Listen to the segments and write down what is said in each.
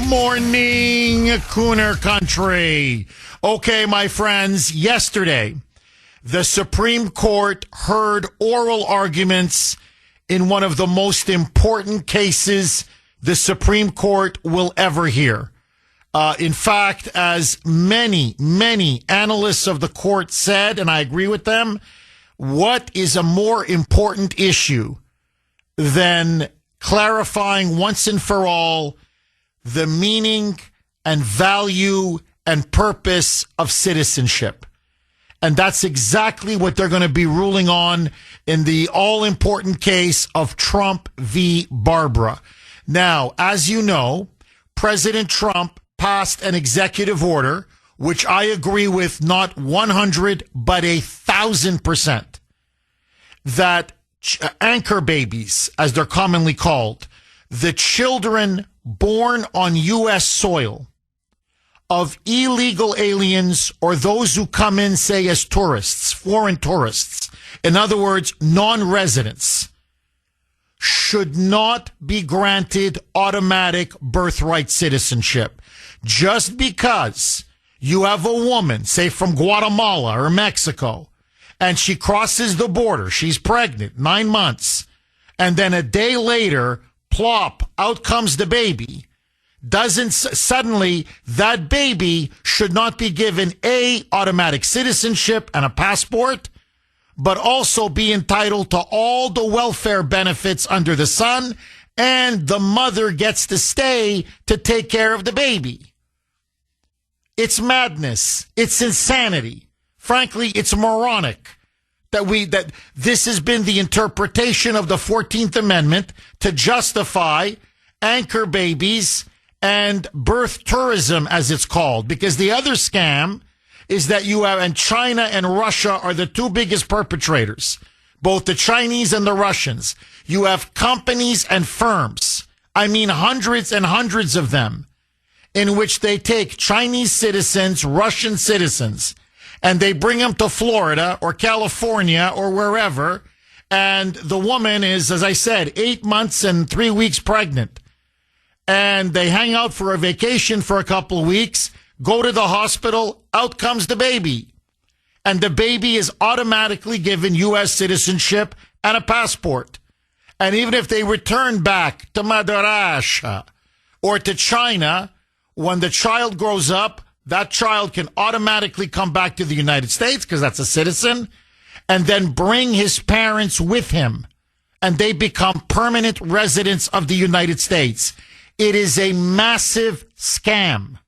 morning, Kuhner country. Okay, my friends, yesterday, the Supreme Court heard oral arguments in one of the most important cases the Supreme Court will ever hear. In fact, as many analysts of the court said, and I agree with them, what is a more important issue than clarifying once and for all the meaning and value and purpose of citizenship? And that's exactly what they're going to be ruling on in the all-important case of Trump v. Barbara. Now, as you know, President Trump passed an executive order, which I agree with not 100, but 1,000%, that anchor babies, as they're commonly called, the children born on U.S. soil of illegal aliens or those who come in, say, as tourists, foreign tourists, in other words, non-residents, should not be granted automatic birthright citizenship. Just because you have a woman, say from Guatemala or Mexico, and she crosses the border, she's pregnant, 9 months, and then a day later, plop, out comes the baby, doesn't suddenly that baby should not be given automatic citizenship and a passport, but also be entitled to all the welfare benefits under the sun, and the mother gets to stay to take care of the baby. It's madness. It's insanity. Frankly, it's moronic that this has been the interpretation of the 14th Amendment to justify anchor babies and birth tourism, as it's called, because the other scam is that you have, and China and Russia are the two biggest perpetrators, both the Chinese and the Russians. You have companies and firms, I mean hundreds and hundreds of them, in which they take Chinese citizens, Russian citizens, and they bring them to Florida or California or wherever, and the woman is, as I said, 8 months and 3 weeks pregnant. And they hang out for a vacation for a couple of weeks, go to the hospital, out comes the baby. And the baby is automatically given U.S. citizenship and a passport. And even if they return back to Madarasha or to China, when the child grows up, that child can automatically come back to the United States because that's a citizen, and then bring his parents with him. And they become permanent residents of the United States. It is a massive scam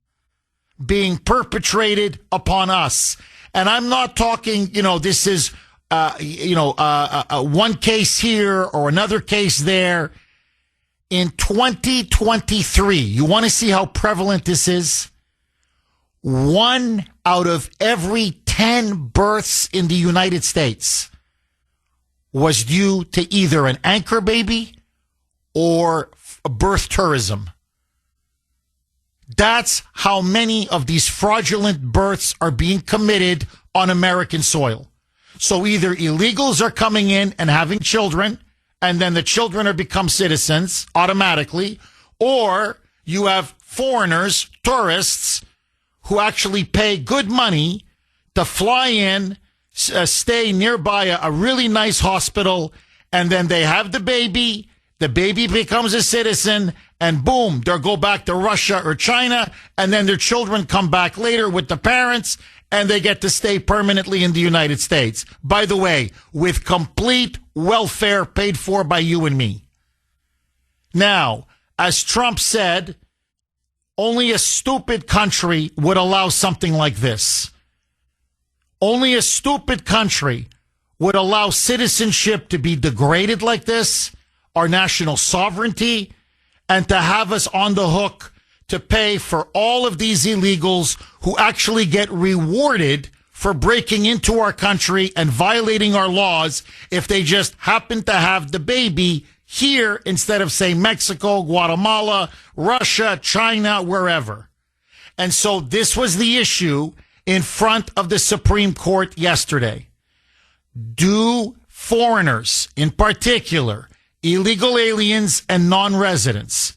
being perpetrated upon us. And I'm not talking, this is, one case here or another case there. In 2023, you want to see how prevalent this is? 1 out of every 10 births in the United States was due to either an anchor baby or birth tourism. That's how many of these fraudulent births are being committed on American soil. So either illegals are coming in and having children, and then the children are become citizens automatically, or you have foreigners, tourists, who actually pay good money to fly in, stay nearby a really nice hospital, and then they have the baby becomes a citizen, and boom, they'll go back to Russia or China, and then their children come back later with the parents, and they get to stay permanently in the United States. By the way, with complete welfare paid for by you and me. Now, as Trump said, only a stupid country would allow something like this. Only a stupid country would allow citizenship to be degraded like this, our national sovereignty, and to have us on the hook to pay for all of these illegals who actually get rewarded for breaking into our country and violating our laws if they just happen to have the baby here instead of, say, Mexico, Guatemala, Russia, China, wherever. And so this was the issue in front of the Supreme Court yesterday. Do foreigners, in particular, illegal aliens and non-residents,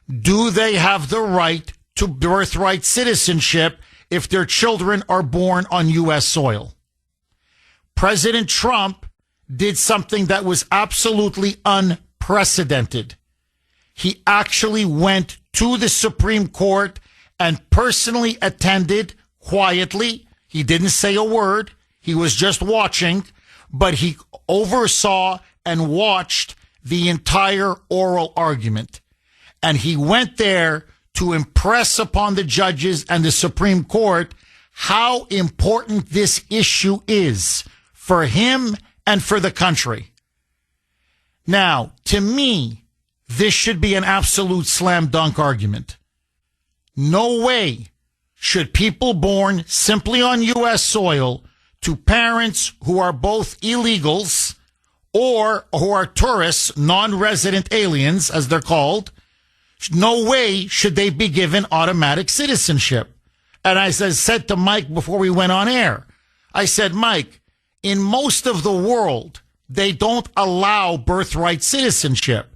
Do they have the right to birthright citizenship if their children are born on U.S. soil? President Trump did something that was absolutely unprecedented. He actually went to the Supreme Court and personally attended quietly. He didn't say a word. He was just watching, but he oversaw and watched the entire oral argument. And he went there to impress upon the judges and the Supreme Court how important this issue is for him and for the country. Now, to me, this should be an absolute slam dunk argument. No way should people born simply on U.S. soil to parents who are both illegals or who are tourists, non-resident aliens, as they're called, no way should they be given automatic citizenship. And as I said to Mike before we went on air, I said, Mike, in most of the world, they don't allow birthright citizenship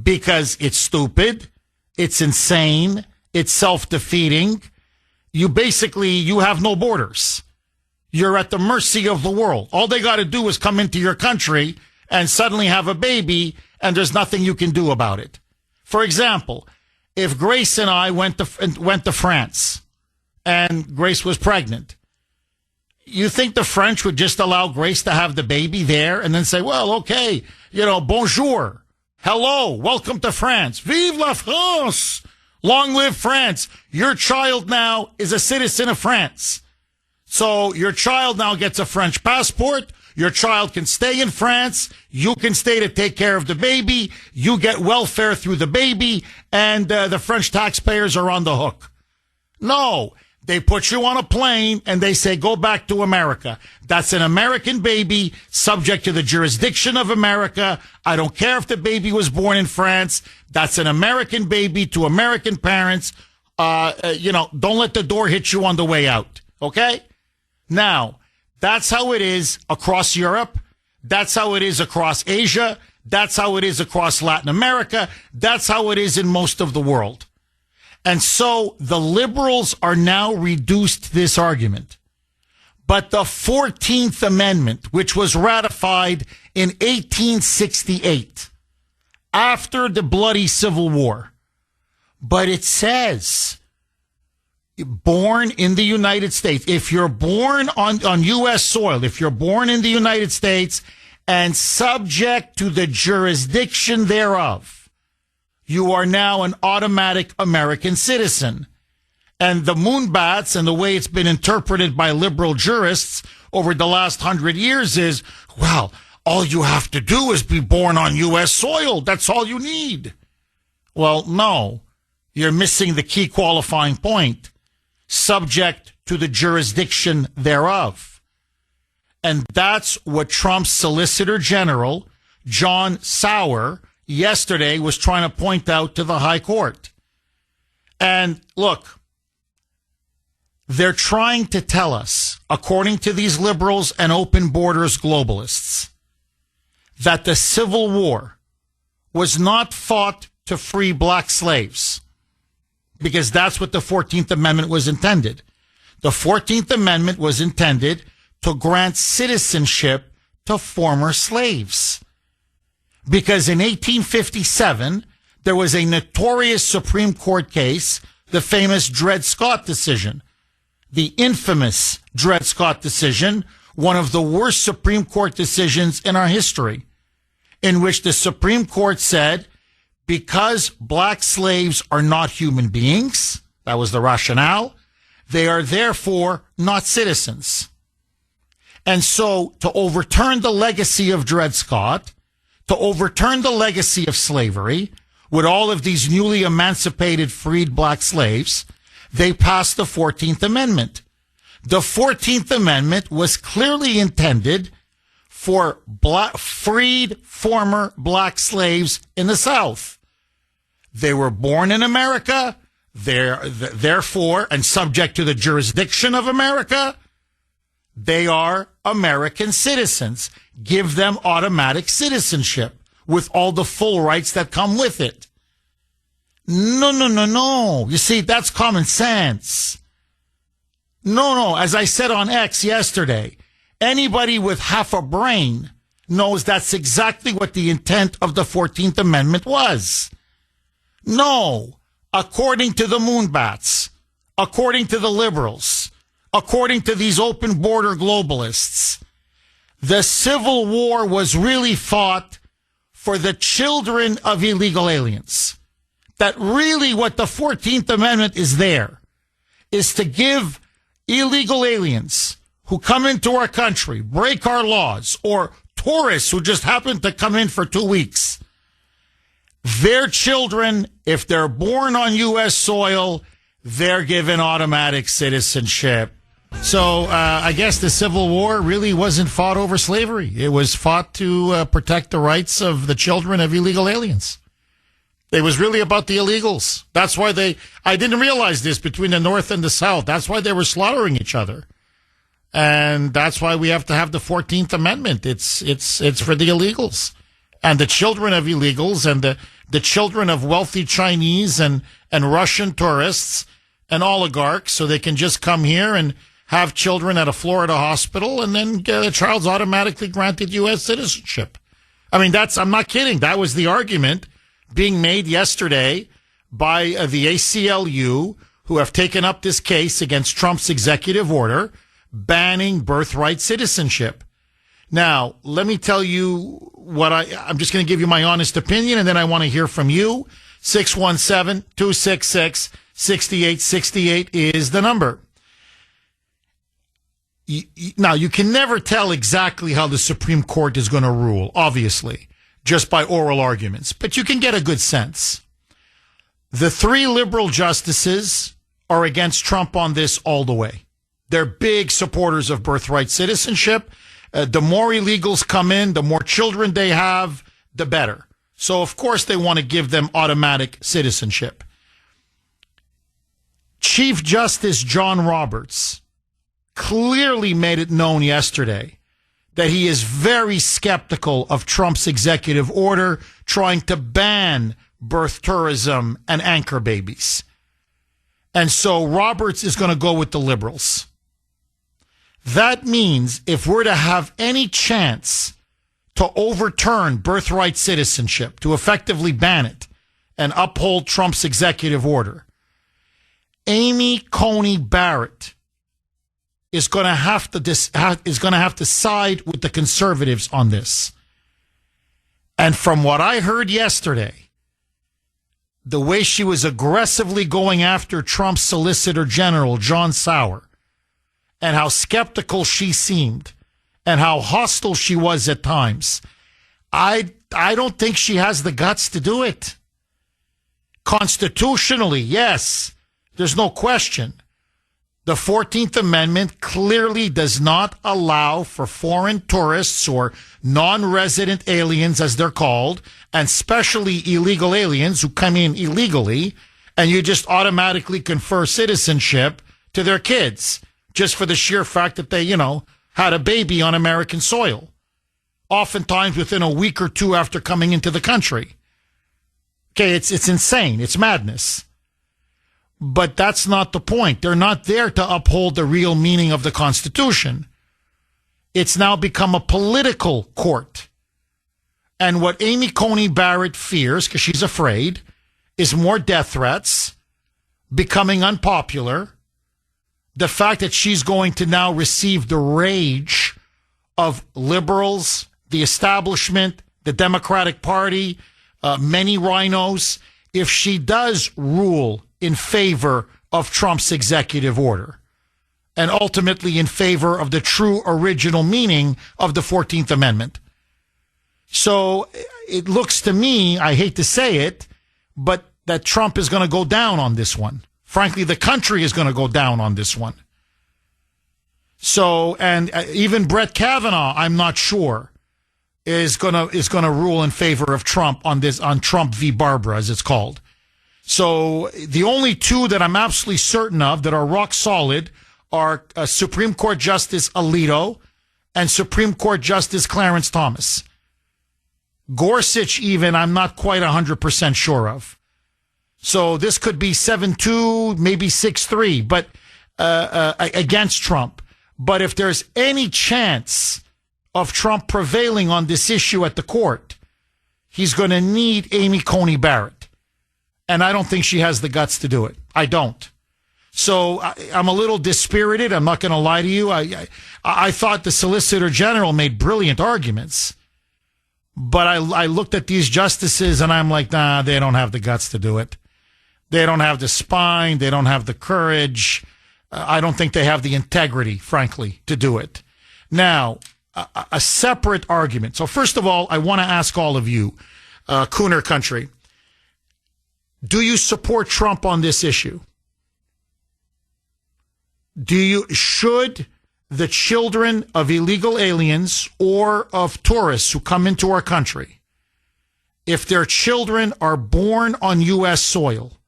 because it's stupid, it's insane, it's self-defeating. You have no borders. You're at the mercy of the world. All they got to do is come into your country and suddenly have a baby, and there's nothing you can do about it. For example, if Grace and I went to France and Grace was pregnant, you think the French would just allow Grace to have the baby there and then say, well, okay, bonjour, hello, welcome to France, vive la France, long live France. Your child now is a citizen of France. So your child now gets a French passport. Your child can stay in France. You can stay to take care of the baby. You get welfare through the baby, and the French taxpayers are on the hook. No, they put you on a plane and they say, go back to America. That's an American baby subject to the jurisdiction of America. I don't care if the baby was born in France. That's an American baby to American parents. Don't let the door hit you on the way out. Okay? Now, that's how it is across Europe. That's how it is across Asia. That's how it is across Latin America. That's how it is in most of the world. And so the liberals are now reduced to this argument. But the 14th Amendment, which was ratified in 1868, after the bloody Civil War, but it says, born in the United States, if you're born on U.S. soil, if you're born in the United States and subject to the jurisdiction thereof, you are now an automatic American citizen. And the moonbats and the way it's been interpreted by liberal jurists over the last 100 years is, well, all you have to do is be born on U.S. soil. That's all you need. Well, no, you're missing the key qualifying point. Subject to the jurisdiction thereof. And that's what Trump's Solicitor General, John Sauer, yesterday was trying to point out to the High Court. And look, they're trying to tell us, according to these liberals and open borders globalists, that the Civil War was not fought to free black slaves, because that's what the 14th Amendment was intended. The 14th Amendment was intended to grant citizenship to former slaves. Because in 1857, there was a notorious Supreme Court case, the famous Dred Scott decision, the infamous Dred Scott decision, one of the worst Supreme Court decisions in our history, in which the Supreme Court said, because black slaves are not human beings, that was the rationale, they are therefore not citizens. And so to overturn the legacy of Dred Scott, to overturn the legacy of slavery with all of these newly emancipated freed black slaves, they passed the 14th Amendment. The 14th Amendment was clearly intended for freed former black slaves in the South. They were born in America, therefore, and subject to the jurisdiction of America, they are American citizens. Give them automatic citizenship with all the full rights that come with it. No, no, no, no. You see, that's common sense. No. As I said on X yesterday, anybody with half a brain knows that's exactly what the intent of the 14th Amendment was. No. According to the moonbats, according to the liberals, according to these open border globalists, the Civil War was really fought for the children of illegal aliens. That really what the 14th Amendment is there is to give illegal aliens who come into our country, break our laws, or tourists who just happen to come in for 2 weeks, their children, if they're born on U.S. soil, they're given automatic citizenship. So I guess the Civil War really wasn't fought over slavery. It was fought to protect the rights of the children of illegal aliens. It was really about the illegals. That's why I didn't realize this between the North and the South. That's why they were slaughtering each other. And that's why we have to have the 14th Amendment. It's for the illegals and the children of illegals and the children of wealthy Chinese and Russian tourists and oligarchs, so they can just come here and have children at a Florida hospital and then the child's automatically granted U.S. citizenship. I mean, I'm not kidding. That was the argument being made yesterday by the ACLU, who have taken up this case against Trump's executive order banning birthright citizenship. Now, let me tell you what I'm just going to give you my honest opinion, and then I want to hear from you. 617-266-6868 is the number. Now, you can never tell exactly how the Supreme Court is going to rule, obviously, just by oral arguments, but you can get a good sense. The 3 liberal justices are against Trump on this all the way. They're big supporters of birthright citizenship. The more illegals come in, the more children they have, the better. So, of course, they want to give them automatic citizenship. Chief Justice John Roberts clearly made it known yesterday that he is very skeptical of Trump's executive order trying to ban birth tourism and anchor babies. And so Roberts is going to go with the liberals. That means if we're to have any chance to overturn birthright citizenship, to effectively ban it and uphold Trump's executive order, Amy Coney Barrett is going to have to side with the conservatives on this. And from what I heard yesterday, the way she was aggressively going after Trump's Solicitor General, John Sauer, and how skeptical she seemed and how hostile she was at times, I don't think she has the guts to do it. Constitutionally, yes, there's no question. The 14th Amendment clearly does not allow for foreign tourists or non-resident aliens, as they're called, and especially illegal aliens who come in illegally, and you just automatically confer citizenship to their kids just for the sheer fact that they, had a baby on American soil, oftentimes within a week or two after coming into the country. Okay, it's insane. It's madness. But that's not the point. They're not there to uphold the real meaning of the Constitution. It's now become a political court. And what Amy Coney Barrett fears, because she's afraid, is more death threats, becoming unpopular, the fact that she's going to now receive the rage of liberals, the establishment, the Democratic Party, many rhinos, if she does rule in favor of Trump's executive order and ultimately in favor of the true original meaning of the 14th Amendment. So it looks to me, I hate to say it, but that Trump is going to go down on this one. Frankly, the country is going to go down on this one. So, and even Brett Kavanaugh, I'm not sure, is going to rule in favor of Trump on this, on Trump v. Barbara, as it's called. So the only two that I'm absolutely certain of that are rock solid are Supreme Court Justice Alito and Supreme Court Justice Clarence Thomas. Gorsuch, even, I'm not quite 100% sure of. So this could be 7-2, maybe 6-3, but against Trump. But if there's any chance of Trump prevailing on this issue at the court, he's going to need Amy Coney Barrett. And I don't think she has the guts to do it. I don't. So I'm a little dispirited. I'm not going to lie to you. I thought the Solicitor General made brilliant arguments. But I looked at these justices and I'm like, nah, they don't have the guts to do it. They don't have the spine. They don't have the courage. I don't think they have the integrity, frankly, to do it. Now, a separate argument. So first of all, I want to ask all of you, Kuhner country, do you support Trump on this issue? Should the children of illegal aliens or of tourists who come into our country, if their children are born on U.S. soil,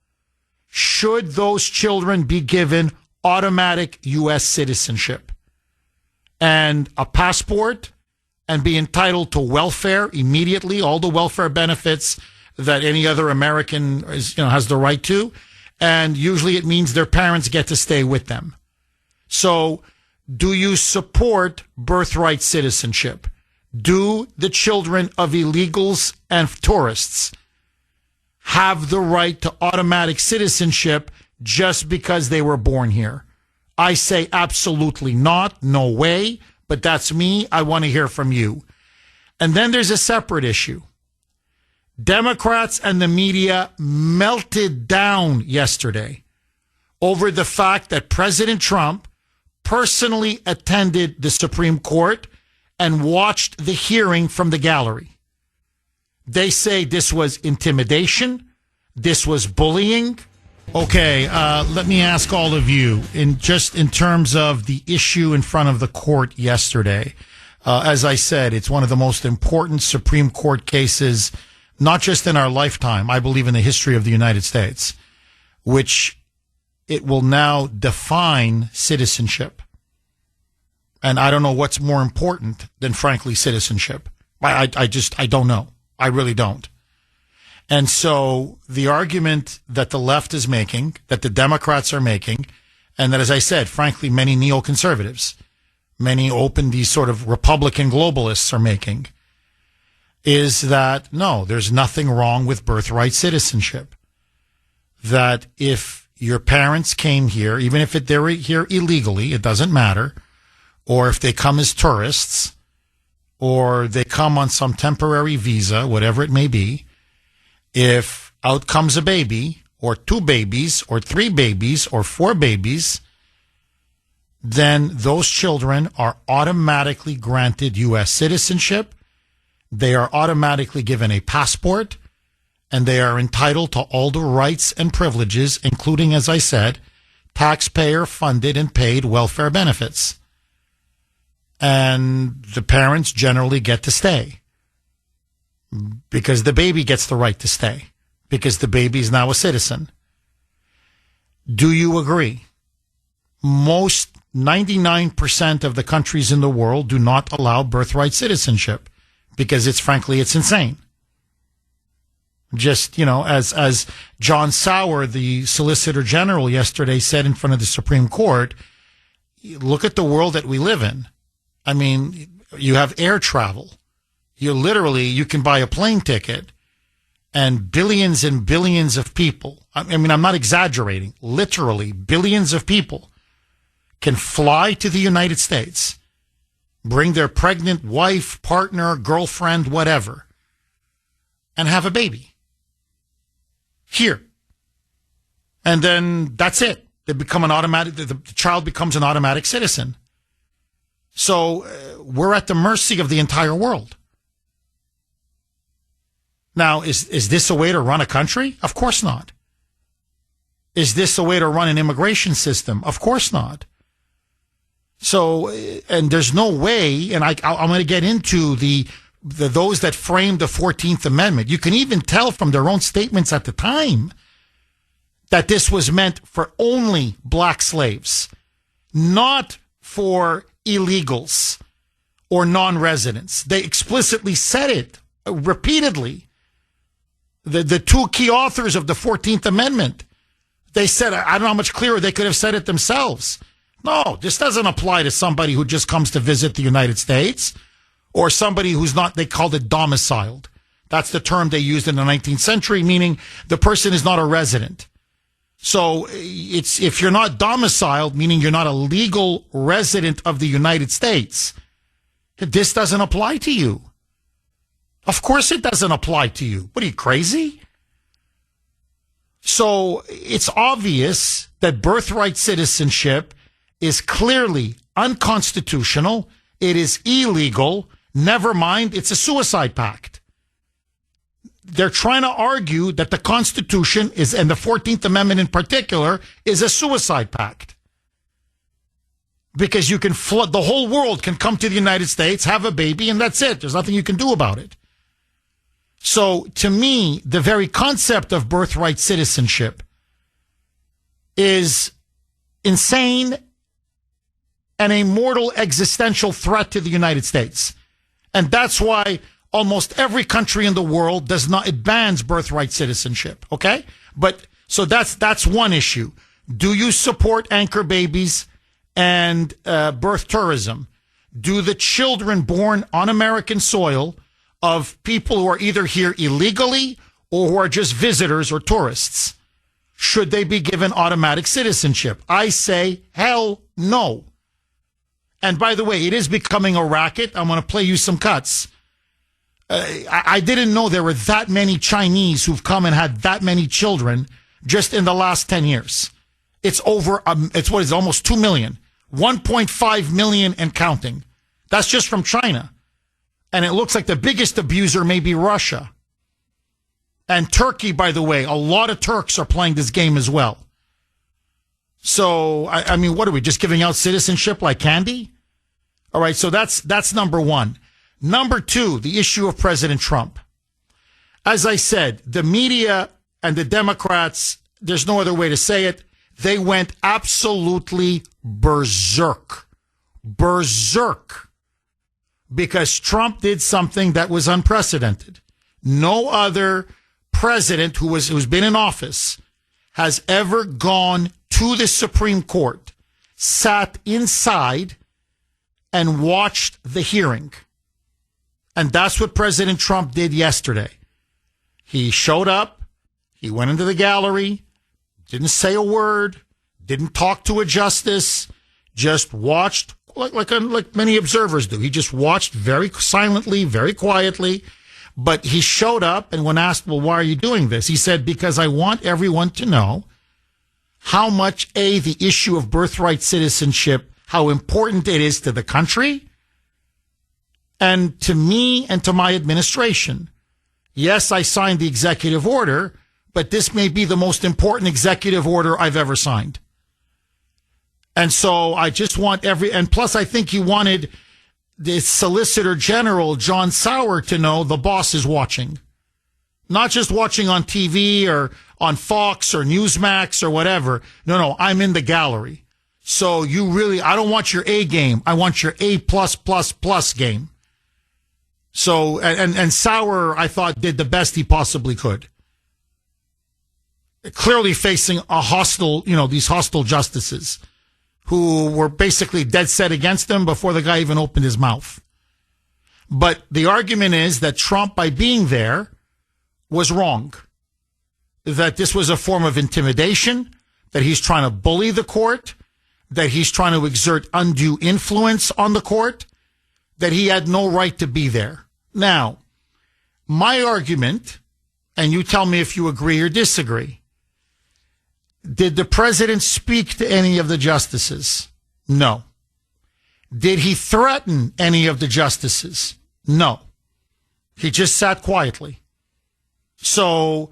should those children be given automatic U.S. citizenship and a passport and be entitled to welfare immediately, all the welfare benefits that any other American has the right to? And usually it means their parents get to stay with them. So do you support birthright citizenship? Do the children of illegals and tourists have the right to automatic citizenship just because they were born here? I say absolutely not. No way. But that's me. I want to hear from you. And then there's a separate issue. Democrats and the media melted down yesterday over the fact that President Trump personally attended the Supreme Court and watched the hearing from the gallery. They say this was intimidation. This was bullying. Okay, let me ask all of you, in terms of the issue in front of the court yesterday. As I said, it's one of the most important Supreme Court cases, not just in our lifetime, I believe in the history of the United States, which it will now define citizenship. And I don't know what's more important than, frankly, citizenship. I don't know. I really don't. And so the argument that the left is making, that the Democrats are making, and that, as I said, frankly, many neoconservatives, many these sort of Republican globalists are making, is that, no, there's nothing wrong with birthright citizenship. That if your parents came here, even if they were here illegally, it doesn't matter, or if they come as tourists, or they come on some temporary visa, whatever it may be, if out comes a baby, or two babies, or three babies, or four babies, then those children are automatically granted U.S. citizenship. They are automatically given a passport, and they are entitled to all the rights and privileges, including, as I said, taxpayer-funded and paid welfare benefits. And the parents generally get to stay because the baby gets the right to stay because the baby is now a citizen. Do you agree? Most 99% of the countries in the world do not allow birthright citizenship because it's insane. Just, as John Sauer, the Solicitor General, yesterday said in front of the Supreme Court, look at the world that we live in. I mean, you have air travel. You can buy a plane ticket and billions and billions of people. I mean, I'm not exaggerating. Literally billions of people can fly to the United States, bring their pregnant wife, partner, girlfriend, whatever, and have a baby here. And then that's it. The child becomes an automatic citizen. So we're at the mercy of the entire world. Now, is this a way to run a country? Of course not. Is this a way to run an immigration system? Of course not. So, and there's no way, and I'm going to get into those that framed the 14th Amendment. You can even tell from their own statements at the time that this was meant for only black slaves, not for illegals or non-residents. They explicitly said it repeatedly The two key authors of the 14th Amendment, they said, I don't know how much clearer they could have said it themselves. No, this doesn't apply to somebody who just comes to visit the United States or somebody who's not, they called it domiciled. That's the term they used in the 19th century, meaning the person is not a resident. So it's, if you're not domiciled, meaning you're not a legal resident of the United States, this doesn't apply to you. Of course it doesn't apply to you. What are you, crazy? So it's obvious that birthright citizenship is clearly unconstitutional. It is illegal. Never mind, it's a suicide pact. They're trying to argue that the Constitution is, and the 14th Amendment in particular, is a suicide pact. Because you can flood, the whole world can come to the United States, have a baby, and that's it. There's nothing you can do about it. So, to me, the very concept of birthright citizenship is insane and a mortal existential threat to the United States. And that's why almost every country in the world does not, it bans birthright citizenship, okay? But, so that's one issue. Do you support anchor babies and birth tourism? Do the children born on American soil of people who are either here illegally or who are just visitors or tourists, should they be given automatic citizenship? I say, hell no. And by the way, it is becoming a racket. I'm going to play you some cuts. I didn't know there were that many Chinese who've come and had that many children just in the last 10 years. It's over, it's what is it, almost 2 million, 1.5 million and counting. That's just from China. And it looks like the biggest abuser may be Russia. And Turkey, by the way, a lot of Turks are playing this game as well. So, I mean, what are we, just giving out citizenship like candy? All right, so that's number one. Number two, the issue of President Trump. As I said, the media and the Democrats, there's no other way to say it, they went absolutely berserk. Berserk. Because Trump did something that was unprecedented. No other president who's been in office has ever gone to the Supreme Court, sat inside, and watched the hearing. And that's what President Trump did yesterday. He showed up, he went into the gallery, didn't say a word, didn't talk to a justice, just watched like many observers do. He just watched very silently, very quietly. But he showed up, and when asked, well, why are you doing this? He said, because I want everyone to know how much, the issue of birthright citizenship, how important it is to the country and to me and to my administration. Yes, I signed the executive order, but this may be the most important executive order I've ever signed. And so I just want and plus I think he wanted the Solicitor General, John Sauer, to know the boss is watching. Not just watching on TV or on Fox or Newsmax or whatever. No, I'm in the gallery. So I don't want your A game. I want your A+++ game. So, and Sauer, I thought, did the best he possibly could. Clearly facing a hostile, these hostile justices who were basically dead set against him before the guy even opened his mouth. But the argument is that Trump, by being there, was wrong. That this was a form of intimidation, that he's trying to bully the court, that he's trying to exert undue influence on the court, that he had no right to be there. Now, my argument, and you tell me if you agree or disagree, did the president speak to any of the justices? No. Did he threaten any of the justices? No. He just sat quietly. So,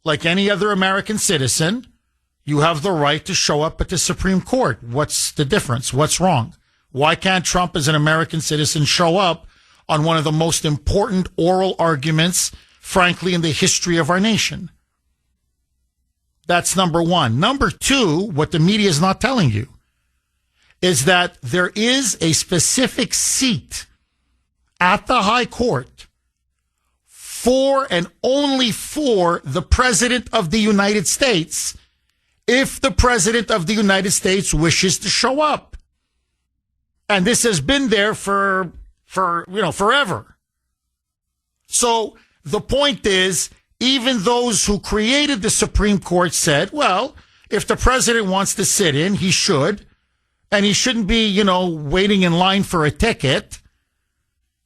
like any other American citizen, you have the right to show up at the Supreme Court. What's the difference? What's wrong? Why can't Trump, as an American citizen, show up on one of the most important oral arguments, frankly, in the history of our nation? That's number one. Number two, what the media is not telling you is that there is a specific seat at the High Court for and only for the President of the United States if the President of the United States wishes to show up. And this has been there for forever. So the point is, even those who created the Supreme Court said, well, if the president wants to sit in, he should. And he shouldn't be, waiting in line for a ticket.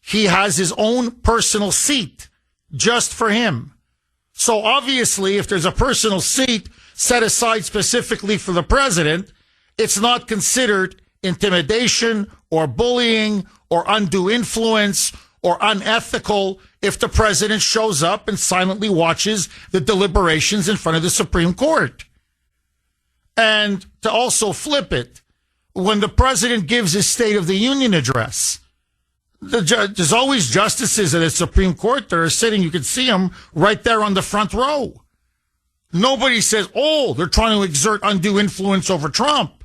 He has his own personal seat just for him. So obviously, if there's a personal seat set aside specifically for the president, it's not considered intimidation or bullying or undue influence or unethical if the president shows up and silently watches the deliberations in front of the Supreme Court. And to also flip it, when the president gives his State of the Union address, there's always justices at the Supreme Court that are sitting. You can see them right there on the front row. Nobody says, oh, they're trying to exert undue influence over Trump.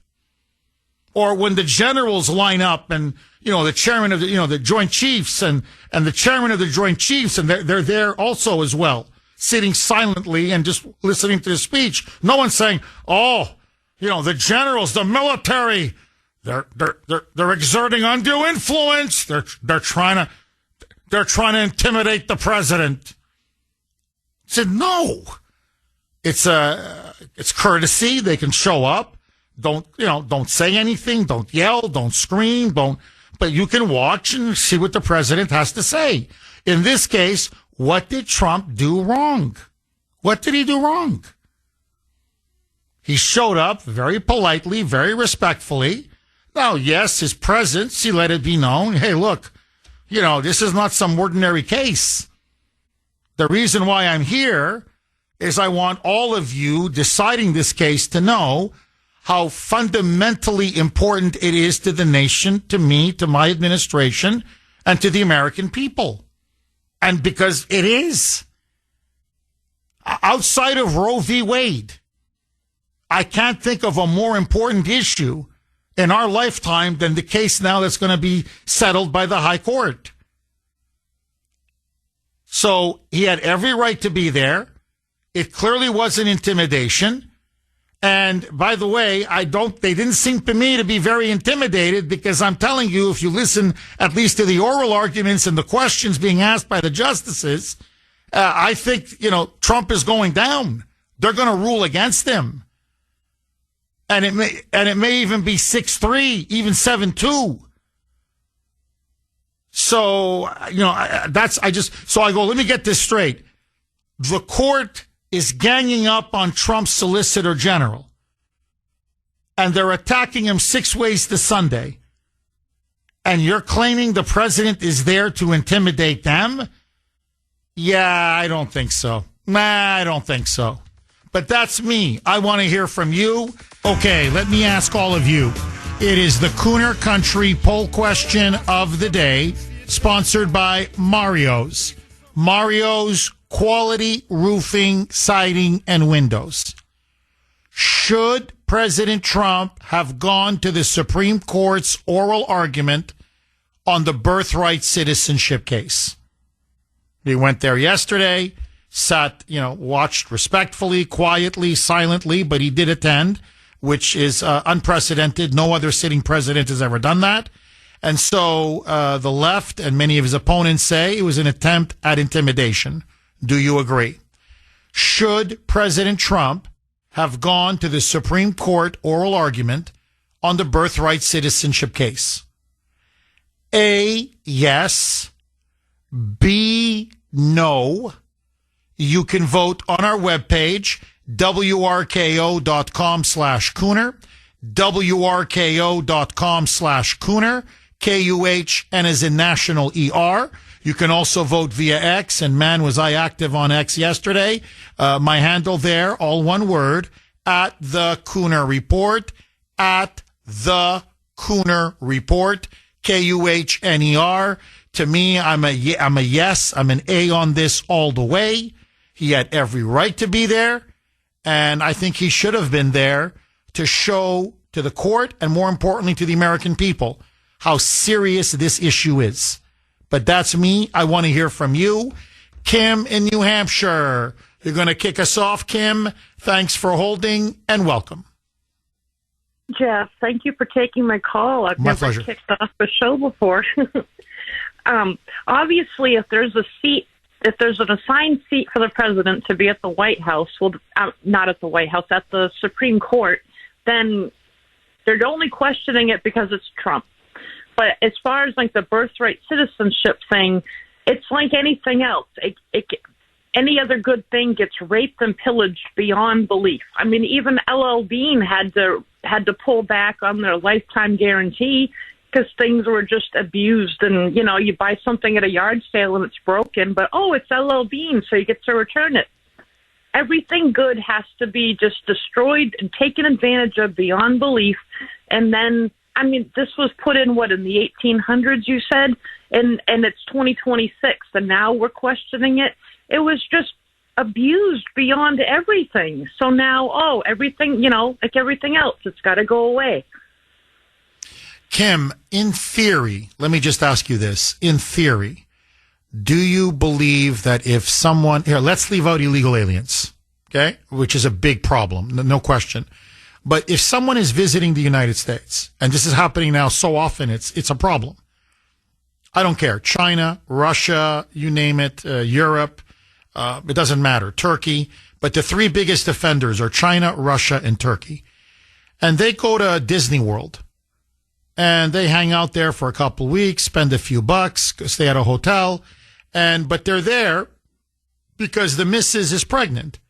Or when the generals line up and, the chairman of the Joint Chiefs and the chairman of the Joint Chiefs, and they're there also as well, sitting silently and just listening to the speech. No one's saying, oh, the generals, the military, they're exerting undue influence. They're trying to intimidate the president. I said, no. It's courtesy. They can show up. Don't say anything. Don't yell. Don't scream. But you can watch and see what the president has to say. In this case, what did Trump do wrong? What did he do wrong? He showed up very politely, very respectfully. Now, yes, his presence, he let it be known. Hey, look, this is not some ordinary case. The reason why I'm here is I want all of you deciding this case to know how fundamentally important it is to the nation, to me, to my administration, and to the American people. And because it is. Outside of Roe v. Wade, I can't think of a more important issue in our lifetime than the case now that's going to be settled by the High Court. So he had every right to be there. It clearly wasn't intimidation. And by the way, they didn't seem to me to be very intimidated, because I'm telling you, if you listen at least to the oral arguments and the questions being asked by the justices, I think, Trump is going down. They're going to rule against him. And it may even be 6-3, even 7-2. So, so I go, let me get this straight. The court is ganging up on Trump's Solicitor General, and they're attacking him 6 ways to Sunday. And you're claiming the president is there to intimidate them? Yeah, I don't think so. I don't think so. But that's me. I want to hear from you. Okay, let me ask all of you. It is the Kuhner Country poll question of the day, sponsored by Mario's. Mario's Quality Roofing, Siding, and Windows. Should President Trump have gone to the Supreme Court's oral argument on the birthright citizenship case? He went there yesterday, sat, watched respectfully, quietly, silently, but he did attend, which is unprecedented. No other sitting president has ever done that. And so the left and many of his opponents say it was an attempt at intimidation. Do you agree? Should President Trump have gone to the Supreme Court oral argument on the birthright citizenship case? A, yes. B, no. You can vote on our webpage, wrko.com/Kuhner, wrko.com/Kuhner, Kuhn as in national ER. You can also vote via X, and man, was I active on X yesterday. My handle there, all one word, at the Kuhner Report, at the Kuhner Report, Kuhner. To me, I'm a yes. I'm an A on this all the way. He had every right to be there, and I think he should have been there to show to the court, and more importantly to the American people, how serious this issue is. But that's me. I want to hear from you. Kim in New Hampshire. You're going to kick us off, Kim. Thanks for holding and welcome. Jeff, thank you for taking my call. I've My never pleasure. kicked off a show before. Obviously, if there's an assigned seat for the president to be at the White House, well, not at the White House, at the Supreme Court, then they're only questioning it because it's Trump. But as far as like the birthright citizenship thing, it's like anything else. Any other good thing gets raped and pillaged beyond belief. I mean, even LL Bean had to pull back on their lifetime guarantee because things were just abused. And, you know, you buy something at a yard sale and it's broken, but, oh, it's LL Bean, so you get to return it. Everything good has to be just destroyed and taken advantage of beyond belief. And then, I mean, this was put in, in the 1800s, you said? And it's 2026, and now we're questioning it. It was just abused beyond everything. So now, everything, like everything else, it's got to go away. Kim, in theory, let me just ask you this. In theory, do you believe that if someone, here, let's leave out illegal aliens, okay, which is a big problem, no question. But if someone is visiting the United States, and this is happening now so often, it's a problem. I don't care. China, Russia, you name it, Europe, it doesn't matter. Turkey. But the three biggest offenders are China, Russia, and Turkey. And they go to Disney World. And they hang out there for a couple of weeks, spend a few bucks, stay at a hotel. But they're there because the missus is pregnant.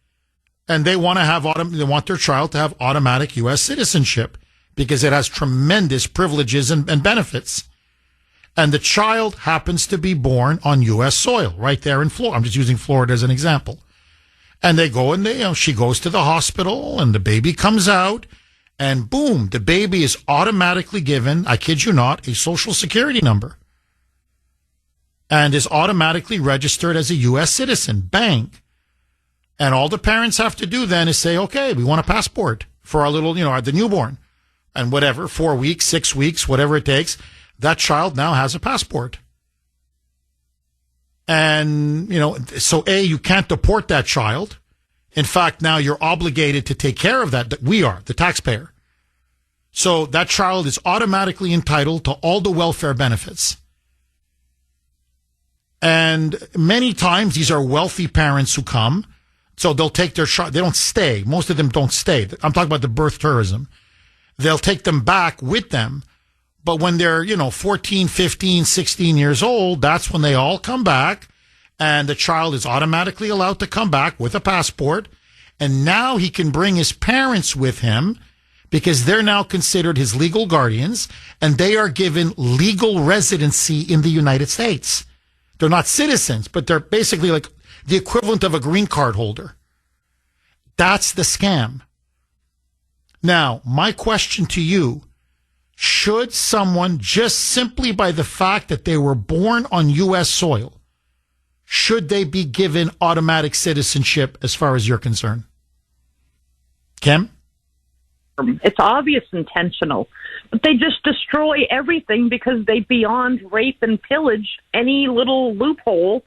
And they want to they want their child to have automatic U.S. citizenship because it has tremendous privileges and benefits. And the child happens to be born on U.S. soil right there in Florida. I'm just using Florida as an example. And they go and she goes to the hospital and the baby comes out and boom, the baby is automatically given, I kid you not, a social security number and is automatically registered as a U.S. citizen. Bang. And all the parents have to do then is say, okay, we want a passport for our little, the newborn and whatever, 4 weeks, 6 weeks, whatever it takes. That child now has a passport. And, so you can't deport that child. In fact, now you're obligated to take care of that. We are, the taxpayer. So that child is automatically entitled to all the welfare benefits. And many times these are wealthy parents who come. So they'll take their child. They don't stay. Most of them don't stay. I'm talking about the birth tourism. They'll take them back with them. But when they're, 14, 15, 16 years old, that's when they all come back and the child is automatically allowed to come back with a passport. And now he can bring his parents with him because they're now considered his legal guardians and they are given legal residency in the United States. They're not citizens, but they're basically like the equivalent of a green card holder. That's the scam. Now, my question to you, should someone, just simply by the fact that they were born on U.S. soil, should they be given automatic citizenship as far as you're concerned? Kim? It's obvious intentional. But they just destroy everything because they beyond rape and pillage any little loophole.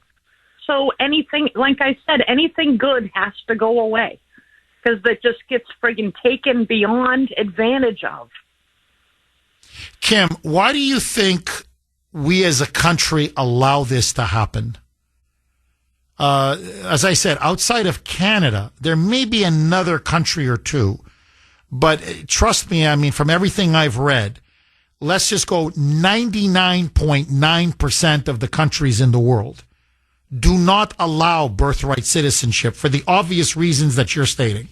So anything, like I said, anything good has to go away because that just gets friggin' taken beyond advantage of. Kim, why do you think we as a country allow this to happen? As I said, outside of Canada, there may be another country or two, but trust me, I mean, from everything I've read, let's just go 99.9% of the countries in the world do not allow birthright citizenship for the obvious reasons that you're stating.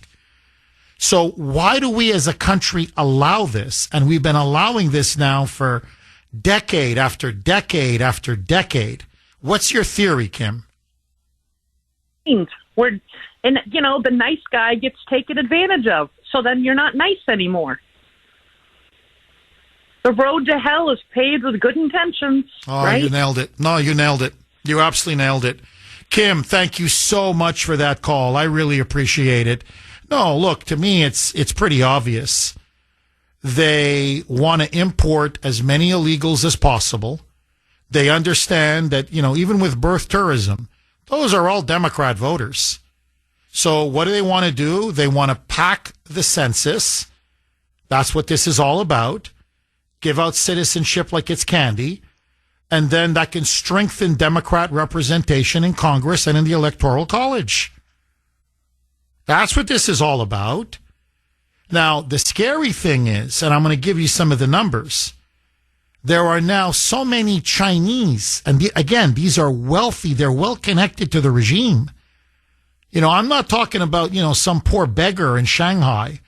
So why do we as a country allow this? And we've been allowing this now for decade after decade after decade. What's your theory, Kim? The nice guy gets taken advantage of. So then you're not nice anymore. The road to hell is paved with good intentions. Oh, right? You nailed it. No, you nailed it. You absolutely nailed it. Kim, thank you so much for that call. I really appreciate it. No, look, to me, it's pretty obvious. They want to import as many illegals as possible. They understand that, even with birth tourism, Those are all Democrat voters. So what do they want to do? They want to pack the census. That's what this is all about. Give out citizenship like it's candy. And then that can strengthen Democrat representation in Congress and in the Electoral College. That's what this is all about. Now, the scary thing is, and I'm going to give you some of the numbers, there are now so many Chinese, and again, these are wealthy, they're well connected to the regime. I'm not talking about, some poor beggar in Shanghai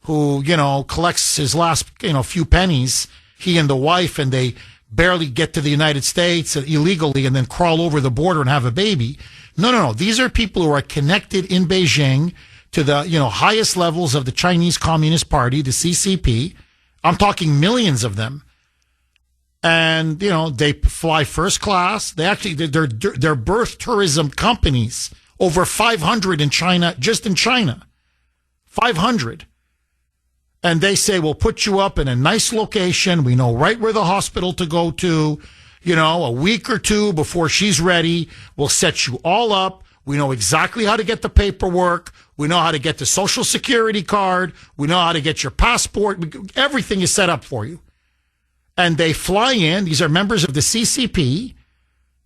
who, collects his last, few pennies, he and the wife, and they barely get to the United States illegally and then crawl over the border and have a baby. No. These are people who are connected in Beijing to the, highest levels of the Chinese Communist Party, the CCP. I'm talking millions of them. And, they fly first class. They're birth tourism companies. Over 500 in China, just in China. 500. And they say, we'll put you up in a nice location. We know right where the hospital to go to, a week or two before she's ready. We'll set you all up. We know exactly how to get the paperwork. We know how to get the Social Security card. We know how to get your passport. Everything is set up for you. And they fly in. These are members of the CCP.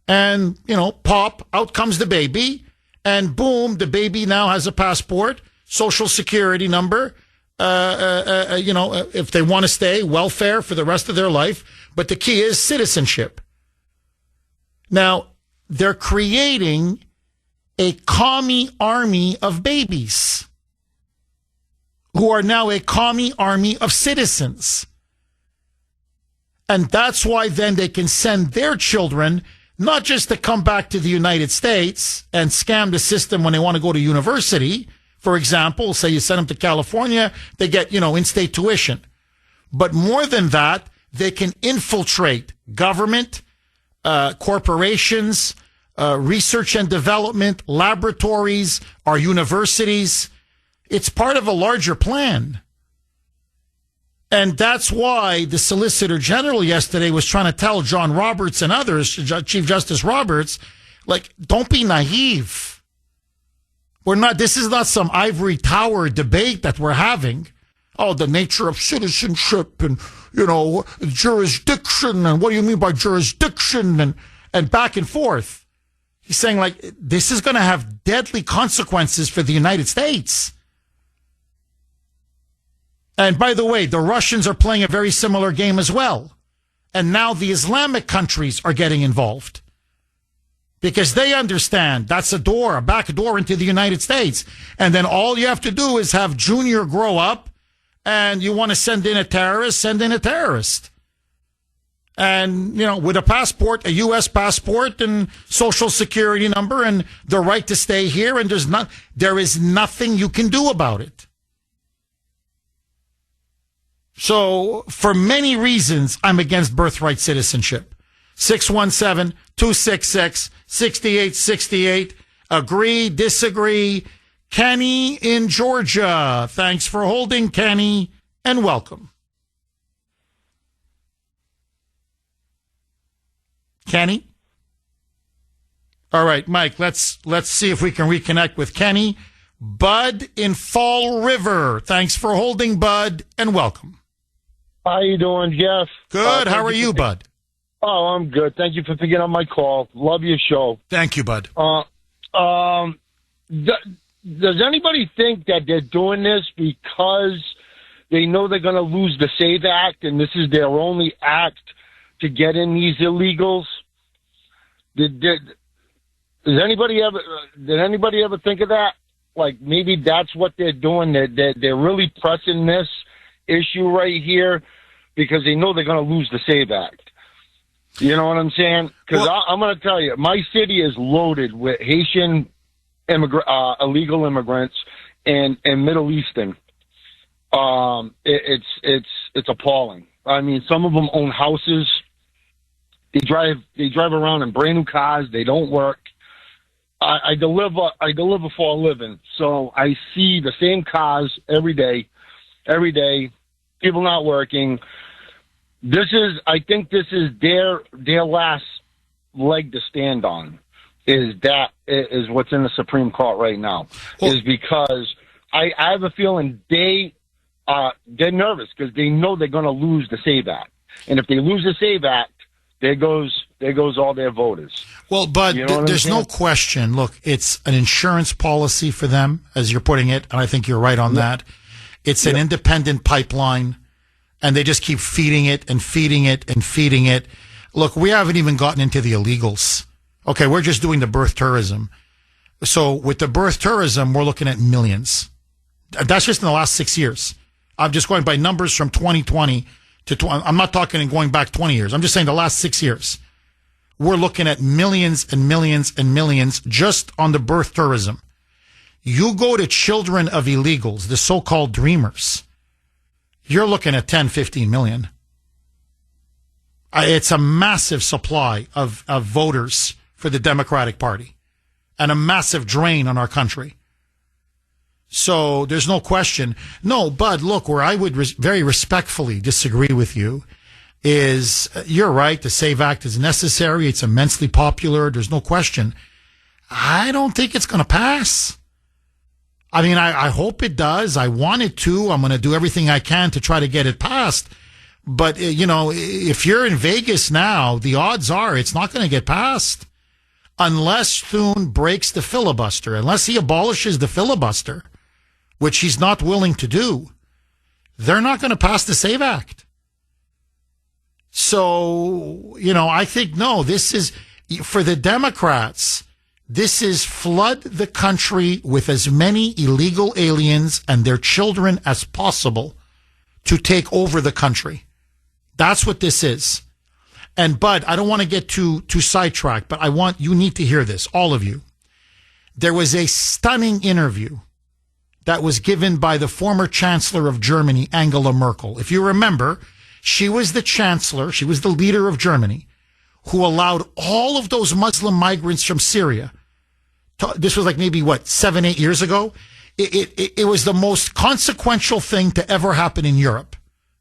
And, pop, out comes the baby. And boom, the baby now has a passport, Social Security number, if they want to stay, welfare for the rest of their life. But the key is citizenship. Now, they're creating a commie army of babies who are now a commie army of citizens. And that's why then they can send their children not just to come back to the United States and scam the system when they want to go to university. For example, say you send them to California, they get, in-state tuition. But more than that, they can infiltrate government, corporations, research and development, laboratories, our universities. It's part of a larger plan. And that's why the Solicitor General yesterday was trying to tell John Roberts and others, Chief Justice Roberts, don't be naive. This is not some ivory tower debate that we're having. Oh, the nature of citizenship and, jurisdiction and what do you mean by jurisdiction and back and forth. He's saying this is going to have deadly consequences for the United States. And by the way, the Russians are playing a very similar game as well. And now the Islamic countries are getting involved because they understand that's a back door into the United States. And then all you have to do is have Junior grow up, and you want to send in a terrorist, send in a terrorist. And, with a passport, a U.S. passport and Social Security number and the right to stay here. And there is nothing you can do about it. So, for many reasons, I'm against birthright citizenship. 617-266-6868. Agree, disagree. Kenny in Georgia. Thanks for holding, Kenny, and welcome. Kenny? All right, Mike, let's see if we can reconnect with Kenny. Bud in Fall River. Thanks for holding, Bud, and welcome. How you doing, Jeff? Good. How are you, Bud? Oh, I'm good. Thank you for picking up my call. Love your show. Thank you, Bud. Does anybody think that they're doing this because they know they're going to lose the SAVE Act and this is their only act to get in these illegals? Did anybody ever think of that? Maybe that's what they're doing. They're really pressing this issue right here because they know they're going to lose the SAVE Act. You know what I'm saying? Because I'm going to tell you, my city is loaded with Haitian illegal immigrants and Middle Eastern. It's appalling. I mean, some of them own houses. They drive around in brand new cars. They don't work. I deliver for a living, so I see the same cars every day. People not working. I think this is their last leg to stand on. is what's in the Supreme Court right now. Well, is because I have a feeling they're nervous because they know they're going to lose the SAVE Act, and if they lose the SAVE Act, there goes all their voters. Well, but You know there's no question. Look, it's an insurance policy for them, as you're putting it, and I think you're right on that. It's an independent pipeline, and they just keep feeding it and feeding it and feeding it. Look, we haven't even gotten into the illegals. Okay, we're just doing the birth tourism. So with the birth tourism, we're looking at millions. That's just in the last 6 years. I'm just going by numbers from 2020 to I'm not talking going back 20 years. I'm just saying the last 6 years. We're looking at millions and millions and millions just on the birth tourism. You go to children of illegals, the so-called dreamers, you're looking at 10, 15 million. It's a massive supply of voters for the Democratic Party and a massive drain on our country. So there's no question. No, Bud, look, where I would very respectfully disagree with you is you're right. The SAVE Act is necessary. It's immensely popular. There's no question. I don't think it's going to pass. I mean, I hope it does. I want it to. I'm going to do everything I can to try to get it passed. But, you know, if you're in Vegas now, the odds are it's not going to get passed unless Thune breaks the filibuster, unless he abolishes the filibuster, which he's not willing to do. They're not going to pass the SAVE Act. So, you know, I think, no, this is, for the Democrats, this is flood the country with as many illegal aliens and their children as possible to take over the country. That's what this is. And Bud, I don't want to get too sidetracked, but you need to hear this, all of you. There was a stunning interview that was given by the former chancellor of Germany, Angela Merkel. If you remember, she was the chancellor, she was the leader of Germany, who allowed all of those Muslim migrants from Syria. This was like maybe, 7, 8 years ago? It was the most consequential thing to ever happen in Europe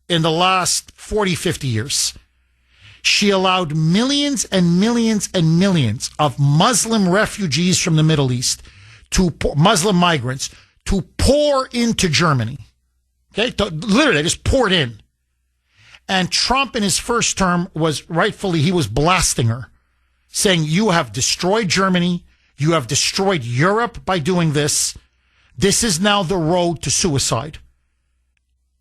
in the last 40, 50 years. She allowed millions and millions and millions of Muslim refugees from the Middle East, Muslim migrants, to pour into Germany. Okay? Literally, they just poured in. And Trump in his first term he was blasting her, saying, you have destroyed Germany. You have destroyed Europe by doing this. This is now the road to suicide.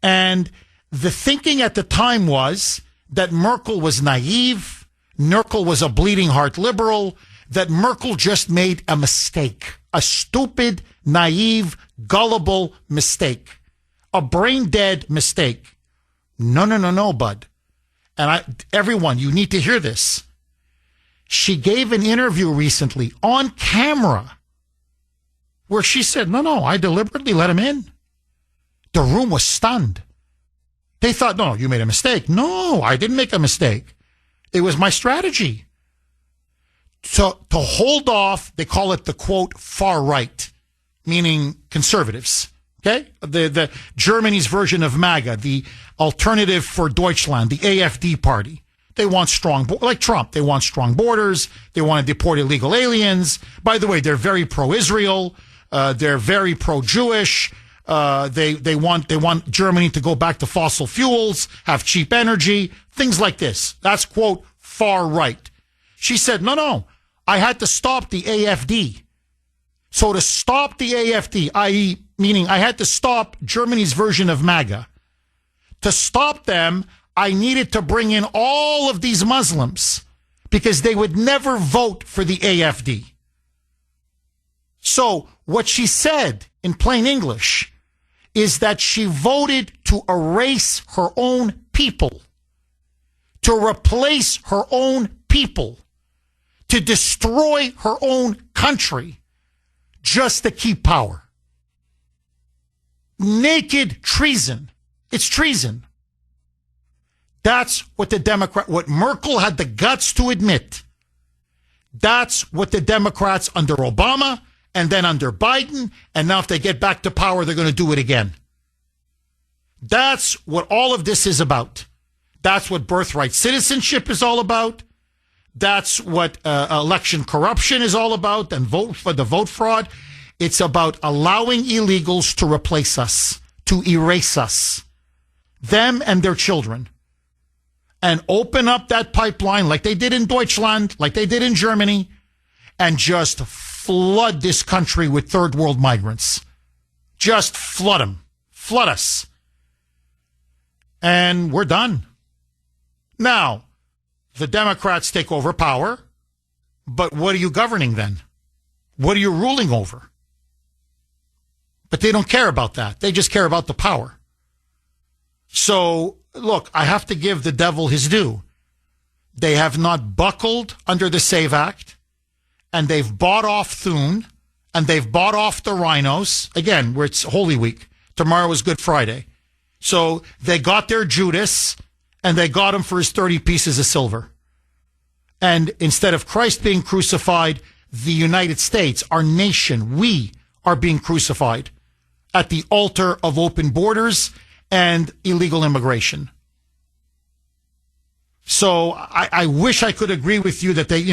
And the thinking at the time was that Merkel was naive, Merkel was a bleeding heart liberal, that Merkel just made a mistake, a stupid, naive, gullible mistake, a brain-dead mistake. No, Bud. And everyone, you need to hear this. She gave an interview recently on camera where she said, no, I deliberately let him in. The room was stunned. They thought, no, you made a mistake. No, I didn't make a mistake. It was my strategy. So to hold off, they call it the, quote, far right, meaning conservatives. Okay? The Germany's version of MAGA, the Alternative for Deutschland, the AfD party. They want like Trump, they want strong borders. They want to deport illegal aliens. By the way, they're very pro-Israel. They're very pro-Jewish. They want Germany to go back to fossil fuels, have cheap energy, things like this. That's, quote, far right. She said, no, I had to stop the AfD. So to stop the AfD, i.e., meaning I had to stop Germany's version of MAGA. To stop them, I needed to bring in all of these Muslims because they would never vote for the AfD. So what she said in plain English is that she voted to erase her own people, to replace her own people, to destroy her own country just to keep power. Naked treason. It's treason. That's what what Merkel had the guts to admit. That's what the Democrats under Obama and then under Biden, and now if they get back to power, they're going to do it again. That's what all of this is about. That's what birthright citizenship is all about. That's what election corruption is all about, and the vote fraud. It's about allowing illegals to replace us, to erase us, them and their children, and open up that pipeline like they did in Deutschland, like they did in Germany, and just flood this country with third world migrants. Just flood them. Flood us. And we're done. Now, the Democrats take over power, but what are you governing then? What are you ruling over? But they don't care about that. They just care about the power. So, look, I have to give the devil his due. They have not buckled under the SAVE Act, and they've bought off Thune, and they've bought off the rhinos. Again, where it's Holy Week. Tomorrow is Good Friday. So they got their Judas, and they got him for his 30 pieces of silver. And instead of Christ being crucified, the United States, our nation, we are being crucified at the altar of open borders and illegal immigration. So I wish I could agree with you that they,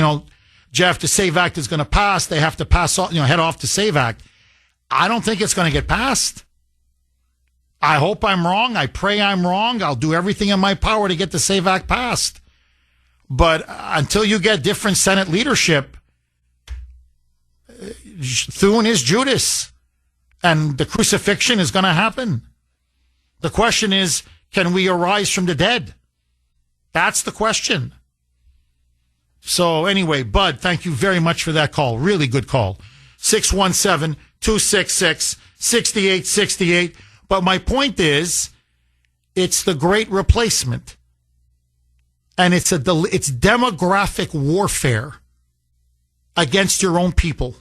Jeff, the SAVE Act is going to pass. They have to pass, head off the SAVE Act. I don't think it's going to get passed. I hope I'm wrong. I pray I'm wrong. I'll do everything in my power to get the SAVE Act passed. But until you get different Senate leadership, Thune is Judas, and the crucifixion is going to happen. The question is, can we arise from the dead? That's the question. So anyway, Bud, thank you very much for that call. Really good call. 617-266-6868. But my point is, it's the great replacement. And it's demographic warfare against your own people.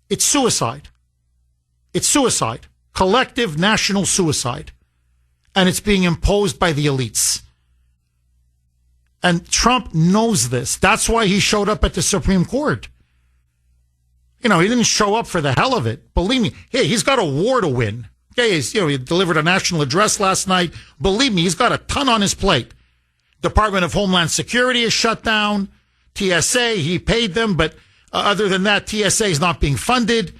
It's suicide. It's suicide. Collective national suicide. And it's being imposed by the elites. And Trump knows this. That's why he showed up at the Supreme Court. He didn't show up for the hell of it. Believe me. Hey, he's got a war to win. Okay, he delivered a national address last night. Believe me, he's got a ton on his plate. Department of Homeland Security is shut down. TSA, he paid them, but other than that, TSA is not being funded.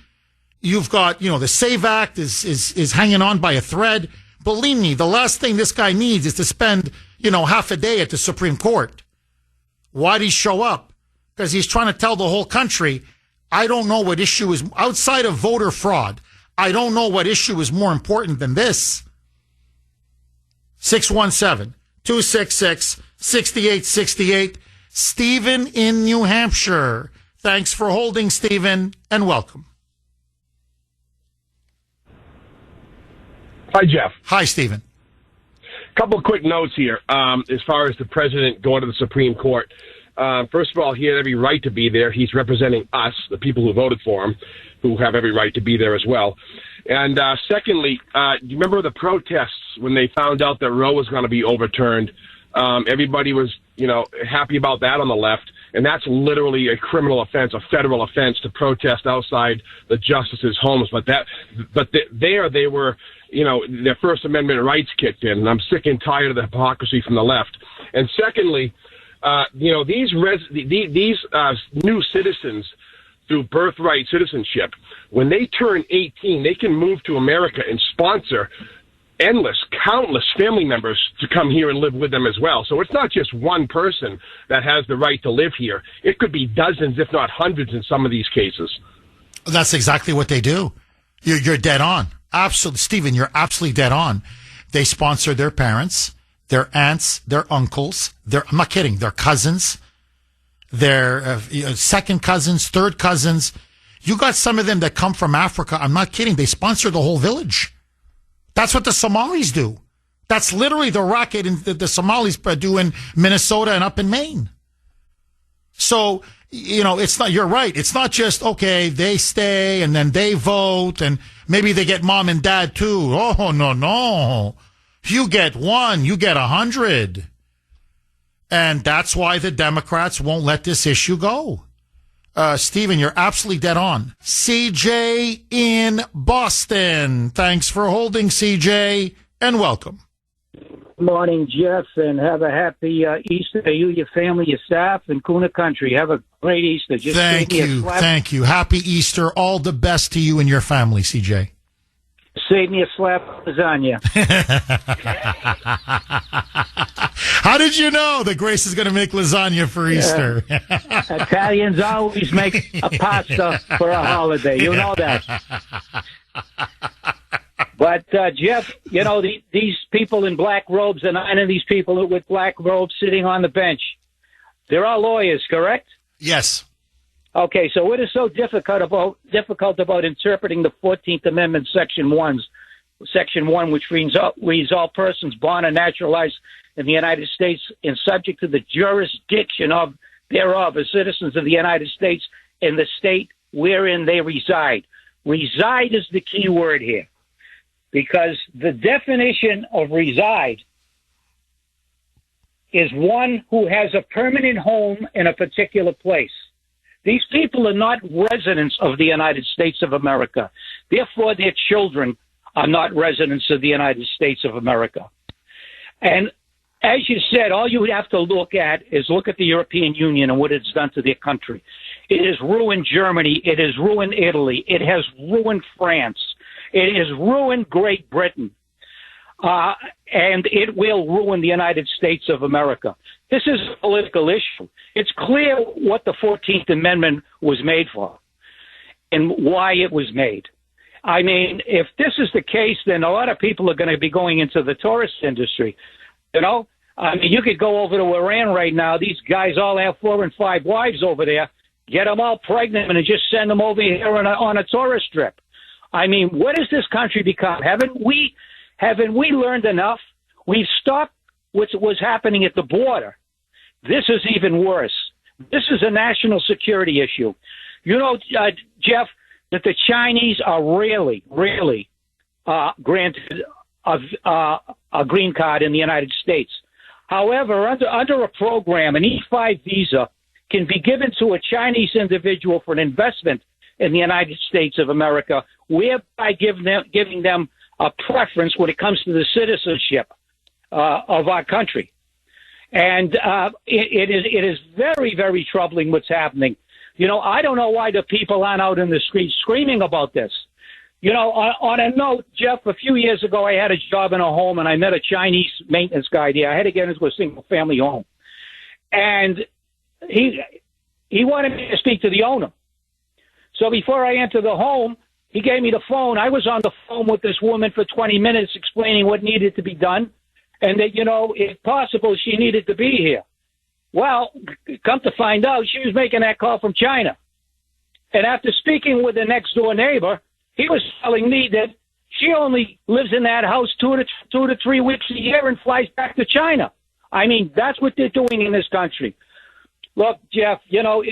You've got, the SAVE Act is hanging on by a thread. Believe me, the last thing this guy needs is to spend, half a day at the Supreme Court. Why'd he show up? Because he's trying to tell the whole country, I don't know what issue is, outside of voter fraud, I don't know what issue is more important than this. 617-266-6868. Stephen in New Hampshire. Thanks for holding, Stephen, and welcome. Hi, Jeff. Hi, Stephen. Couple of quick notes here as far as the president going to the Supreme Court. First of all, he had every right to be there. He's representing us, the people who voted for him, who have every right to be there as well. And secondly, do you remember the protests when they found out that Roe was going to be overturned? Everybody was, happy about that on the left. And that's literally a criminal offense, a federal offense to protest outside the justices' homes. But they were, their First Amendment rights kicked in. And I'm sick and tired of the hypocrisy from the left. And secondly, these new citizens through birthright citizenship, when they turn 18, they can move to America and sponsor countless family members to come here and live with them as well. So it's not just one person that has the right to live here. It could be dozens, if not hundreds in some of these cases. That's exactly what they do. You're dead on. Absolutely. Stephen, you're absolutely dead on. They sponsor their parents, their aunts, their uncles, I'm not kidding, their cousins, their second cousins, third cousins. You got some of them that come from Africa. I'm not kidding. They sponsor the whole village. That's what the Somalis do. That's literally the racket the Somalis do in Minnesota and up in Maine. So, it's not, you're right. It's not just, okay, they stay and then they vote and maybe they get mom and dad too. Oh, no. You get one, you get 100. And that's why the Democrats won't let this issue go. Stephen, you're absolutely dead on. CJ in Boston. Thanks for holding, CJ, and welcome. Good morning, Jeff, and have a happy Easter to you, your family, your staff, and Kuhner country. Have a great Easter. Just Thank you. Thank you. Happy Easter. All the best to you and your family, CJ. Save me a slab of lasagna. How did you know that Grace is going to make lasagna for Easter? Italians always make a pasta for a holiday. You know that. But, Jeff, you know, these people in black robes, and none of these people with black robes sitting on the bench, they're all lawyers, correct? Yes. Okay, so what is so difficult about interpreting the 14th Amendment, Section 1, which reads all persons born and naturalized in the United States and subject to the jurisdiction thereof as citizens of the United States in the state wherein they reside. Reside is the key word here, because the definition of reside is one who has a permanent home in a particular place. These people are not residents of the United States of America. Therefore, their children are not residents of the United States of America. And as you said, all you have to look at the European Union and what it's done to their country. It has ruined Germany. It has ruined Italy. It has ruined France. It has ruined Great Britain. And it will ruin the United States of America. This is a political issue. It's clear what the 14th Amendment was made for and why it was made. I mean, if this is the case, then a lot of people are going to be going into the tourist industry. You know, I mean, you could go over to Iran right now. These guys all have 4 and 5 wives over there. Get them all pregnant and just send them over here on a tourist trip. I mean, what has this country become? Haven't we learned enough? We've stopped what was happening at the border. This is even worse. This is a national security issue. You know, Jeff, that the Chinese are really granted a green card in the United States. However, under a program, an E-5 visa can be given to a Chinese individual for an investment in the United States of America, whereby giving them a preference when it comes to the citizenship of our country. And it is very, very troubling what's happening. You know, I don't know why the people aren't out in the streets screaming about this. You know, on a note, Jeff, a few years ago, I had a job in a home, and I met a Chinese maintenance guy there. I had to get into a single-family home. And he wanted me to speak to the owner. So before I entered the home, he gave me the phone. I was on the phone with this woman for 20 minutes explaining what needed to be done and that, you know, if possible, she needed to be here. Well, come to find out, she was making that call from China. And after speaking with the next-door neighbor, he was telling me that she only lives in that house 2 to 3 weeks a year and flies back to China. I mean, that's what they're doing in this country. Look, Jeff, you know,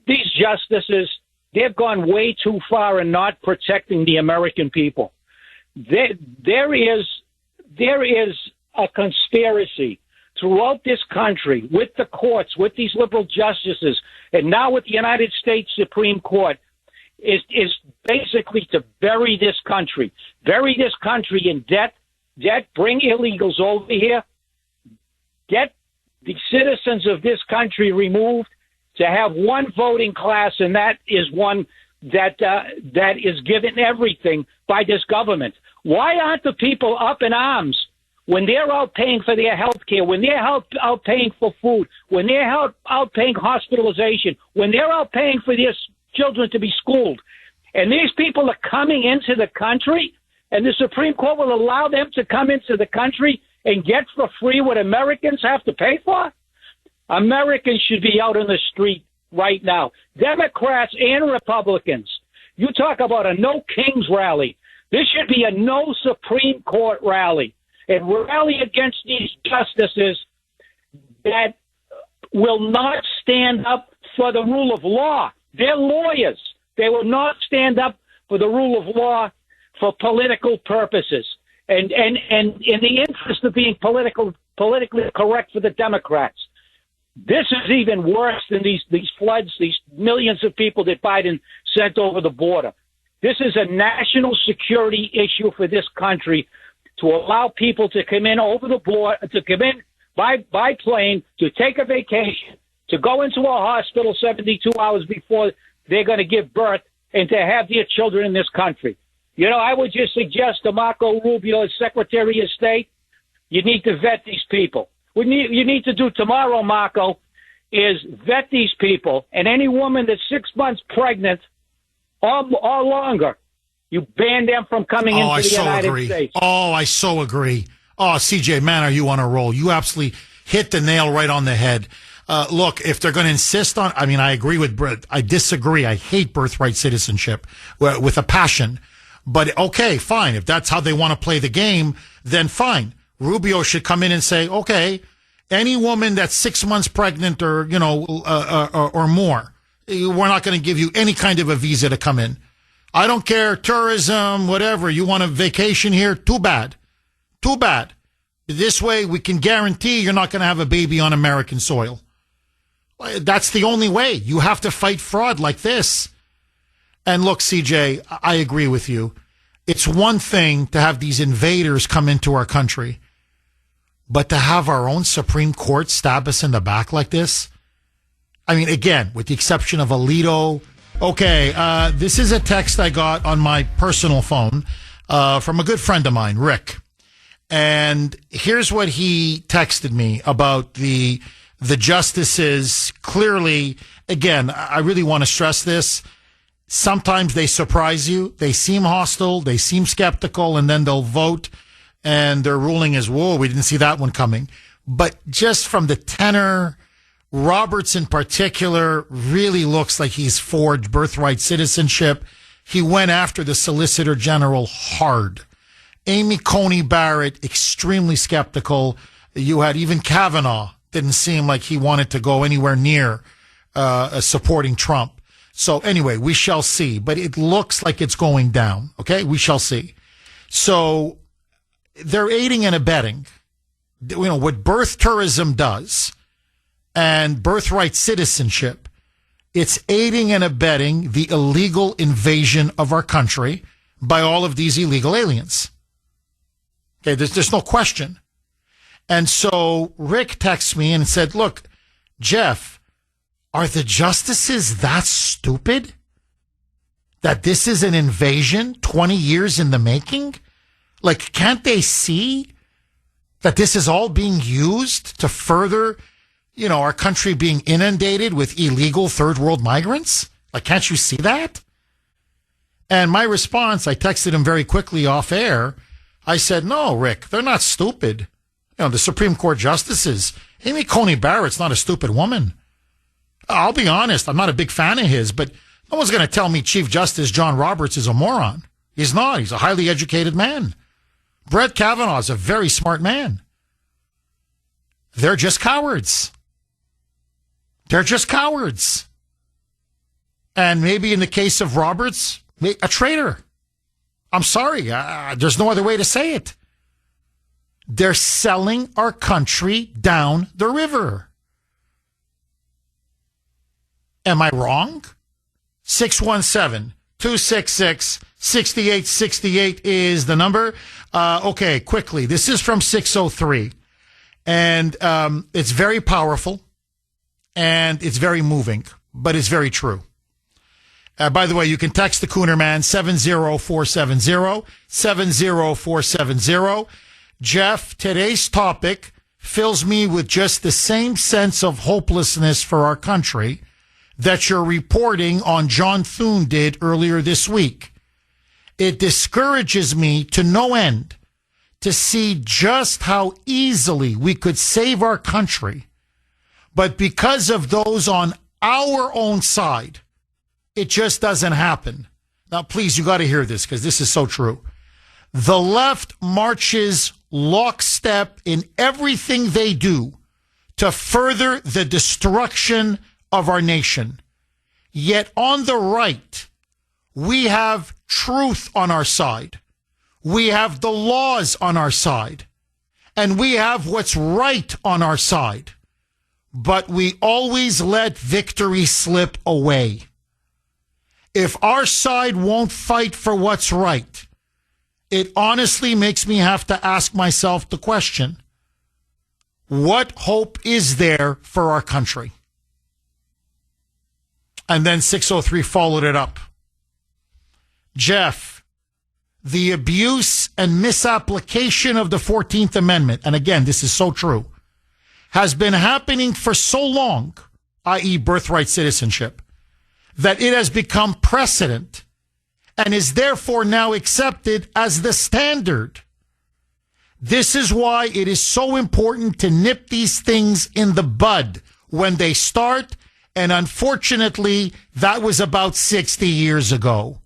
these justices, they've gone way too far in not protecting the American people. There is a conspiracy throughout this country with the courts, with these liberal justices, and now with the United States Supreme Court, is basically to bury this country in debt, bring illegals over here, get the citizens of this country removed, to have one voting class, and that is one that is given everything by this government. Why aren't the people up in arms when they're out paying for their health care, when they're out paying for food, when they're out paying hospitalization, when they're out paying for their children to be schooled? And these people are coming into the country, and the Supreme Court will allow them to come into the country and get for free what Americans have to pay for? Americans should be out on the street right now. Democrats and Republicans. You talk about a no Kings rally. This should be a no Supreme Court rally. And rally against these justices that will not stand up for the rule of law. They're lawyers. They will not stand up for the rule of law for political purposes. And in the interest of being politically correct for the Democrats. This is even worse than these floods, these millions of people that Biden sent over the border. This is a national security issue for this country to allow people to come in over the board, to come in by plane, to take a vacation, to go into a hospital 72 hours before they're going to give birth, and to have their children in this country. You know, I would just suggest to Marco Rubio, as Secretary of State, you need to vet these people. What you need to do tomorrow, Marco, is vet these people, and any woman that's 6 months pregnant or longer, you ban them from coming into the United States. Oh, I so agree. Oh, CJ, man, are you on a roll? You absolutely hit the nail right on the head. Look, if they're going to insist on, I mean, I agree with Brett. I disagree. I hate birthright citizenship with a passion. But okay, fine. If that's how they want to play the game, then fine. Rubio should come in and say, okay, any woman that's 6 months pregnant or, you know, or more, we're not going to give you any kind of a visa to come in. I don't care, tourism, whatever. You want a vacation here? Too bad. Too bad. This way we can guarantee you're not going to have a baby on American soil. That's the only way. You have to fight fraud like this. And look, CJ, I agree with you. It's one thing to have these invaders come into our country, but to have our own Supreme Court stab us in the back like this? I mean, again, with the exception of Alito. Okay, this is a text I got on my personal phone from a good friend of mine, Rick. And here's what he texted me about the justices. Clearly, again, I really want to stress this. Sometimes they surprise you. They seem hostile. They seem skeptical, and then they'll vote, and their ruling is, whoa, we didn't see that one coming. But just from the tenor, Roberts in particular really looks like he's forged birthright citizenship. He went after the Solicitor General hard. Amy Coney Barrett, extremely skeptical. You had even Kavanaugh, didn't seem like he wanted to go anywhere near supporting Trump. So anyway, we shall see. But it looks like it's going down. Okay, we shall see. So they're aiding and abetting. You know, what birth tourism does and birthright citizenship, it's aiding and abetting the illegal invasion of our country by all of these illegal aliens. Okay, there's no question. And so Rick texts me and said, look, Jeff, are the justices that stupid that this is an invasion 20 years in the making? Like, can't they see that this is all being used to further, you know, our country being inundated with illegal third world migrants? Like, can't you see that? And my response, I texted him very quickly off air. I said, no, Rick, they're not stupid. You know, the Supreme Court justices, Amy Coney Barrett's not a stupid woman. I'll be honest, I'm not a big fan of his, but no one's going to tell me Chief Justice John Roberts is a moron. He's not. He's a highly educated man. Brett Kavanaugh is a very smart man. They're just cowards. They're just cowards. And maybe in the case of Roberts, a traitor. I'm sorry. There's no other way to say it. They're selling our country down the river. Am I wrong? 617-266-6868 is the number. Okay, quickly. This is from 603. And it's very powerful. And it's very moving. But it's very true. By the way, you can text the Kuhner Man, 70470, 70470. Jeff, today's topic fills me with just the same sense of hopelessness for our country that your reporting on John Thune did earlier this week. It discourages me to no end to see just how easily we could save our country. But because of those on our own side, it just doesn't happen. Now, please, you got to hear this because this is so true. The left marches lockstep in everything they do to further the destruction of our nation. Yet on the right, we have truth on our side. We have the laws on our side. And we have what's right on our side. But we always let victory slip away. If our side won't fight for what's right, it honestly makes me have to ask myself the question, what hope is there for our country? And then 603 followed it up. Jeff, the abuse and misapplication of the 14th Amendment, and again, this is so true, has been happening for so long, i.e. birthright citizenship, that it has become precedent and is therefore now accepted as the standard. This is why it is so important to nip these things in the bud when they start, and unfortunately, that was about 60 years ago.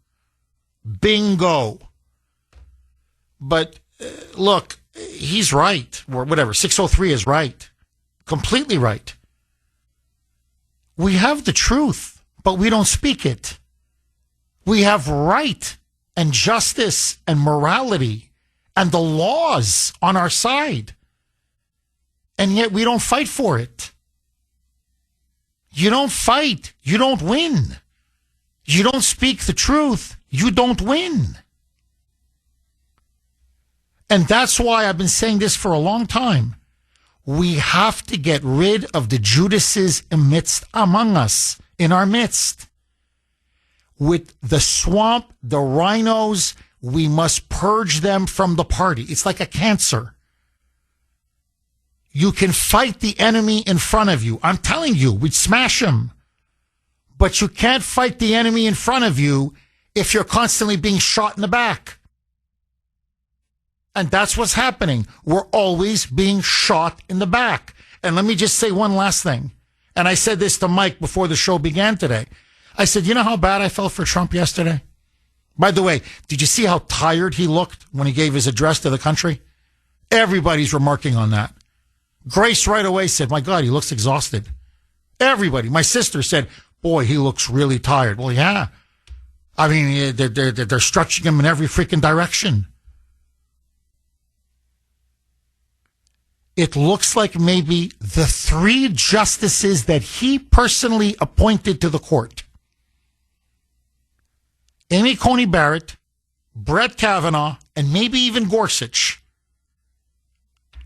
Bingo. But look, he's right, or whatever, 603 is right, completely right. We have the truth, but we don't speak it. We have right and justice and morality and the laws on our side. And yet we don't fight for it. You don't fight, you don't win. You don't speak the truth, you don't win. And that's why I've been saying this for a long time. We have to get rid of the Judases among us, in our midst. With the swamp, the rhinos, we must purge them from the party. It's like a cancer. You can fight the enemy in front of you. I'm telling you, we'd smash him. But you can't fight the enemy in front of you if you're constantly being shot in the back. And that's what's happening. We're always being shot in the back. And let me just say one last thing. And I said this to Mike before the show began today. I said, you know how bad I felt for Trump yesterday? By the way, did you see how tired he looked when he gave his address to the country? Everybody's remarking on that. Grace right away said, my God, he looks exhausted. Everybody. My sister said, boy, he looks really tired. Well, yeah. I mean, they're stretching him in every freaking direction. It looks like maybe the 3 justices that he personally appointed to the court, Amy Coney Barrett, Brett Kavanaugh, and maybe even Gorsuch,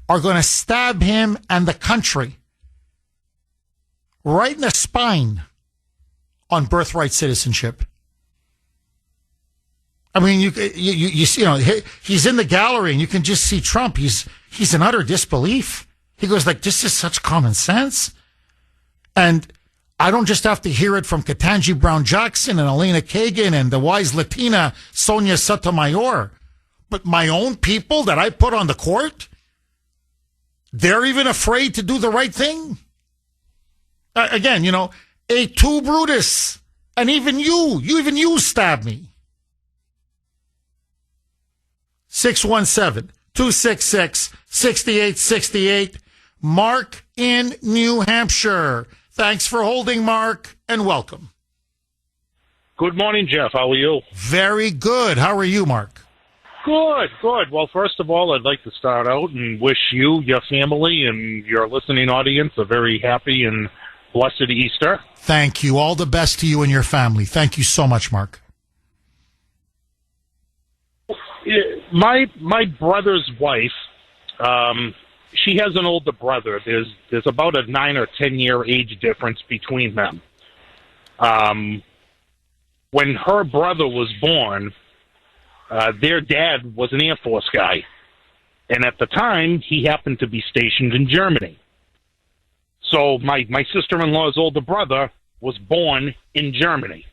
are going to stab him and the country right in the spine on birthright citizenship. I mean, you know, he's in the gallery and you can just see Trump. He's in utter disbelief. He goes like, this is such common sense. And I don't just have to hear it from Ketanji Brown Jackson and Elena Kagan and the wise Latina Sonia Sotomayor, but my own people that I put on the court, they're even afraid to do the right thing. Again, you know, a tu Brutus, and even you stab me. 617-266-6868. Mark in New Hampshire. Thanks for holding, Mark, and welcome. Good morning, Jeff. How are you? Very good. How are you, Mark? Good. Well, first of all, I'd like to start out and wish you, your family, and your listening audience a very happy and blessed Easter. Thank you. All the best to you and your family. Thank you so much, Mark. My brother's wife, she has an older brother. There's about a 9 or 10 year age difference between them. When her brother was born, their dad was an Air Force guy, and at the time he happened to be stationed in Germany. So my sister-in-law's older brother was born in Germany.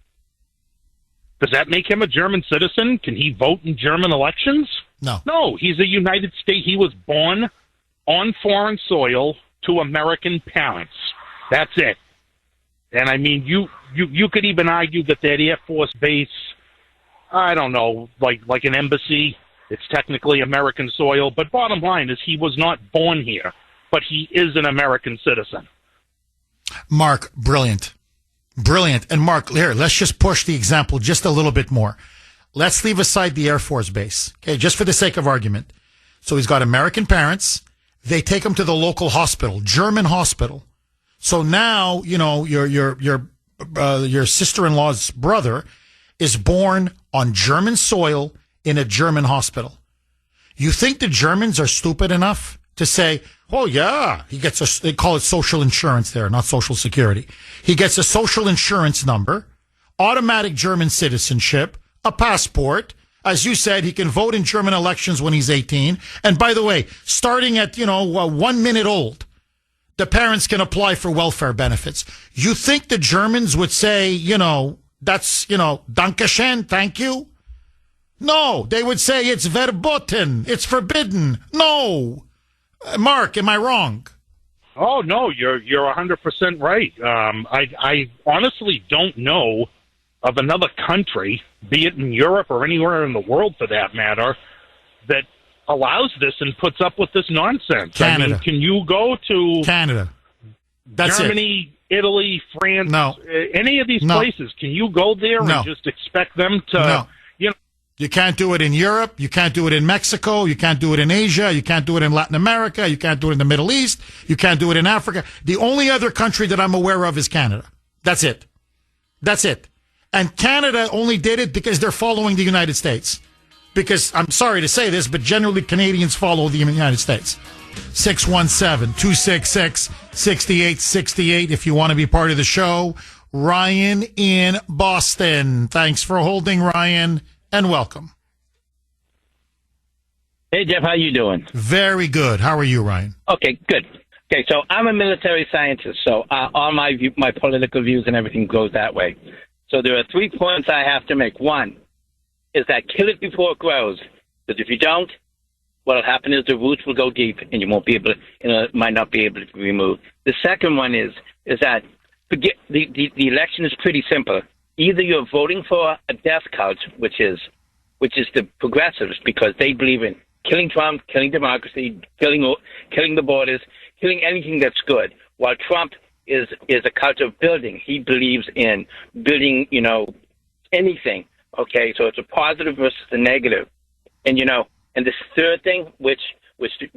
Does that make him a German citizen? Can he vote in German elections? No. No, he's a United States. He was born on foreign soil to American parents. That's it. And I mean, you could even argue that Air Force base, I don't know, like an embassy, it's technically American soil. But bottom line is he was not born here, but he is an American citizen. Mark, brilliant. Brilliant. And Mark, here, let's just push the example just a little bit more. Let's leave aside the Air Force base, okay, just for the sake of argument. So he's got American parents. They take him to the local hospital, German hospital. So now, you know, your sister-in-law's brother is born on German soil in a German hospital. You think the Germans are stupid enough to say, oh, yeah, he gets they call it social insurance there, not social security. He gets a social insurance number, automatic German citizenship, a passport. As you said, he can vote in German elections when he's 18. And by the way, starting at, 1 minute old, the parents can apply for welfare benefits. You think the Germans would say, that's, Dankeschön, thank you? No, they would say it's verboten, it's forbidden. No. Mark, am I wrong? Oh, no, you're 100% right. I honestly don't know of another country, be it in Europe or anywhere in the world for that matter, that allows this and puts up with this nonsense. Canada. I mean, can you go to Canada? That's Germany, Italy, France, No. Any of these places? Can you go there No. and just expect them to, No. You can't do it in Europe. You can't do it in Mexico. You can't do it in Asia. You can't do it in Latin America. You can't do it in the Middle East. You can't do it in Africa. The only other country that I'm aware of is Canada. That's it. That's it. And Canada only did it because they're following the United States. Because, I'm sorry to say this, but generally Canadians follow the United States. 617-266-6868 if you want to be part of the show. Ryan in Boston. Thanks for holding, Ryan. And welcome. Hey, Jeff, how you doing? Very good. How are you, Ryan? Okay, good. Okay, so I'm a military scientist, so all my political views and everything goes that way. So there are 3 points I have to make. One is that kill it before it grows, because if you don't, what will happen is the roots will go deep, and you won't be able to, might not be able to be removed. The second one is that forget the election is pretty simple. Either you're voting for a death cult, which is the progressives, because they believe in killing Trump, killing democracy, killing the borders, killing anything that's good, while Trump is a cult of building. He believes in building, anything. Okay, so it's a positive versus a negative. And, and this third thing, which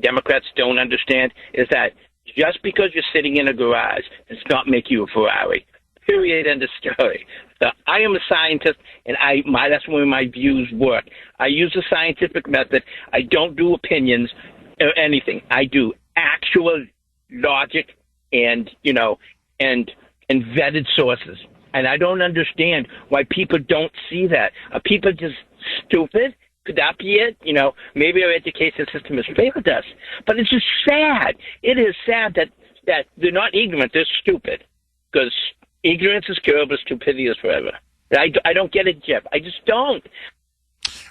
Democrats don't understand, is that just because you're sitting in a garage does not make you a Ferrari. Period, end of story. So I am a scientist, and that's where my views work. I use the scientific method. I don't do opinions or anything. I do actual logic and vetted sources. And I don't understand why people don't see that. Are people just stupid? Could that be it? Maybe our education system has failed us. But it's just sad. It is sad that they're not ignorant, they're stupid. Because ignorance is curable, stupidity is forever. I don't get it, Jeff. I just don't.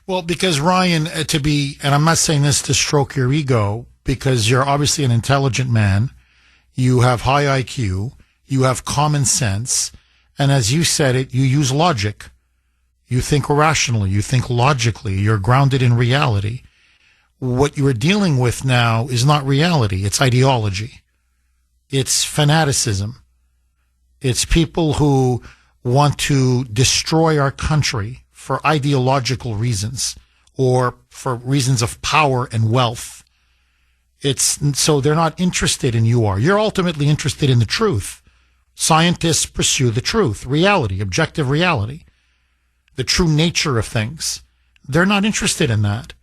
Well, because Ryan, and I'm not saying this to stroke your ego, because you're obviously an intelligent man. You have high IQ. You have common sense. And as you said it, you use logic. You think rationally. You think logically. You're grounded in reality. What you are dealing with now is not reality. It's ideology. It's fanaticism. It's people who want to destroy our country for ideological reasons or for reasons of power and wealth. So they're not interested in you are. You're ultimately interested in the truth. Scientists pursue the truth, reality, objective reality, the true nature of things. They're not interested in that.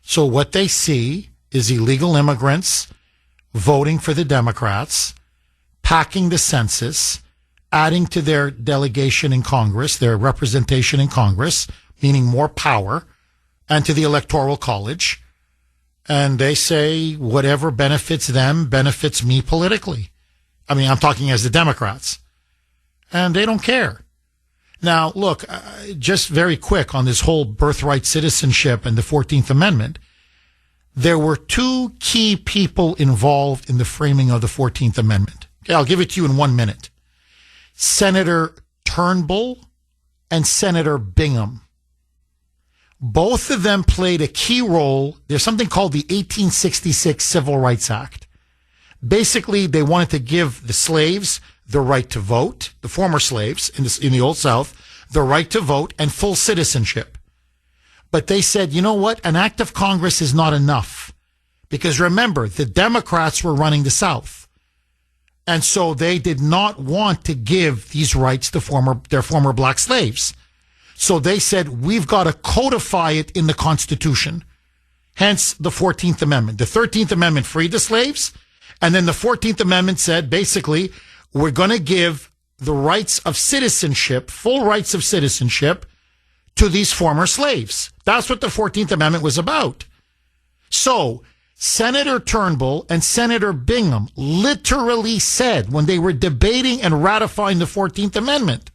So what they see is illegal immigrants voting for the Democrats, packing the census, adding to their delegation in Congress, their representation in Congress, meaning more power, and to the Electoral College. And they say whatever benefits them benefits me politically. I mean, I'm talking as the Democrats. And they don't care. Now, look, just very quick on this whole birthright citizenship and the 14th Amendment. There were 2 key people involved in the framing of the 14th Amendment. Okay, I'll give it to you in 1 minute. Senator Turnbull and Senator Bingham. Both of them played a key role. There's something called the 1866 Civil Rights Act. Basically, they wanted to give the slaves the right to vote, the former slaves in the Old South, the right to vote and full citizenship. But they said, you know what? An act of Congress is not enough. Because remember, the Democrats were running the South. And so they did not want to give these rights to their former black slaves. So they said, we've got to codify it in the Constitution. Hence the 14th Amendment. The 13th Amendment freed the slaves. And then the 14th Amendment said, basically, we're going to give the rights of citizenship, full rights of citizenship, to these former slaves. That's what the 14th Amendment was about. So Senator Turnbull and Senator Bingham literally said when they were debating and ratifying the 14th Amendment.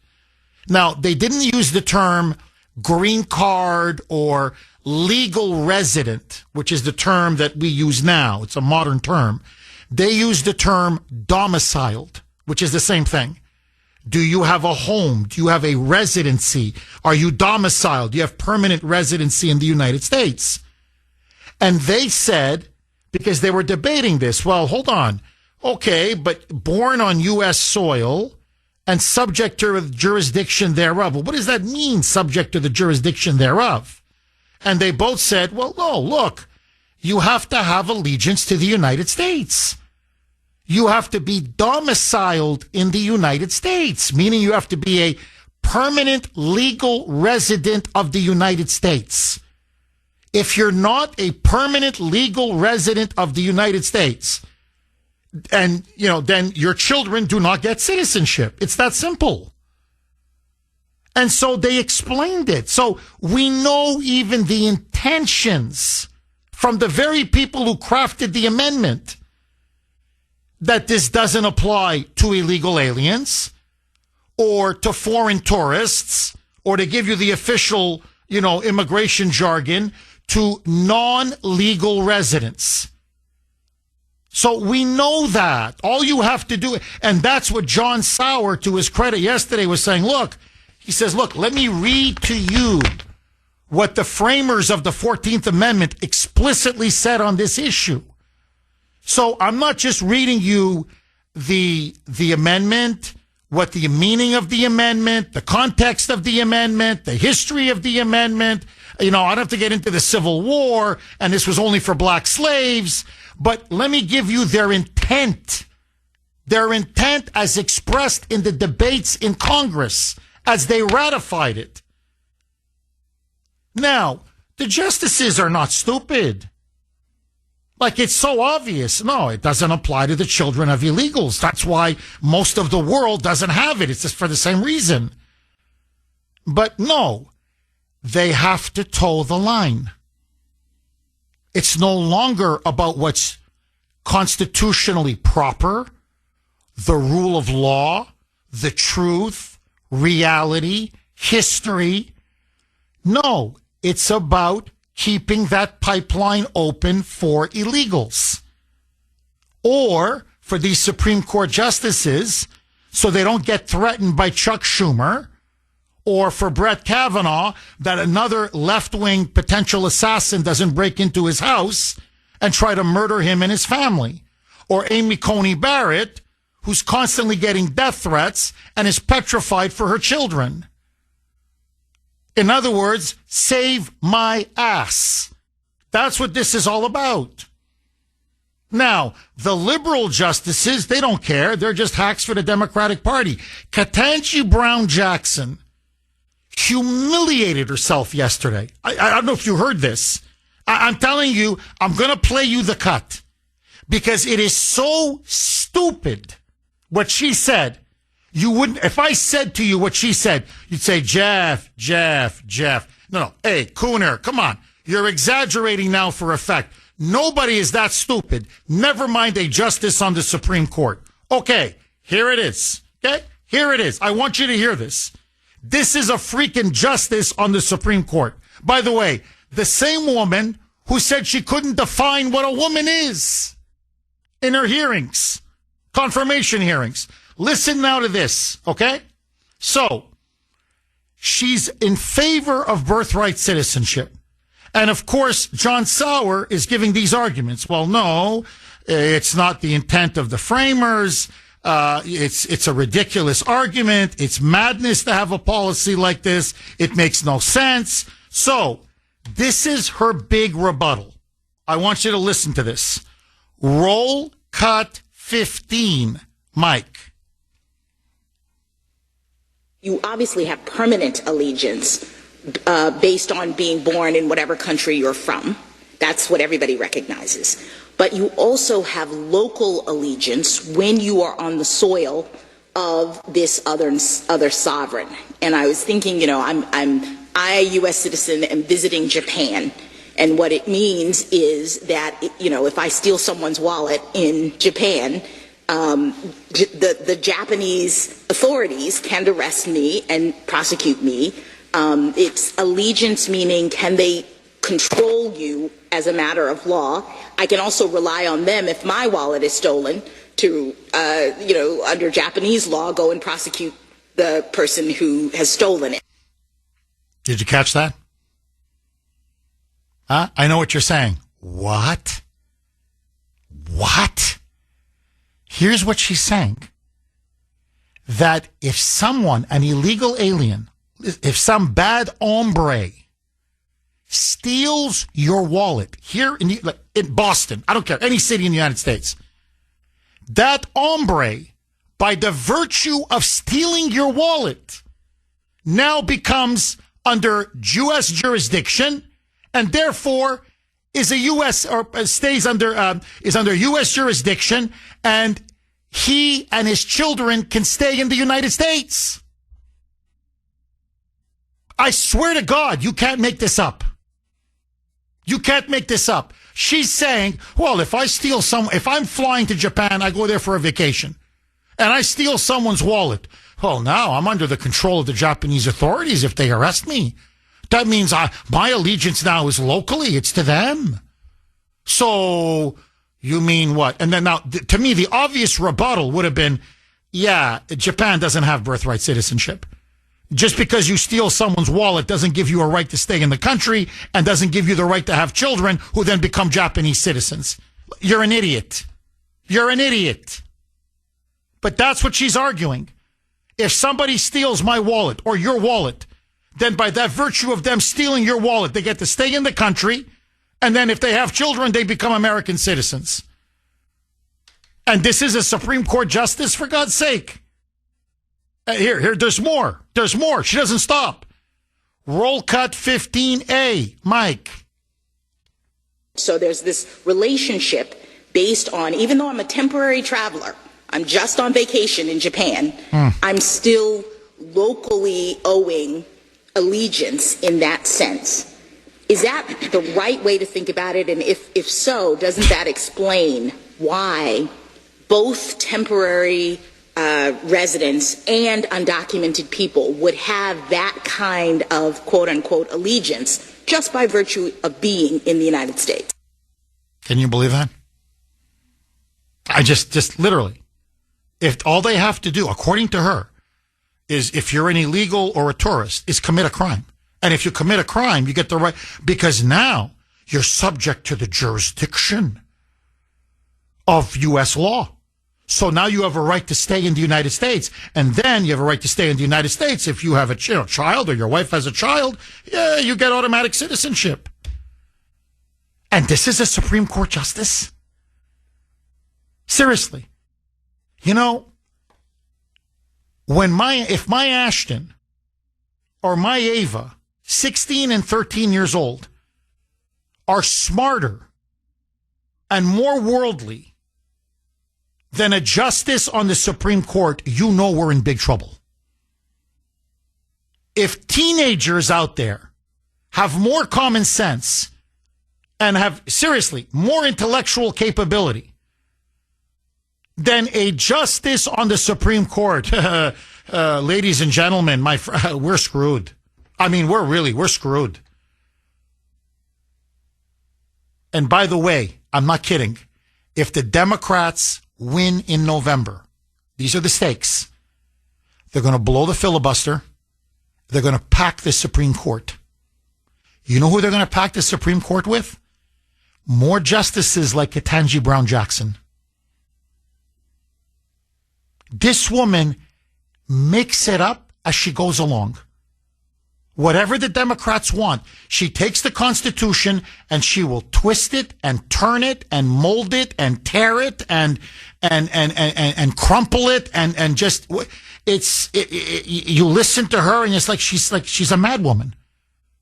Now, they didn't use the term green card or legal resident, which is the term that we use now. It's a modern term. They used the term domiciled, which is the same thing. Do you have a home? Do you have a residency? Are you domiciled? Do you have permanent residency in the United States? And they said, because they were debating this, well, hold on. Okay, but born on U.S. soil and subject to the jurisdiction thereof. Well, what does that mean, subject to the jurisdiction thereof? And they both said, well, no, look, you have to have allegiance to the United States. You have to be domiciled in the United States, meaning you have to be a permanent legal resident of the United States. If you're not a permanent legal resident of the United States, and, then your children do not get citizenship. It's that simple. And so they explained it. So we know even the intentions from the very people who crafted the amendment that this doesn't apply to illegal aliens or to foreign tourists or, to give you the official, immigration jargon, to non-legal residents. So we know that. All you have to do, and that's what John Sauer, to his credit yesterday, was saying. He says, let me read to you what the framers of the 14th Amendment explicitly said on this issue. So I'm not just reading you the amendment, what the meaning of the amendment, the context of the amendment, the history of the amendment. I don't have to get into the Civil War, and this was only for black slaves, but let me give you their intent as expressed in the debates in Congress as they ratified it. Now, the justices are not stupid. It's so obvious. No, it doesn't apply to the children of illegals. That's why most of the world doesn't have it. It's just for the same reason. But no, they have to toe the line. It's no longer about what's constitutionally proper, the rule of law, the truth, reality, history. No, it's about keeping that pipeline open for illegals or for these Supreme Court justices so they don't get threatened by Chuck Schumer, or for Brett Kavanaugh that another left-wing potential assassin doesn't break into his house and try to murder him and his family, or Amy Coney Barrett, who's constantly getting death threats and is petrified for her children. In other words, save my ass. That's what this is all about. Now, the liberal justices, they don't care. They're just hacks for the Democratic Party. Ketanji Brown Jackson humiliated herself yesterday. I don't know if you heard this. I'm telling you, I'm going to play you the cut because it is so stupid what she said. You wouldn't, if I said to you what she said, you'd say, Jeff. No. Hey, Kuhner, come on. You're exaggerating now for effect. Nobody is that stupid. Never mind a justice on the Supreme Court. Okay, here it is. Okay, here it is. I want you to hear this. This is a freaking justice on the Supreme Court. By the way, the same woman who said she couldn't define what a woman is in her hearings, confirmation hearings. Listen now to this, okay? So, she's in favor of birthright citizenship. And of course, John Sauer is giving these arguments. Well, no, it's not the intent of the framers. It's a ridiculous argument. It's madness to have a policy like this. It makes no sense. So, this is her big rebuttal. I want you to listen to this. Roll cut 15, Mike. You obviously have permanent allegiance based on being born in whatever country you're from. That's what everybody recognizes. But you also have local allegiance when you are on the soil of this other sovereign. And I was thinking, I, a U.S. citizen, am visiting Japan. And what it means is that, if I steal someone's wallet in Japan, the Japanese authorities can arrest me and prosecute me. It's allegiance, meaning can they control you as a matter of law? I can also rely on them if my wallet is stolen to, under Japanese law, go and prosecute the person who has stolen it. Did you catch that? Huh? I know what you're saying. What? What? Here's what she's saying. That if someone, an illegal alien, if some bad hombre steals your wallet here in Boston, I don't care, any city in the United States, that hombre, by the virtue of stealing your wallet, now becomes under U.S. jurisdiction and therefore is a U.S. or stays under is under U.S. jurisdiction, and he and his children can stay in the United States. I swear to God, you can't make this up. You can't make this up. She's saying, well, if I'm flying to Japan, I go there for a vacation, and I steal someone's wallet, well, now I'm under the control of the Japanese authorities if they arrest me. That means my allegiance now is locally. It's to them. So you mean what? And then now, to me, the obvious rebuttal would have been, yeah, Japan doesn't have birthright citizenship. Just because you steal someone's wallet doesn't give you a right to stay in the country and doesn't give you the right to have children who then become Japanese citizens. You're an idiot. You're an idiot. But that's what she's arguing. If somebody steals my wallet or your wallet, then by that virtue of them stealing your wallet, they get to stay in the country. And then if they have children, they become American citizens. And this is a Supreme Court justice, for God's sake. Here, there's more. There's more. She doesn't stop. Roll cut 15A, Mike. So there's this relationship based on, even though I'm a temporary traveler, I'm just on vacation in Japan, I'm still locally owing allegiance in that sense. Is that the right way to think about it? And if so, doesn't that explain why both temporary residents and undocumented people would have that kind of quote-unquote allegiance just by virtue of being in the United States? Can you believe that? I just literally, if all they have to do, according to her, is if you're an illegal or a tourist, is commit a crime. And if you commit a crime, you get the right, because now you're subject to the jurisdiction of U.S. law. So now you have a right to stay in the United States. And then you have a right to stay in the United States. If you have a child or your wife has a child, yeah, you get automatic citizenship. And this is a Supreme Court justice? Seriously. You know, if my Ashton or my Ava, 16 and 13 years old, are smarter and more worldly than a justice on the Supreme Court, you know we're in big trouble. If teenagers out there have more common sense and have, seriously, more intellectual capability than a justice on the Supreme Court, ladies and gentlemen, we're screwed. I mean, we're screwed. And by the way, I'm not kidding. If the Democrats win in November, these are the stakes. They're going to blow the filibuster. They're going to pack the Supreme Court. You know who they're going to pack the Supreme Court with? More justices like Ketanji Brown Jackson. This woman makes it up as she goes along. Whatever the Democrats want, she takes the Constitution and she will twist it and turn it and mold it and tear it and crumple it and just you listen to her and it's like she's a madwoman.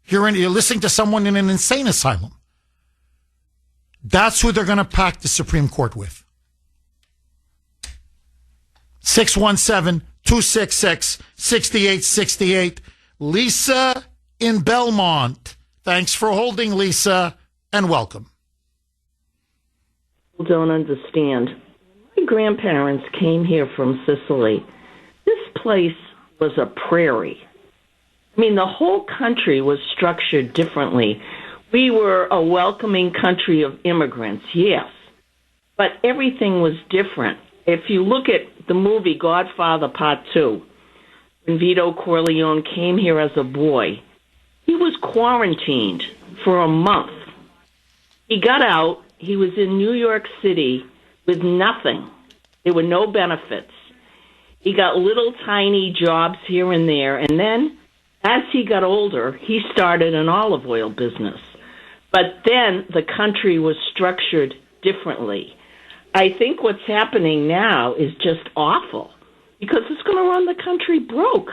You're listening to someone in an insane asylum. That's who they're going to pack the Supreme Court with. 617-266-6868. Lisa in Belmont. Thanks for holding, Lisa, and welcome. Don't understand. My grandparents came here from Sicily. This place was a prairie. I mean, the whole country was structured differently. We were a welcoming country of immigrants, yes, but everything was different. If you look at the movie Godfather Part 2, when Vito Corleone came here as a boy, he was quarantined for a month. He got out. He was in New York City with nothing. There were no benefits. He got little tiny jobs here and there, and then as he got older, he started an olive oil business. But then the country was structured differently. I think what's happening now is just awful because it's going to run the country broke.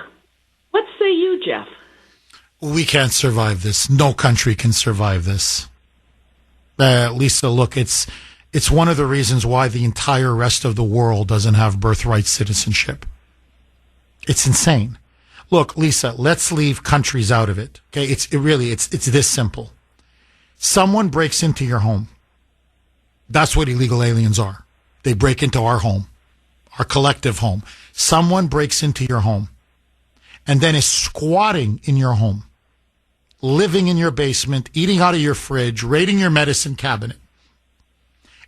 What say you, Jeff? We can't survive this. No country can survive this. Lisa, look, it's one of the reasons why the entire rest of the world doesn't have birthright citizenship. It's insane. Look, Lisa, let's leave countries out of it. Okay, it's this simple. Someone breaks into your home. That's what illegal aliens are. They break into our home, our collective home. Someone breaks into your home and then is squatting in your home, living in your basement, eating out of your fridge, raiding your medicine cabinet.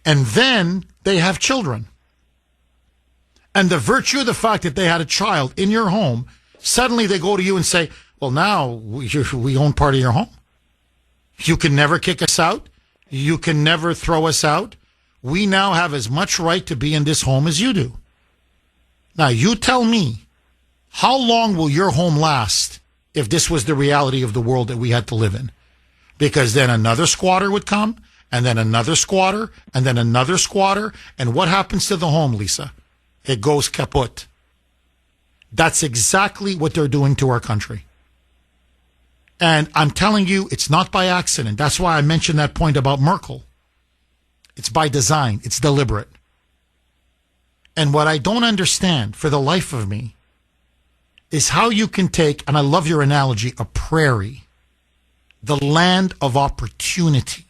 And then they have children. And the virtue of the fact that they had a child in your home, suddenly they go to you and say, well, now we own part of your home. You can never kick us out. You can never throw us out. We now have as much right to be in this home as you do. Now, you tell me, how long will your home last if this was the reality of the world that we had to live in? Because then another squatter would come, and then another squatter, and then another squatter. And what happens to the home, Lisa? It goes kaput. That's exactly what they're doing to our country. And I'm telling you, it's not by accident. That's why I mentioned that point about Merkel. It's by design. It's deliberate. And what I don't understand for the life of me is how you can take, and I love your analogy, a prairie, the land of opportunity,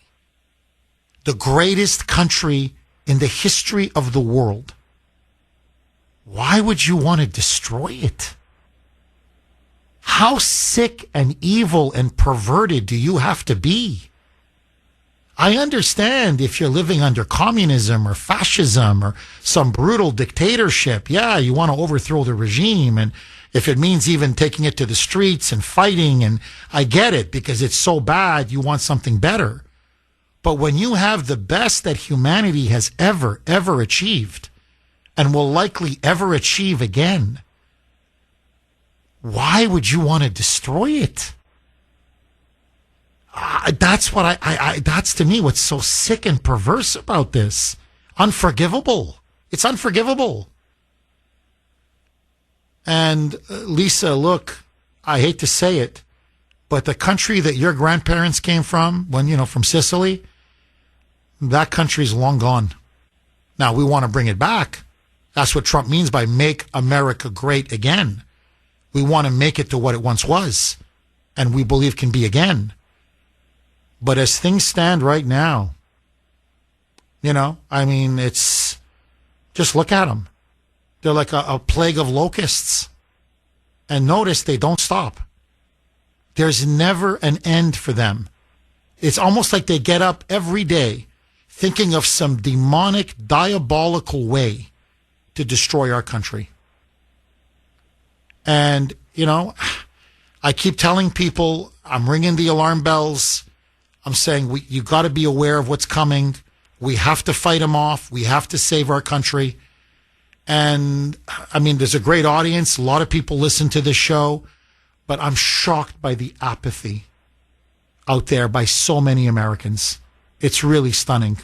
the greatest country in the history of the world. Why would you want to destroy it? How sick and evil and perverted do you have to be? I understand if you're living under communism or fascism or some brutal dictatorship. Yeah, you want to overthrow the regime. And if it means even taking it to the streets and fighting, and I get it because it's so bad, you want something better. But when you have the best that humanity has ever achieved and will likely ever achieve again, why would you want to destroy it? That's what that's to me what's so sick and perverse about this. Unforgivable. It's unforgivable. And Lisa, look, I hate to say it, but the country that your grandparents came from, from Sicily, that country's long gone. Now we want to bring it back. That's what Trump means by make America great again. We want to make it to what it once was and we believe can be again. But as things stand right now, it's just look at them. They're like a plague of locusts. And notice they don't stop. There's never an end for them. It's almost like they get up every day thinking of some demonic, diabolical way to destroy our country. And, I keep telling people, I'm ringing the alarm bells. I'm saying you got to be aware of what's coming. We have to fight them off. We have to save our country. And, there's a great audience. A lot of people listen to this show. but I'm shocked by the apathy out there by so many Americans. It's really stunning.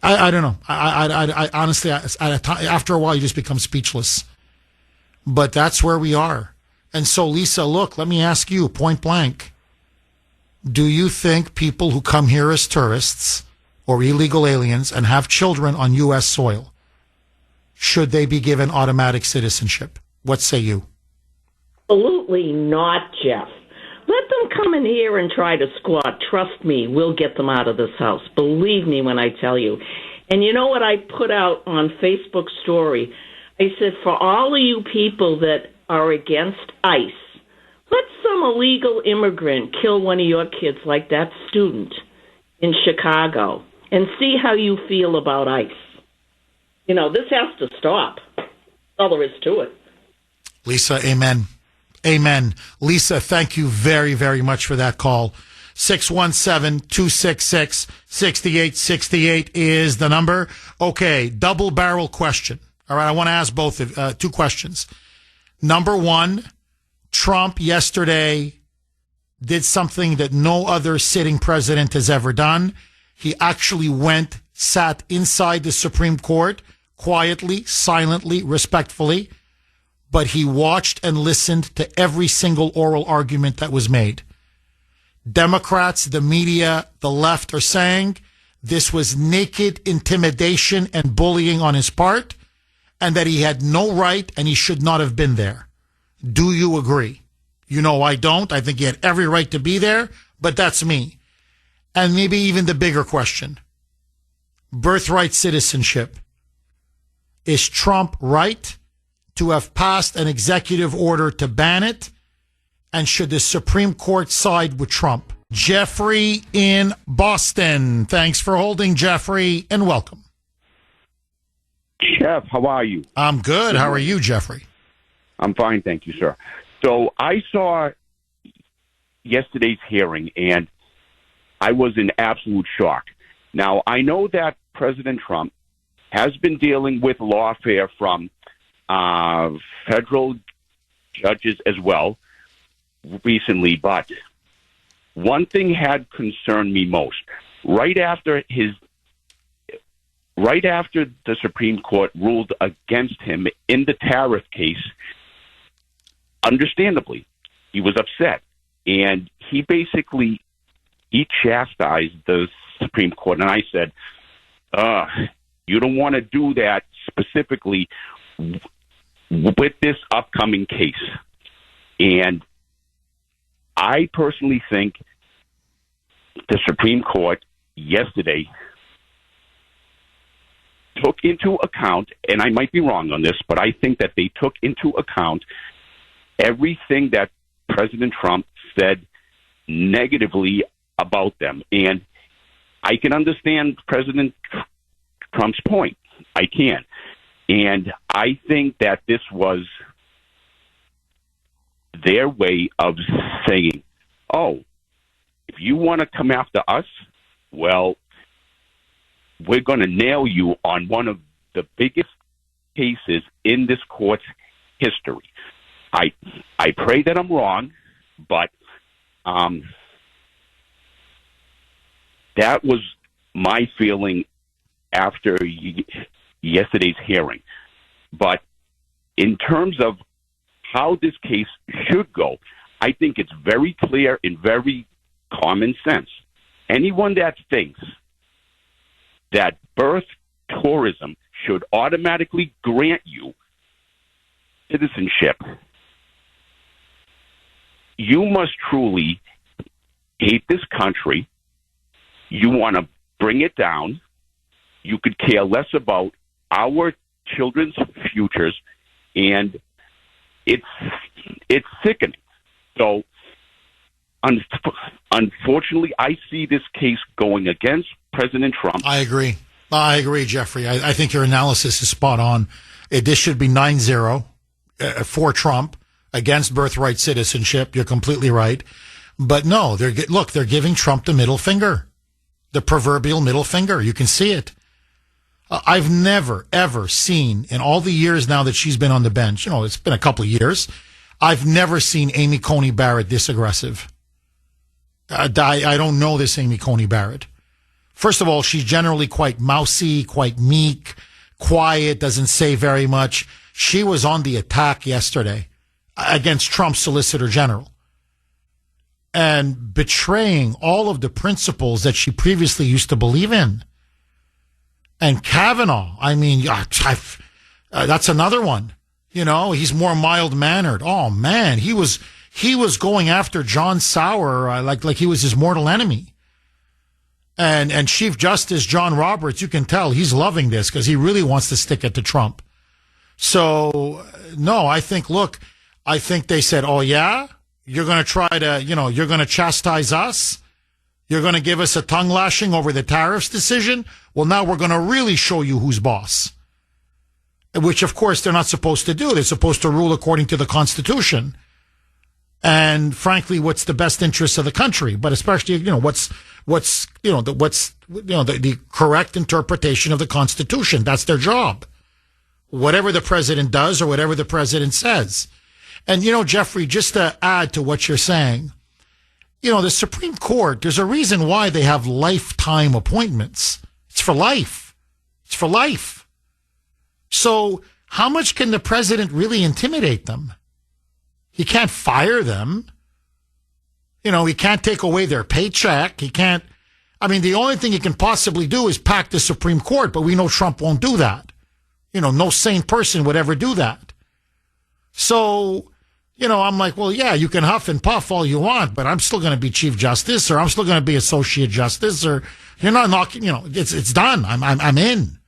I don't know. I honestly, after a while, you just become speechless. But that's where we are. And so, Lisa, look, let me ask you point blank. Do you think people who come here as tourists or illegal aliens and have children on U.S. soil, should they be given automatic citizenship? What say you? Absolutely not, Jeff. Let them come in here and try to squat. Trust me, we'll get them out of this house. Believe me when I tell you. And you know what I put out on Facebook story? I said, for all of you people that are against ICE, let some illegal immigrant kill one of your kids like that student in Chicago and see how you feel about ICE. You know, this has to stop. That's all there is to it. Lisa, amen. Amen. Lisa, thank you very, very much for that call. 617-266-6868 is the number. Okay, double barrel question. All right, I want to ask both of two questions. Number one, Trump yesterday did something that no other sitting president has ever done. He actually sat inside the Supreme Court quietly, silently, respectfully, but he watched and listened to every single oral argument that was made. Democrats, the media, the left are saying this was naked intimidation and bullying on his part, and that he had no right and he should not have been there. Do you agree? You know I don't. I think he had every right to be there, but that's me. And maybe even the bigger question. Birthright citizenship. Is Trump right to have passed an executive order to ban it? And should the Supreme Court side with Trump? Jeffrey in Boston. Thanks for holding, Jeffrey, and welcome. Jeff, how are you? I'm good. How are you, Jeffrey? I'm fine, thank you, sir. So I saw yesterday's hearing, and I was in absolute shock. Now, I know that President Trump has been dealing with lawfare from federal judges as well recently, but one thing had concerned me most. Right after the Supreme Court ruled against him in the tariff case, understandably, he was upset. And he chastised the Supreme Court. And I said, you don't want to do that specifically with this upcoming case. And I personally think the Supreme Court yesterday took into account, and I might be wrong on this, but I think that they took into account everything that President Trump said negatively about them. And I can understand President Trump's point. I can. And I think that this was their way of saying, oh, if you want to come after us, well, we're going to nail you on one of the biggest cases in this court's history. I pray that I'm wrong, but that was my feeling after yesterday's hearing. But in terms of how this case should go, I think it's very clear and very common sense. Anyone that thinks that birth tourism should automatically grant you citizenship, you must truly hate this country. You want to bring it down. You could care less about our children's futures, and it's sickening. So, unfortunately, I see this case going against President Trump. I agree, Jeffrey. I think your analysis is spot on. This should be 9-0 for Trump against birthright citizenship. You're completely right. But no, they're giving Trump the middle finger, the proverbial middle finger. You can see it. I've never, ever seen in all the years now that she's been on the bench, it's been a couple of years, I've never seen Amy Coney Barrett this aggressive. I don't know this Amy Coney Barrett. First of all, she's generally quite mousy, quite meek, quiet, doesn't say very much. She was on the attack yesterday against Trump's Solicitor General and betraying all of the principles that she previously used to believe in. And Kavanaugh, I mean, that's another one. You know, he's more mild-mannered. Oh, man, he was going after John Sauer like he was his mortal enemy. And Chief Justice John Roberts, you can tell he's loving this because he really wants to stick it to Trump. So, no, I think they said, oh, yeah, you're going to try to, you're going to chastise us. You're going to give us a tongue lashing over the tariffs decision. Well, now we're going to really show you who's boss, which, of course, they're not supposed to do. They're supposed to rule according to the Constitution. And frankly, what's the best interest of the country, but especially, what's the correct interpretation of the Constitution. That's their job. Whatever the president does or whatever the president says. And, Jeffrey, just to add to what you're saying, the Supreme Court, there's a reason why they have lifetime appointments. It's for life. It's for life. So how much can the president really intimidate them? He can't fire them. He can't take away their paycheck. He can't. I mean, the only thing he can possibly do is pack the Supreme Court, but we know Trump won't do that. No sane person would ever do that. So, I'm like, well, yeah, you can huff and puff all you want, but I'm still going to be Chief Justice, or I'm still going to be Associate Justice, or you're not knocking, it's done. I'm in.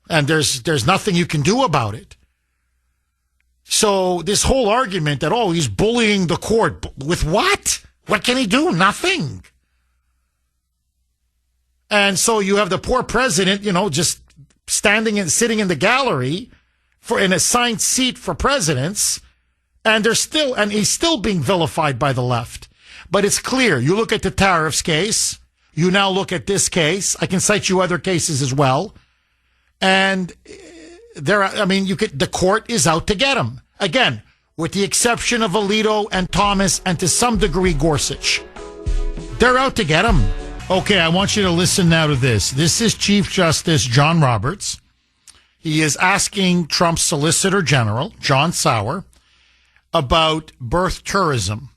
And there's nothing you can do about it. So this whole argument that, he's bullying the court, with what? What can he do? Nothing. And so you have the poor president, just sitting in the gallery for an assigned seat for presidents, and he's still being vilified by the left. But it's clear. You look at the tariffs case. You now look at this case. I can cite you other cases as well. And the court is out to get him. Again, with the exception of Alito and Thomas and to some degree Gorsuch. They're out to get him. Okay, I want you to listen now to this. This is Chief Justice John Roberts. He is asking Trump's Solicitor General, John Sauer, about birth tourism.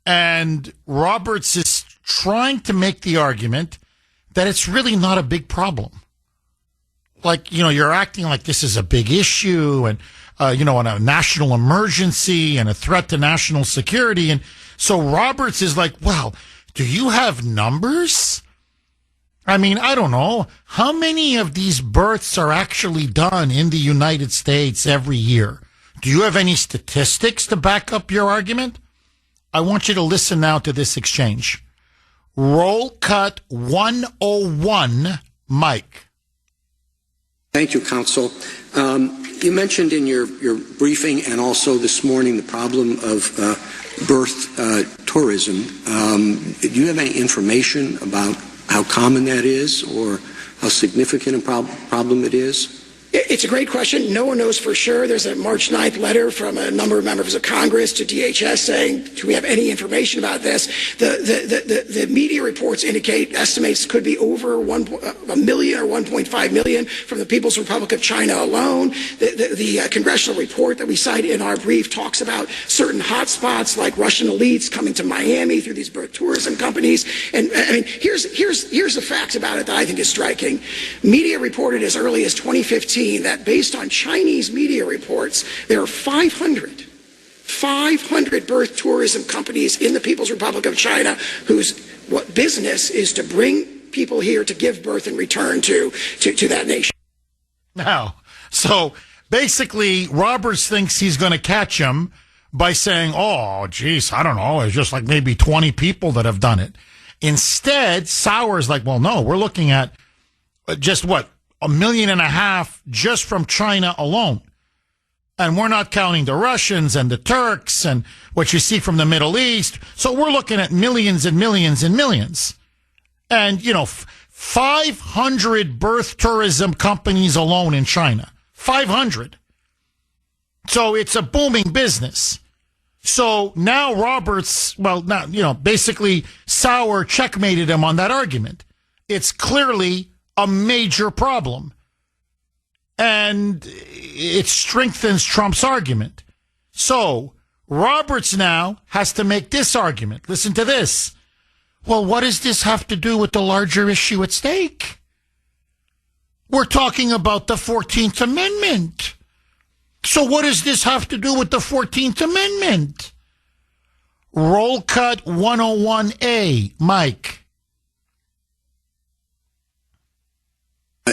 And Roberts is trying to make the argument that it's really not a big problem. Like, you're acting like this is a big issue and, and a national emergency and a threat to national security. And so Roberts is like, well, do you have numbers? I mean, I don't know. How many of these births are actually done in the United States every year? Do you have any statistics to back up your argument? I want you to listen now to this exchange. Roll cut 101, Mike. Thank you, counsel. You mentioned in your briefing and also this morning the problem of birth tourism. Do you have any information about how common that is or how significant a problem it is? It's a great question. No one knows for sure. There's a March 9th letter from a number of members of Congress to DHS saying, do we have any information about this? The media reports indicate estimates could be over 1 million or 1.5 million from the People's Republic of China alone. The congressional report that we cite in our brief talks about certain hotspots like Russian elites coming to Miami through these birth tourism companies. And I mean, here's the facts about it that I think is striking. Media reported as early as 2015 that based on Chinese media reports, there are 500 birth tourism companies in the People's Republic of China whose business is to bring people here to give birth and return to that nation. Now, so basically, Roberts thinks he's going to catch him by saying, oh, geez, I don't know, it's just like maybe 20 people that have done it. Instead, Sauer's like, well, no, we're looking at just what? 1.5 million just from China alone. And we're not counting the Russians and the Turks and what you see from the Middle East. So we're looking at millions and millions and millions. And, 500 birth tourism companies alone in China. 500. So it's a booming business. So now Roberts, basically Sauer checkmated him on that argument. It's clearly a major problem. And it strengthens Trump's argument. So Roberts now has to make this argument. Listen to this. Well, what does this have to do with the larger issue at stake? We're talking about the 14th Amendment. So what does this have to do with the 14th Amendment? Roll cut 101A, Mike.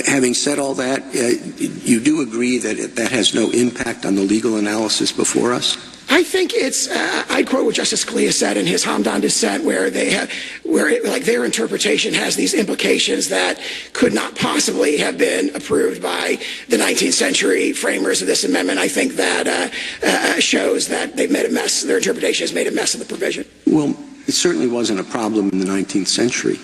Having said all that, you do agree that that has no impact on the legal analysis before us? I think it's. I'd quote what Justice Scalia said in his Hamdan dissent, where their interpretation has these implications that could not possibly have been approved by the 19th century framers of this amendment. I think that shows that they've made a mess. Their interpretation has made a mess of the provision. Well, it certainly wasn't a problem in the 19th century.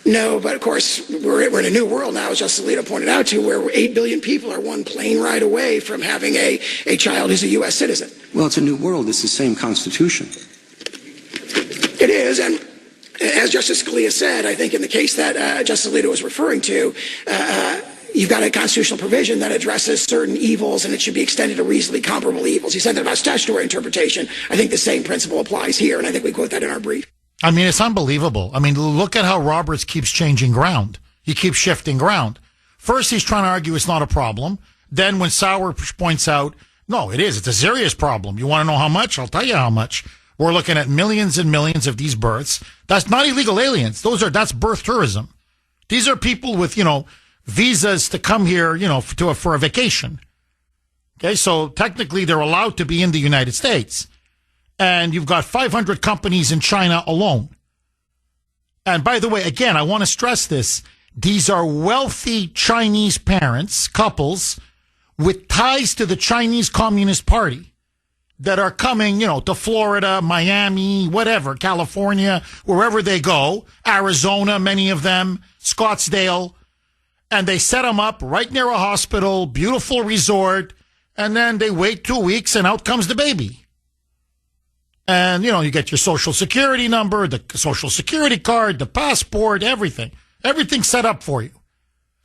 No, but of course, we're in a new world now, as Justice Alito pointed out, where 8 billion people are one plane ride away from having a child who's a U.S. citizen. Well, it's a new world. It's the same Constitution. It is, and as Justice Scalia said, I think in the case that Justice Alito was referring to, you've got a constitutional provision that addresses certain evils, and it should be extended to reasonably comparable evils. He said that about statutory interpretation. I think the same principle applies here, and I think we quote that in our brief. I mean, it's unbelievable. I mean, look at how Roberts keeps changing ground. He keeps shifting ground. First, he's trying to argue it's not a problem. Then when Sauer points out, no, it is. It's a serious problem. You want to know how much? I'll tell you how much. We're looking at millions and millions of these births. That's not illegal aliens. That's birth tourism. These are people with, visas to come here, for a vacation. Okay, so technically they're allowed to be in the United States. And you've got 500 companies in China alone. And by the way, again, I want to stress this. These are wealthy Chinese parents, couples, with ties to the Chinese Communist Party that are coming, to Florida, Miami, whatever, California, wherever they go, Arizona, many of them, Scottsdale. And they set them up right near a hospital, beautiful resort, and then they wait 2 weeks and out comes the baby. And, you get your social security number, the social security card, the passport, everything. Everything's set up for you.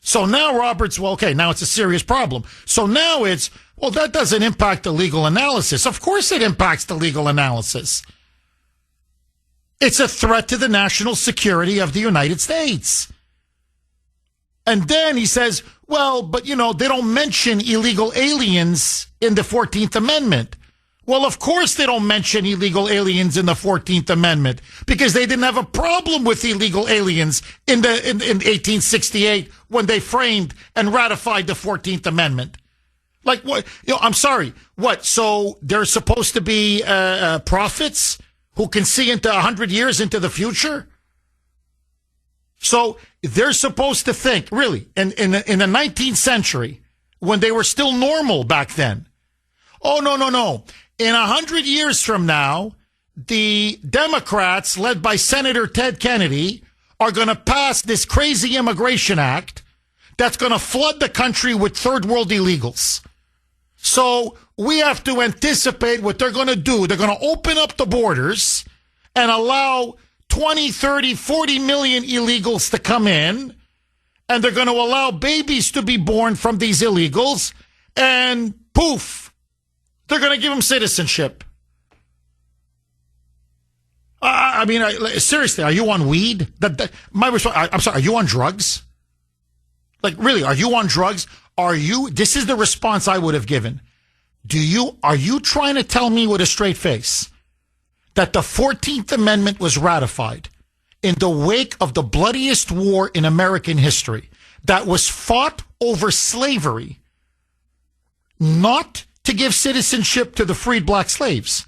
So now Roberts, now it's a serious problem. So now that doesn't impact the legal analysis. Of course it impacts the legal analysis. It's a threat to the national security of the United States. And then he says, but they don't mention illegal aliens in the 14th Amendment. Well, of course they don't mention illegal aliens in the 14th Amendment because they didn't have a problem with illegal aliens in 1868 when they framed and ratified the 14th Amendment. Like what? I'm sorry. What? So there's supposed to be prophets who can see into 100 years into the future? So they're supposed to think, really, in the 19th century when they were still normal back then. Oh, no. In 100 years from now, the Democrats, led by Senator Ted Kennedy, are going to pass this crazy immigration act that's going to flood the country with third world illegals. So we have to anticipate what they're going to do. They're going to open up the borders and allow 20, 30, 40 million illegals to come in. And they're going to allow babies to be born from these illegals. And poof. They're going to give them citizenship. Seriously, are you on weed? I'm sorry, are you on drugs? Like, really, are you on drugs? This is the response I would have given. Are you trying to tell me with a straight face that the 14th Amendment was ratified in the wake of the bloodiest war in American history that was fought over slavery, not to give citizenship to the freed black slaves,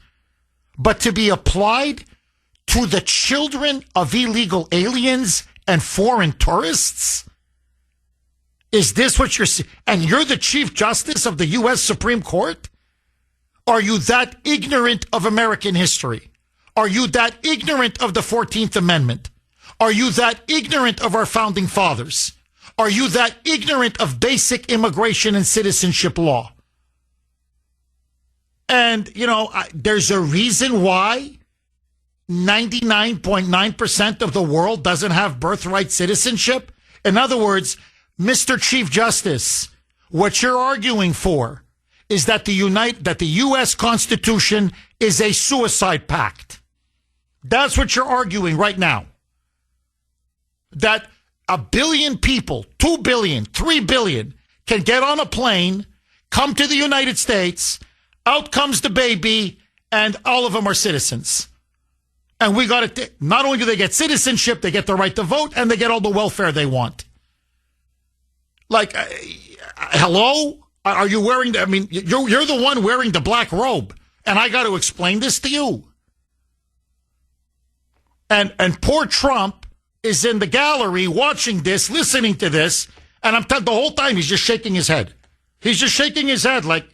but to be applied to the children of illegal aliens and foreign tourists? Is this what you're saying? And you're the Chief Justice of the U.S. Supreme Court? Are you that ignorant of American history? Are you that ignorant of the 14th Amendment? Are you that ignorant of our founding fathers? Are you that ignorant of basic immigration and citizenship law? And, there's a reason why 99.9% of the world doesn't have birthright citizenship. In other words, Mr. Chief Justice, what you're arguing for is that the U.S. Constitution is a suicide pact. That's what you're arguing right now. That 1 billion people, 2 billion, 3 billion can get on a plane, come to the United States, out comes the baby, and all of them are citizens. And we got to, not only do they get citizenship, they get the right to vote, and they get all the welfare they want. Like, hello? Are you wearing, you're the one wearing the black robe, and I got to explain this to you. And poor Trump is in the gallery watching this, listening to this, and the whole time he's just shaking his head. He's just shaking his head like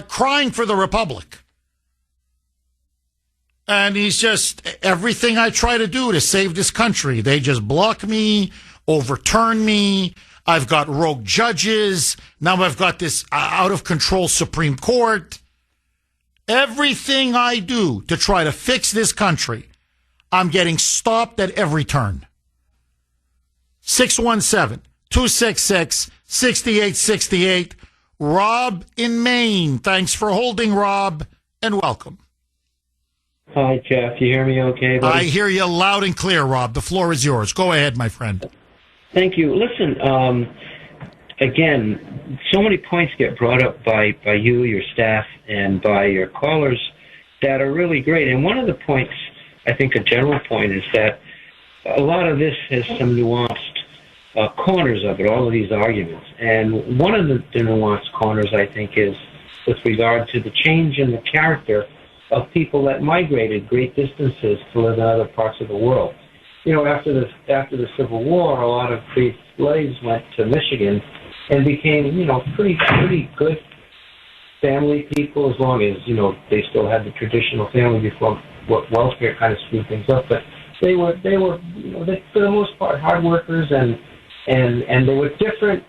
crying for the Republic. And he's just, everything I try to do to save this country, they just block me, overturn me. I've got rogue judges. Now I've got this out-of-control Supreme Court. Everything I do to try to fix this country, I'm getting stopped at every turn. 617-266-6868. Rob in Maine. Thanks for holding, Rob, and welcome. Hi, Jeff. You hear me okay, buddy? I hear you loud and clear, Rob. The floor is yours. Go ahead, my friend. Thank you. Listen, again, so many points get brought up by you, your staff, and by your callers that are really great. And one of the points, I think a general point, is that a lot of this has some nuanced corners of it, all of these arguments. And one of the nuanced corners, I think, is with regard to the change in the character of people that migrated great distances to live in other parts of the world. After the Civil War, a lot of freed slaves went to Michigan and became, pretty good family people, as long as, they still had the traditional family before welfare kind of screwed things up. But they were, for the most part, hard workers, and they were different,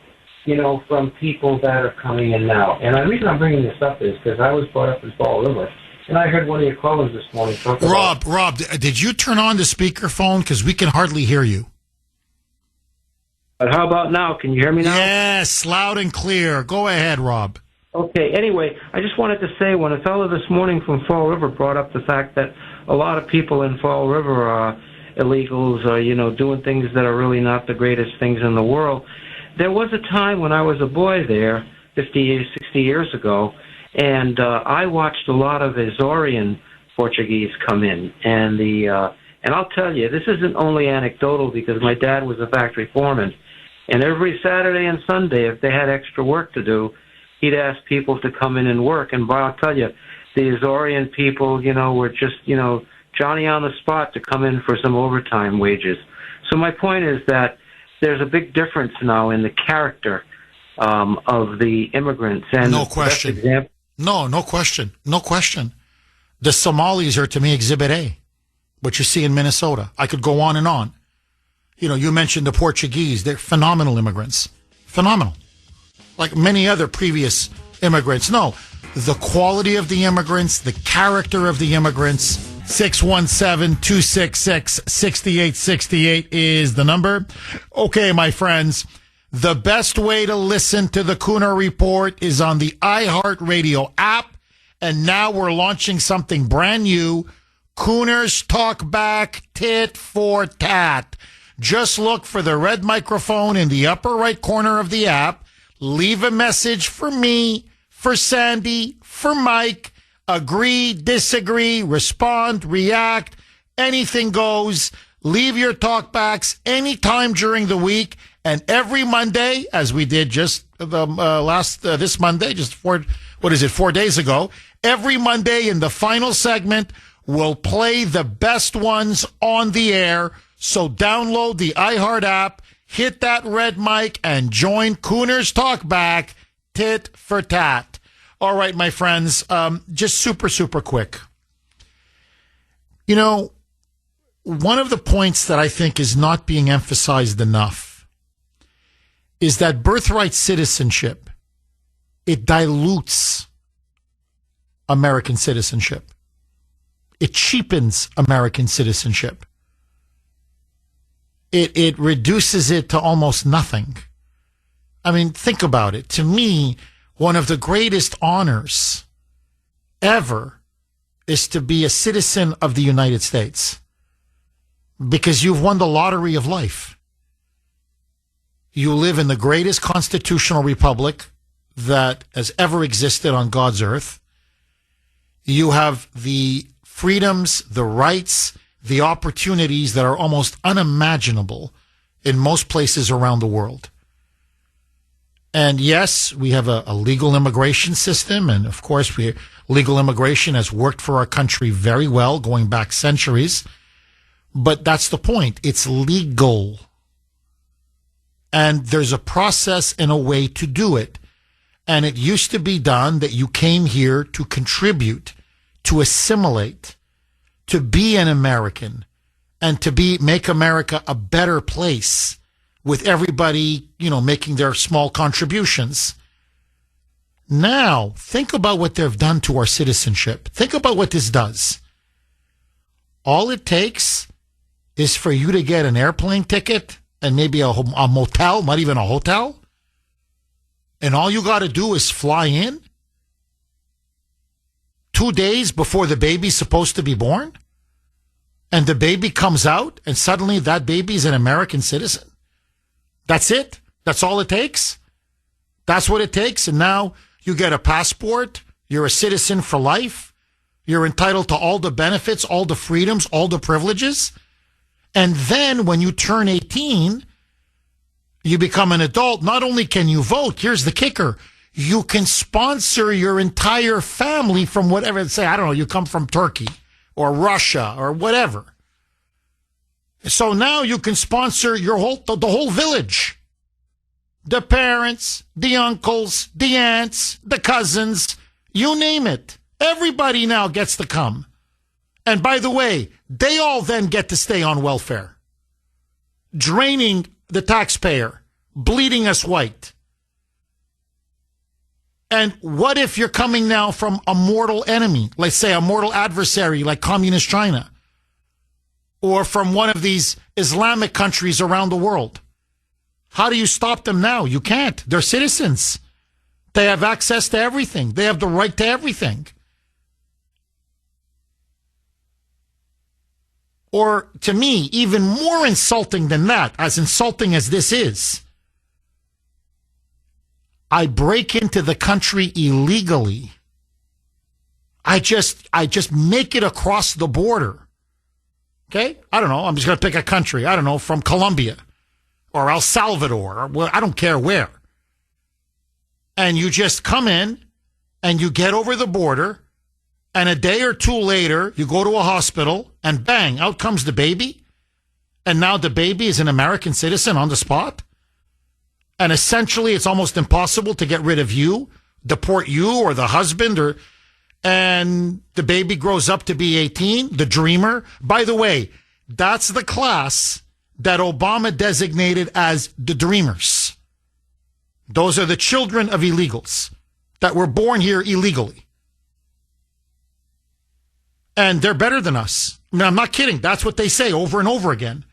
from people that are coming in now. And the reason I'm bringing this up is because I was brought up in Fall River. And I heard one of your callers this morning talk about... Rob, did you turn on the speakerphone? Because we can hardly hear you. But how about now? Can you hear me now? Yes, loud and clear. Go ahead, Rob. Okay, anyway, I just wanted to say, when a fellow this morning from Fall River brought up the fact that a lot of people in Fall River are illegals, or, doing things that are really not the greatest things in the world, there was a time when I was a boy there, 60 years ago, and I watched a lot of Azorean Portuguese come in, and I'll tell you, this isn't only anecdotal, because my dad was a factory foreman, and every Saturday and Sunday, if they had extra work to do, he'd ask people to come in and work. And I'll tell you, the Azorean people, were just, Johnny on the spot to come in for some overtime wages. So my point is that there's a big difference now in the character of the immigrants. And no question. No question. No question. The Somalis are, to me, Exhibit A, what you see in Minnesota. I could go on and on. You mentioned the Portuguese. They're phenomenal immigrants. Phenomenal. Like many other previous immigrants. No, the quality of the immigrants, the character of the immigrants. 617-266-6868 is the number. Okay, my friends. The best way to listen to the Kuhner Report is on the iHeartRadio app. And now we're launching something brand new. Kuhner's Talk Back Tit for Tat. Just look for the red microphone in the upper right corner of the app. Leave a message for me, for Sandy, for Mike. Agree, disagree, respond, react. Anything goes. Leave your talkbacks anytime during the week. And every Monday, as we did just this Monday, 4 days ago, every Monday in the final segment, we'll play the best ones on the air. So download the iHeart app, hit that red mic, and join Kuhner's Talkback, Tit for Tat. All right, my friends, just super, super quick. One of the points that I think is not being emphasized enough is that birthright citizenship, it dilutes American citizenship. It cheapens American citizenship. It reduces it to almost nothing. I mean, think about it. To me, one of the greatest honors ever is to be a citizen of the United States, because you've won the lottery of life. You live in the greatest constitutional republic that has ever existed on God's earth. You have the freedoms, the rights, the opportunities that are almost unimaginable in most places around the world. And yes, we have a legal immigration system. And of course, legal immigration has worked for our country very well, going back centuries. But that's the point. It's legal. And there's a process and a way to do it. And it used to be done that you came here to contribute, to assimilate, to be an American, and to make America a better place, with everybody, making their small contributions. Now, think about what they've done to our citizenship. Think about what this does. All it takes is for you to get an airplane ticket and maybe a motel, not even a hotel. And all you got to do is fly in 2 days before the baby's supposed to be born. And the baby comes out and suddenly that baby's an American citizen. That's it. That's all it takes. That's what it takes. And now you get a passport. You're a citizen for life. You're entitled to all the benefits, all the freedoms, all the privileges. And then when you turn 18, you become an adult. Not only can you vote, here's the kicker. You can sponsor your entire family from whatever, say, I don't know, you come from Turkey or Russia or whatever. So now you can sponsor the whole village. The parents, the uncles, the aunts, the cousins, you name it. Everybody now gets to come. And by the way, they all then get to stay on welfare, draining the taxpayer, bleeding us white. And what if you're coming now from a mortal enemy, let's say a mortal adversary like Communist China, or from one of these Islamic countries around the world? How do you stop them now? You can't. They're citizens. They have access to everything. They have the right to everything. Or, to me, even more insulting than that, as insulting as this is, I break into the country illegally. I just make it across the border. Okay? I don't know. I'm just going to pick a country. I don't know, from Colombia or El Salvador, or well, I don't care where. And you just come in and you get over the border, and a day or two later, you go to a hospital and bang, out comes the baby. And now the baby is an American citizen on the spot. And essentially, it's almost impossible to get rid of you, deport you or the husband, and the baby grows up to be 18, the dreamer. By the way, that's the class that Obama designated as the dreamers. Those are the children of illegals that were born here illegally. And they're better than us. I mean, I'm not kidding. That's what they say over and over again.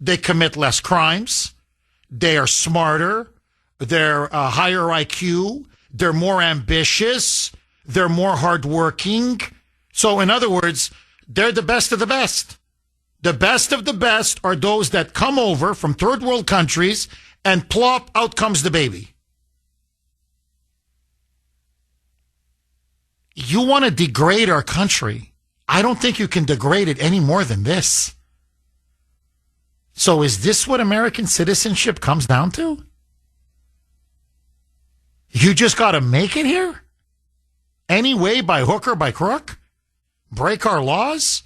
They commit less crimes. They are smarter. They're higher IQ. They're more ambitious. They're more hardworking. So, in other words, they're the best of the best. The best of the best are those that come over from third world countries and plop, out comes the baby. You want to degrade our country. I don't think you can degrade it any more than this. So is this what American citizenship comes down to? You just got to make it here? Any way, by hook or by crook? Break our laws?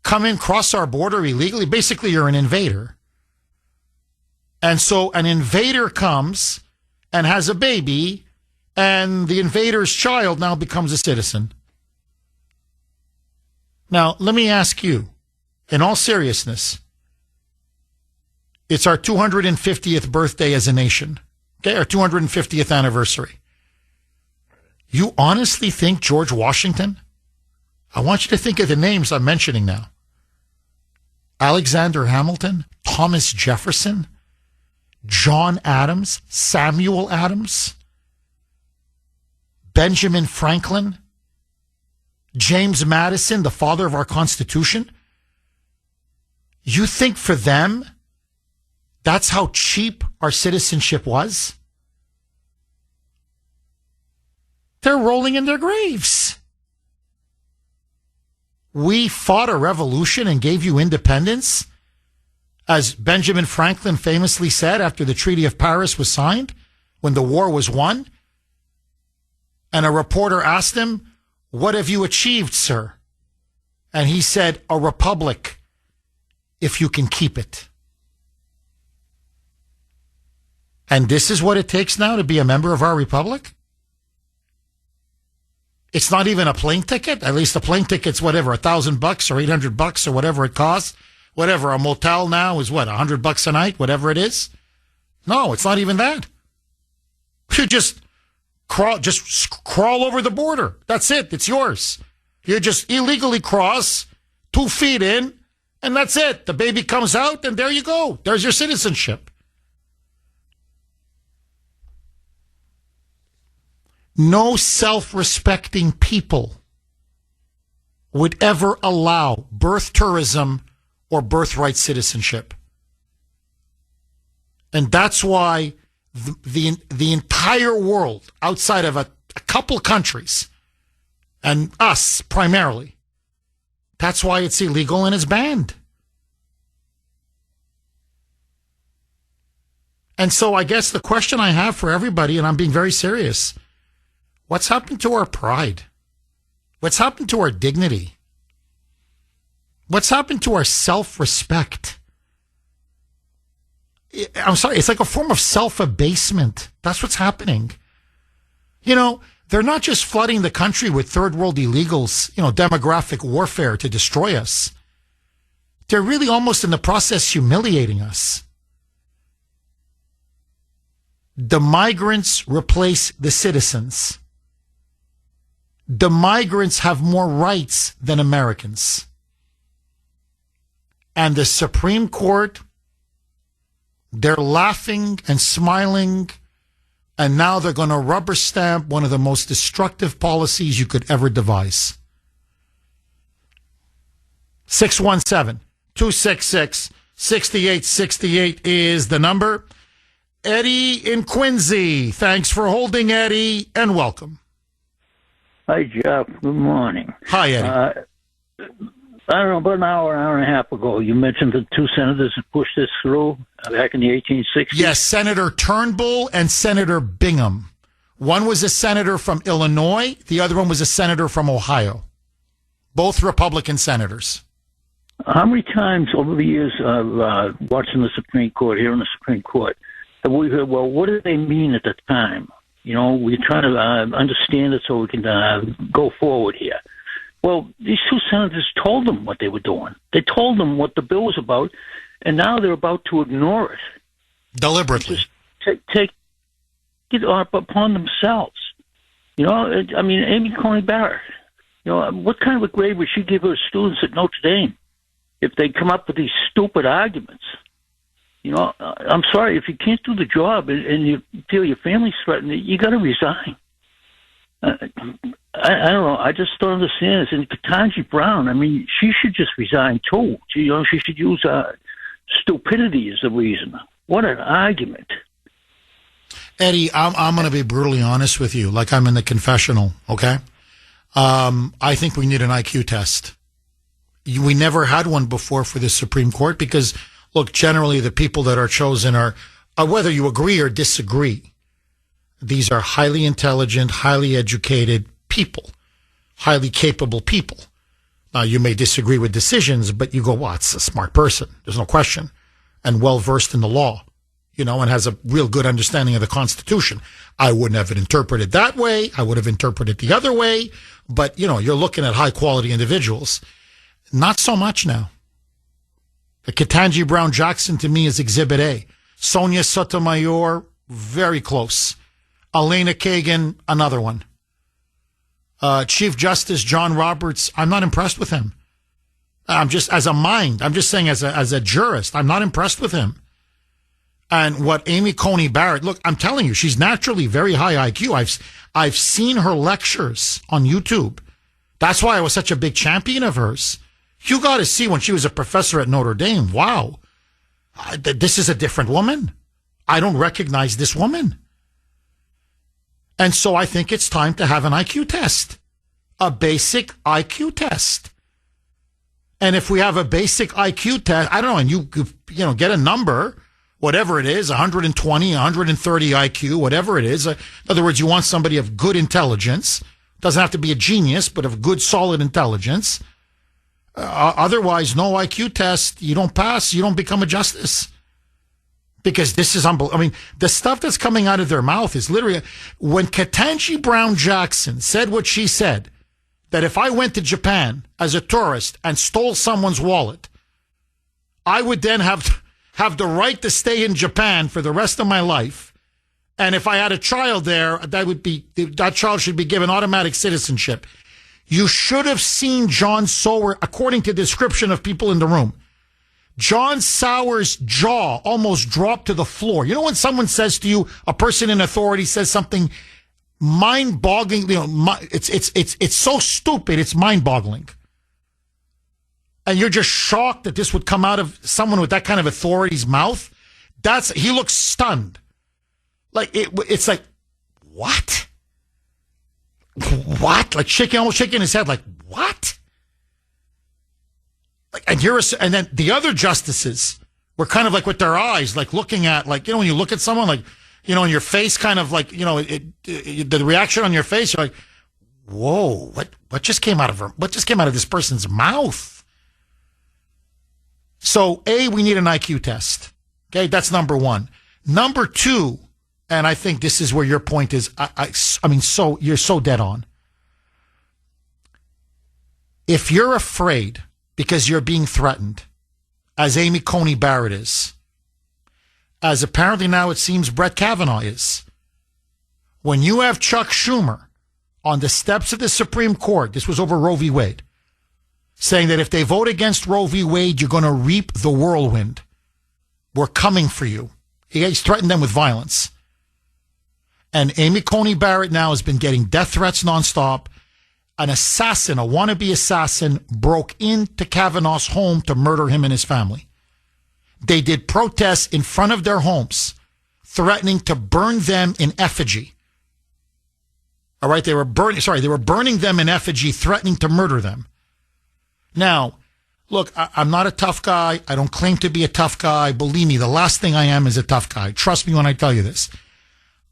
Come in, cross our border illegally? Basically, you're an invader. And so an invader comes and has a baby, and the invader's child now becomes a citizen. Now, let me ask you, in all seriousness, it's our 250th birthday as a nation, okay, our 250th anniversary. You honestly think George Washington? I want you to think of the names I'm mentioning now. Alexander Hamilton, Thomas Jefferson, John Adams, Samuel Adams, Benjamin Franklin, James Madison, the father of our Constitution. You think for them, that's how cheap our citizenship was? They're rolling in their graves. We fought a revolution and gave you independence, as Benjamin Franklin famously said after the Treaty of Paris was signed, when the war was won. And a reporter asked him, "What have you achieved, sir?" And he said, "A republic, if you can keep it." And this is what it takes now to be a member of our republic? It's not even a plane ticket. At least a plane ticket's whatever, $1,000 or $800 or whatever it costs. Whatever, a motel now is what, $100 a night, whatever it is? No, it's not even that. You just crawl over the border. That's it. It's yours. You just illegally cross 2 feet in, and that's it. The baby comes out, and there you go. There's your citizenship. No self-respecting people would ever allow birth tourism or birthright citizenship. And that's why the entire world, outside of a couple countries, and us primarily, that's why it's illegal and it's banned. And so I guess the question I have for everybody, and I'm being very serious, what's happened to our pride? What's happened to our dignity? What's happened to our self-respect? I'm sorry, it's like a form of self-abasement. That's what's happening. You know, they're not just flooding the country with third world illegals, demographic warfare to destroy us. They're really almost in the process humiliating us. The migrants replace the citizens. The migrants have more rights than Americans. And the Supreme Court, they're laughing and smiling, and now they're going to rubber stamp one of the most destructive policies you could ever devise. 617-266-6868 is the number. Eddie in Quincy. Thanks for holding, Eddie, and welcome. Hi, Jeff. Good morning. Hi, Eddie. I don't know, about an hour and a half ago, you mentioned the 2 senators who pushed this through back in the 1860s. Yes, Senator Turnbull and Senator Bingham. One was a senator from Illinois. The other one was a senator from Ohio. Both Republican senators. How many times over the years of watching the Supreme Court, here in the Supreme Court, have we heard, well, what did they mean at the time? We're trying to understand it so we can go forward here. Well, these 2 senators told them what they were doing. They told them what the bill was about, and now they're about to ignore it. Deliberately. Just take it upon themselves. Amy Coney Barrett, what kind of a grade would she give her students at Notre Dame if they come up with these stupid arguments? I'm sorry, if you can't do the job and you feel your family's threatened, you got to resign. I don't know. I just don't understand this. And Ketanji Brown, she should just resign too. She should use stupidity as a reason. What an argument. Eddie, I'm going to be brutally honest with you, like I'm in the confessional, okay? I think we need an IQ test. We never had one before for the Supreme Court because, look, generally the people that are chosen are whether you agree or disagree, these are highly intelligent, highly educated people, highly capable people. Now, you may disagree with decisions, but you go, well, it's a smart person. There's no question. And well-versed in the law, and has a real good understanding of the Constitution. I wouldn't have it interpreted that way. I would have interpreted it the other way. But, you're looking at high-quality individuals. Not so much now. The Ketanji Brown Jackson, to me, is Exhibit A. Sonia Sotomayor, very close. Elena Kagan, another one. Chief Justice John Roberts, I'm not impressed with him. I'm just saying as a jurist, I'm not impressed with him. And what Amy Coney Barrett, look, I'm telling you, she's naturally very high IQ. I've seen her lectures on YouTube. That's why I was such a big champion of hers. You got to see when she was a professor at Notre Dame. Wow. This is a different woman. I don't recognize this woman. And so I think it's time to have an IQ test, a basic IQ test. And if we have a basic IQ test, I don't know, and you get a number, whatever it is, 120, 130 IQ, whatever it is. In other words, you want somebody of good intelligence. Doesn't have to be a genius, but of good, solid intelligence. Otherwise, no IQ test, you don't pass, you don't become a justice. Because this is unbelievable. I mean, the stuff that's coming out of their mouth is literally, when Ketanji Brown Jackson said what she said, that if I went to Japan as a tourist and stole someone's wallet, I would then have the right to stay in Japan for the rest of my life. And if I had a child there, that child should be given automatic citizenship. You should have seen John Sauer, according to the description of people in the room. John Sauer's jaw almost dropped to the floor. You know when someone says to you, a person in authority says something mind-boggling, it's so stupid, it's mind-boggling. And you're just shocked that this would come out of someone with that kind of authority's mouth. He looks stunned. Like, it's like, what? What? Like almost shaking his head, like, what? Like, and then the other justices were kind of like with their eyes, like looking at, like, when you look at someone, like, and your face kind of like, the reaction on your face, you're like, whoa, what just came out of this person's mouth? So, we need an IQ test. Okay, that's number one. Number two, and I think this is where your point is, you're so dead on. If you're afraid because you're being threatened, as Amy Coney Barrett is, as apparently now it seems Brett Kavanaugh is, when you have Chuck Schumer on the steps of the Supreme Court, this was over Roe v. Wade, saying that if they vote against Roe v. Wade, you're going to reap the whirlwind. We're coming for you. He's threatened them with violence. And Amy Coney Barrett now has been getting death threats nonstop. An assassin, a wannabe assassin, broke into Kavanaugh's home to murder him and his family. They did protests in front of their homes, threatening to burn them in effigy. All right, they were burning them in effigy, threatening to murder them. Now, look, I'm not a tough guy. I don't claim to be a tough guy. Believe me, the last thing I am is a tough guy. Trust me when I tell you this.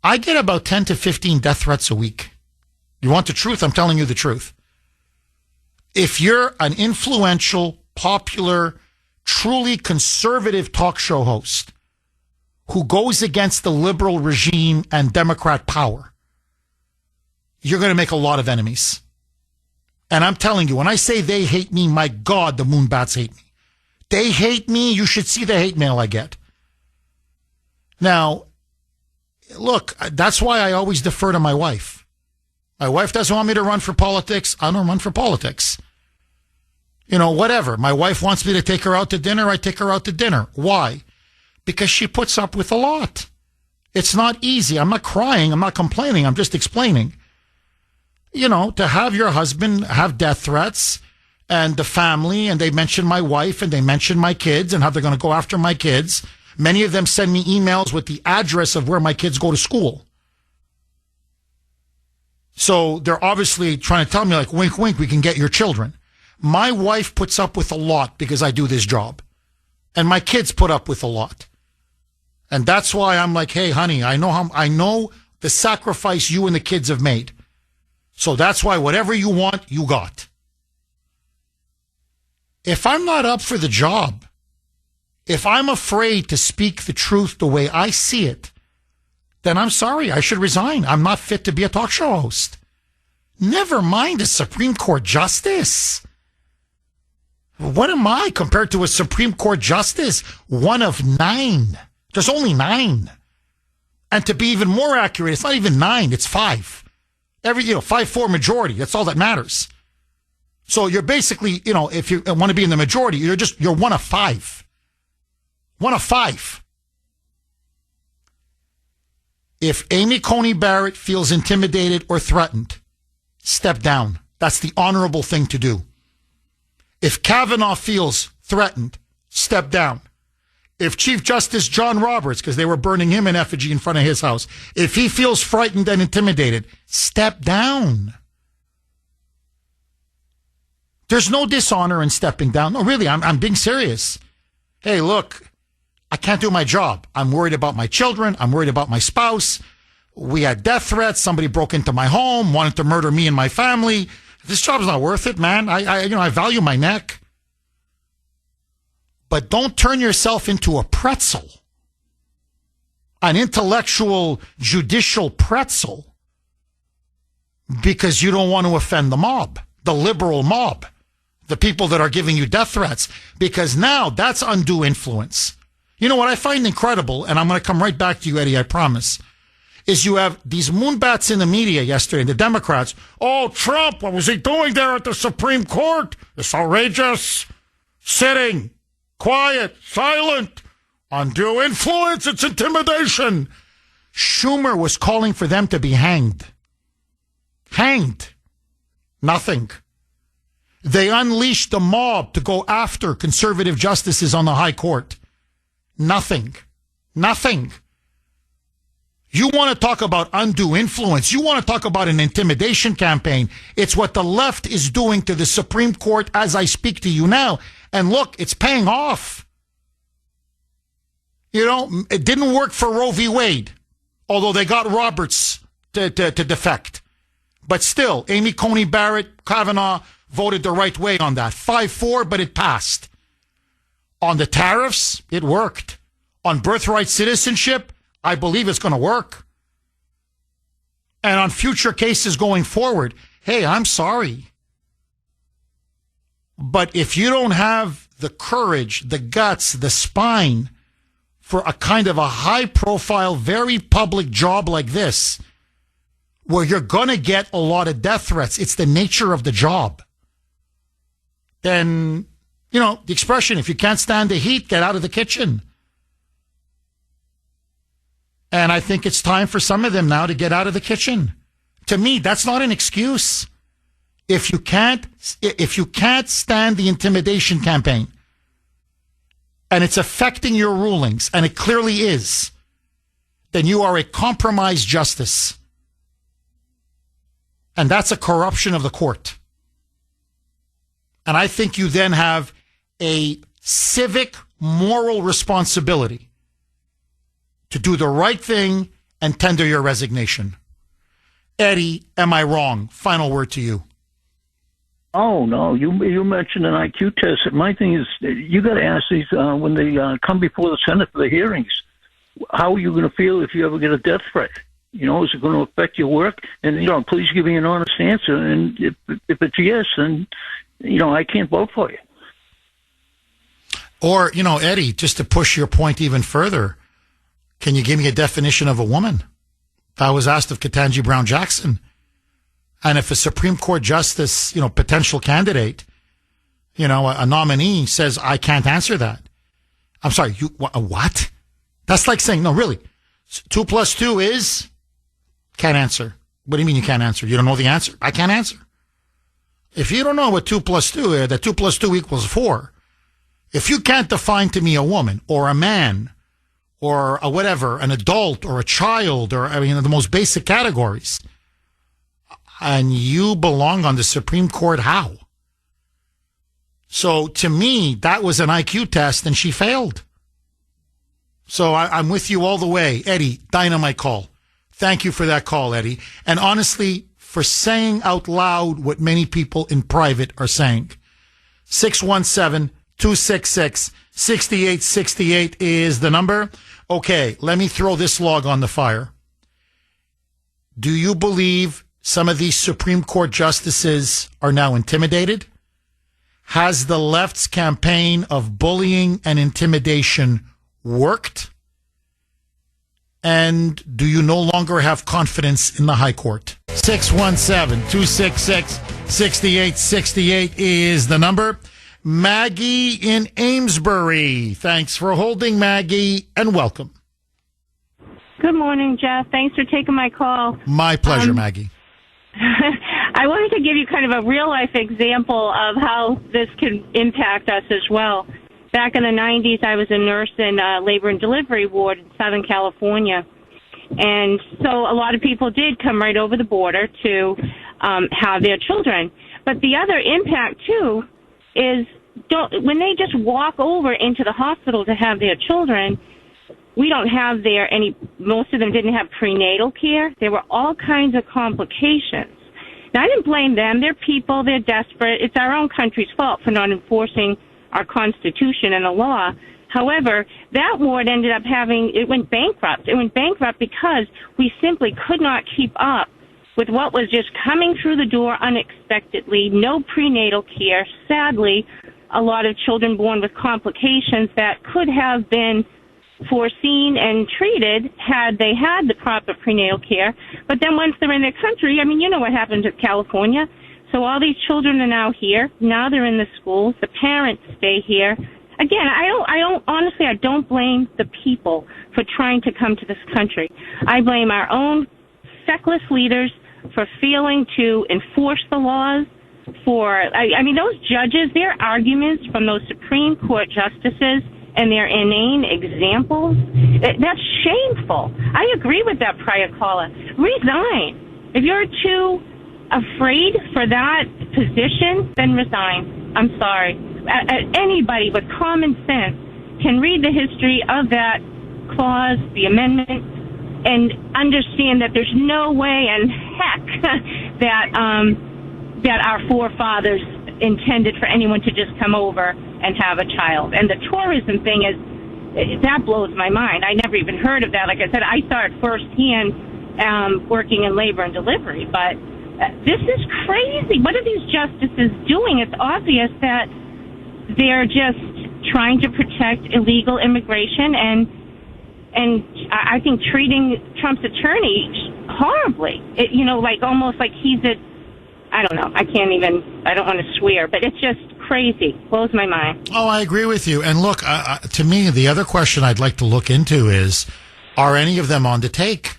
I get about 10 to 15 death threats a week. You want the truth? I'm telling you the truth. If you're an influential, popular, truly conservative talk show host who goes against the liberal regime and Democrat power, you're going to make a lot of enemies. And I'm telling you, when I say they hate me, my God, the Moonbats hate me. They hate me. You should see the hate mail I get. Now, look, that's why I always defer to my wife. My wife doesn't want me to run for politics. I don't run for politics. Whatever. My wife wants me to take her out to dinner. I take her out to dinner. Why? Because she puts up with a lot. It's not easy. I'm not crying. I'm not complaining. I'm just explaining. To have your husband have death threats and the family, and they mention my wife and they mention my kids and how they're going to go after my kids. Many of them send me emails with the address of where my kids go to school. So they're obviously trying to tell me, like, wink, wink, we can get your children. My wife puts up with a lot because I do this job. And my kids put up with a lot. And that's why I'm like, hey, honey, I know the sacrifice you and the kids have made. So that's why whatever you want, you got. If I'm not up for the job, if I'm afraid to speak the truth the way I see it, then I'm sorry, I should resign. I'm not fit to be a talk show host. Never mind a Supreme Court justice. What am I compared to a Supreme Court justice? One of 9. There's only 9. And to be even more accurate, it's not even 9, it's 5. 5-4 majority. That's all that matters. So you're basically, if you want to be in the majority, you're one of five. One of five. If Amy Coney Barrett feels intimidated or threatened, step down. That's the honorable thing to do. If Kavanaugh feels threatened, step down. If Chief Justice John Roberts, because they were burning him in effigy in front of his house, if he feels frightened and intimidated, step down. There's no dishonor in stepping down. No, really, I'm being serious. Hey, look, I can't do my job. I'm worried about my children. I'm worried about my spouse. We had death threats. Somebody broke into my home, wanted to murder me and my family. This job's not worth it, man. I value my neck. But don't turn yourself into a pretzel, an intellectual, judicial pretzel, because you don't want to offend the mob, the liberal mob, the people that are giving you death threats, because now that's undue influence. You know what I find incredible, and I'm going to come right back to you, Eddie, I promise, is you have these moonbats in the media yesterday, the Democrats. Oh, Trump, what was he doing there at the Supreme Court? It's outrageous. Sitting, quiet, silent, undue influence, it's intimidation. Schumer was calling for them to be hanged. Hanged. Nothing. They unleashed the mob to go after conservative justices on the high court. Nothing. Nothing. You want to talk about undue influence. You want to talk about an intimidation campaign. It's what the left is doing to the Supreme Court as I speak to you now. And look, it's paying off. It didn't work for Roe v. Wade, although they got Roberts to defect. But still, Amy Coney Barrett, Kavanaugh voted the right way on that. 5-4, but it passed. On the tariffs, it worked. On birthright citizenship, I believe it's going to work. And on future cases going forward, hey, I'm sorry. But if you don't have the courage, the guts, the spine for a kind of a high-profile, very public job like this, where you're going to get a lot of death threats, it's the nature of the job, then, the expression, if you can't stand the heat, get out of the kitchen. And I think it's time for some of them now to get out of the kitchen. To me, that's not an excuse. If you can't stand the intimidation campaign, and it's affecting your rulings, and it clearly is, then you are a compromised justice. And that's a corruption of the court. And I think you then have a civic moral responsibility to do the right thing and tender your resignation. Eddie, am I wrong? Final word to you. Oh, no. You mentioned an IQ test. My thing is, you got to ask these when they come before the Senate for the hearings, how are you going to feel if you ever get a death threat? Is it going to affect your work? And, please give me an honest answer. And if it's yes, then, I can't vote for you. Or, Eddie, just to push your point even further, can you give me a definition of a woman? That was asked of Ketanji Brown Jackson. And if a Supreme Court justice, potential candidate, a nominee says, I can't answer that. I'm sorry, what? That's like saying, no, really, 2 + 2 is? Can't answer. What do you mean you can't answer? You don't know the answer? I can't answer. If you don't know what 2 + 2 is, that 2 + 2 = 4. If you can't define to me a woman or a man or a whatever, an adult or a child or, the most basic categories, and you belong on the Supreme Court, how? So to me, that was an IQ test and she failed. So I'm with you all the way. Eddie, dynamite call. Thank you for that call, Eddie. And honestly, for saying out loud what many people in private are saying. 617-266-6868 is the number. Okay, let me throw this log on the fire. Do you believe some of these Supreme Court justices are now intimidated? Has the left's campaign of bullying and intimidation worked? And do you no longer have confidence in the high court? 617-266-6868 is the number. Maggie in Amesbury. Thanks for holding, Maggie, and welcome. Good morning, Jeff. Thanks for taking my call. My pleasure, Maggie. I wanted to give you kind of a real-life example of how this can impact us as well. Back in the 90s, I was a nurse in a labor and delivery ward in Southern California. And so a lot of people did come right over the border to have their children. But the other impact, too, is when they just walk over into the hospital to have their children, we don't have most of them didn't have prenatal care. There were all kinds of complications. Now, I didn't blame them. They're people. They're desperate. It's our own country's fault for not enforcing our Constitution and the law. However, that ward ended up it went bankrupt. It went bankrupt because we simply could not keep up with what was just coming through the door unexpectedly. No prenatal care. Sadly, a lot of children born with complications that could have been foreseen and treated had they had the proper prenatal care. But then once they're in their country, I mean, you know what happened to California. So all these children are now here. Now they're in the schools. The parents stay here. Again, honestly, I don't blame the people for trying to come to this country. I blame our own feckless leaders for failing to enforce the laws. I mean, those judges, their arguments from those Supreme Court justices and their inane examples, that's shameful. I agree with that prior caller. Resign. If you're too afraid for that position, then resign. I'm sorry. Anybody with common sense can read the history of that clause, the amendment, and understand that there's no way in heck that our forefathers intended for anyone to just come over and have a child. And the tourism thing that blows my mind. I never even heard of that. Like I said, I saw it firsthand working in labor and delivery. But this is crazy. What are these justices doing? It's obvious that they're just trying to protect illegal immigration and I think treating Trump's attorney horribly. Almost like he's I don't know. I don't want to swear, but it's just crazy. Blows my mind. Oh, I agree with you. And look, to me, the other question I'd like to look into is, are any of them on the take?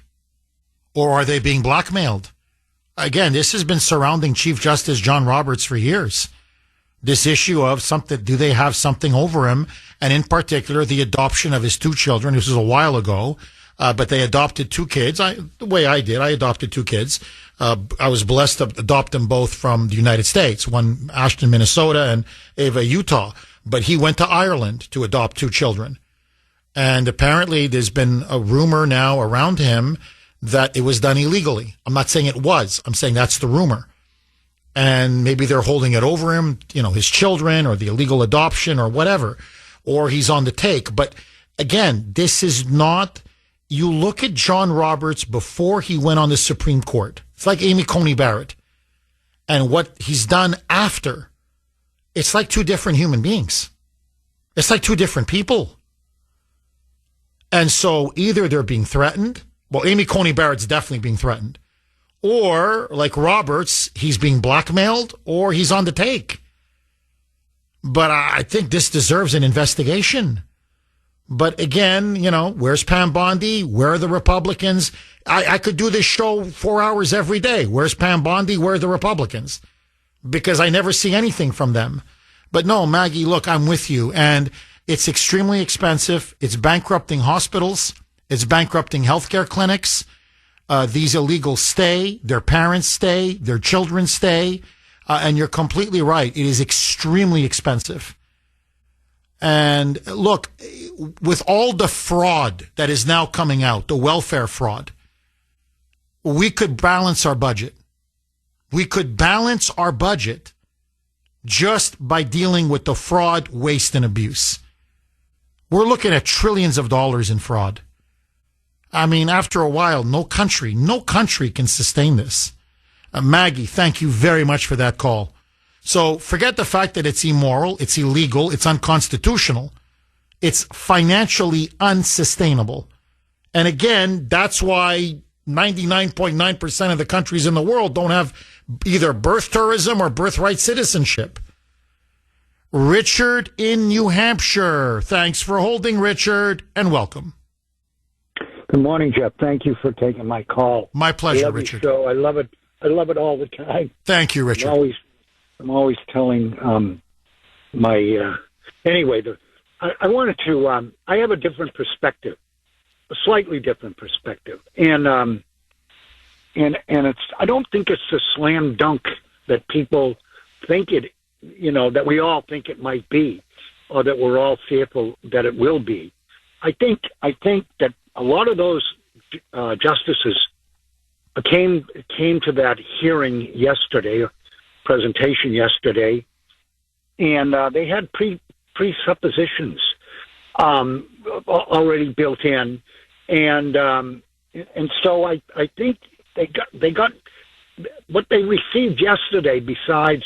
Or are they being blackmailed? Again, this has been surrounding Chief Justice John Roberts for years. This issue of do they have something over him? And in particular, the adoption of his two children. This was a while ago, but they adopted two kids. The way I did, I adopted two kids. I was blessed to adopt them both from the United States, one Ashton, Minnesota, and Ava, Utah. But he went to Ireland to adopt two children. And apparently there's been a rumor now around him that it was done illegally. I'm not saying it was. I'm saying that's the rumor. And maybe they're holding it over him, his children or the illegal adoption or whatever, or he's on the take. But again, this is not, you look at John Roberts before he went on the Supreme Court. It's like Amy Coney Barrett. And what he's done after, it's like two different human beings. It's like two different people. And so either they're being threatened. Well, Amy Coney Barrett's definitely being threatened. Or, like Roberts, he's being blackmailed or he's on the take. But I think this deserves an investigation. But again, where's Pam Bondi? Where are the Republicans? I could do this show 4 hours every day. Where's Pam Bondi? Where are the Republicans? Because I never see anything from them. But no, Maggie, look, I'm with you. And it's extremely expensive. It's bankrupting hospitals. It's bankrupting healthcare clinics. These illegals stay, their parents stay, their children stay, and you're completely right. It is extremely expensive. And look, with all the fraud that is now coming out, the welfare fraud, we could balance our budget. We could balance our budget just by dealing with the fraud, waste, and abuse. We're looking at trillions of dollars in fraud. I mean, after a while, no country can sustain this. Maggie, thank you very much for that call. So forget the fact that it's immoral, it's illegal, it's unconstitutional. It's financially unsustainable. And again, that's why 99.9% of the countries in the world don't have either birth tourism or birthright citizenship. Richard in New Hampshire. Thanks for holding, Richard, and welcome. Good morning, Jeff. Thank you for taking my call. My pleasure, Richard. I love it. I love it all the time. Thank you, Richard. I'm always telling anyway. I wanted to. I have a different perspective, a slightly different perspective, and it's. I don't think it's a slam dunk that people think it. That we all think it might be, or that we're all fearful that it will be. I think that a lot of those justices came to that hearing yesterday, presentation yesterday, and they had presuppositions already built in, and so I think they got what they received yesterday. Besides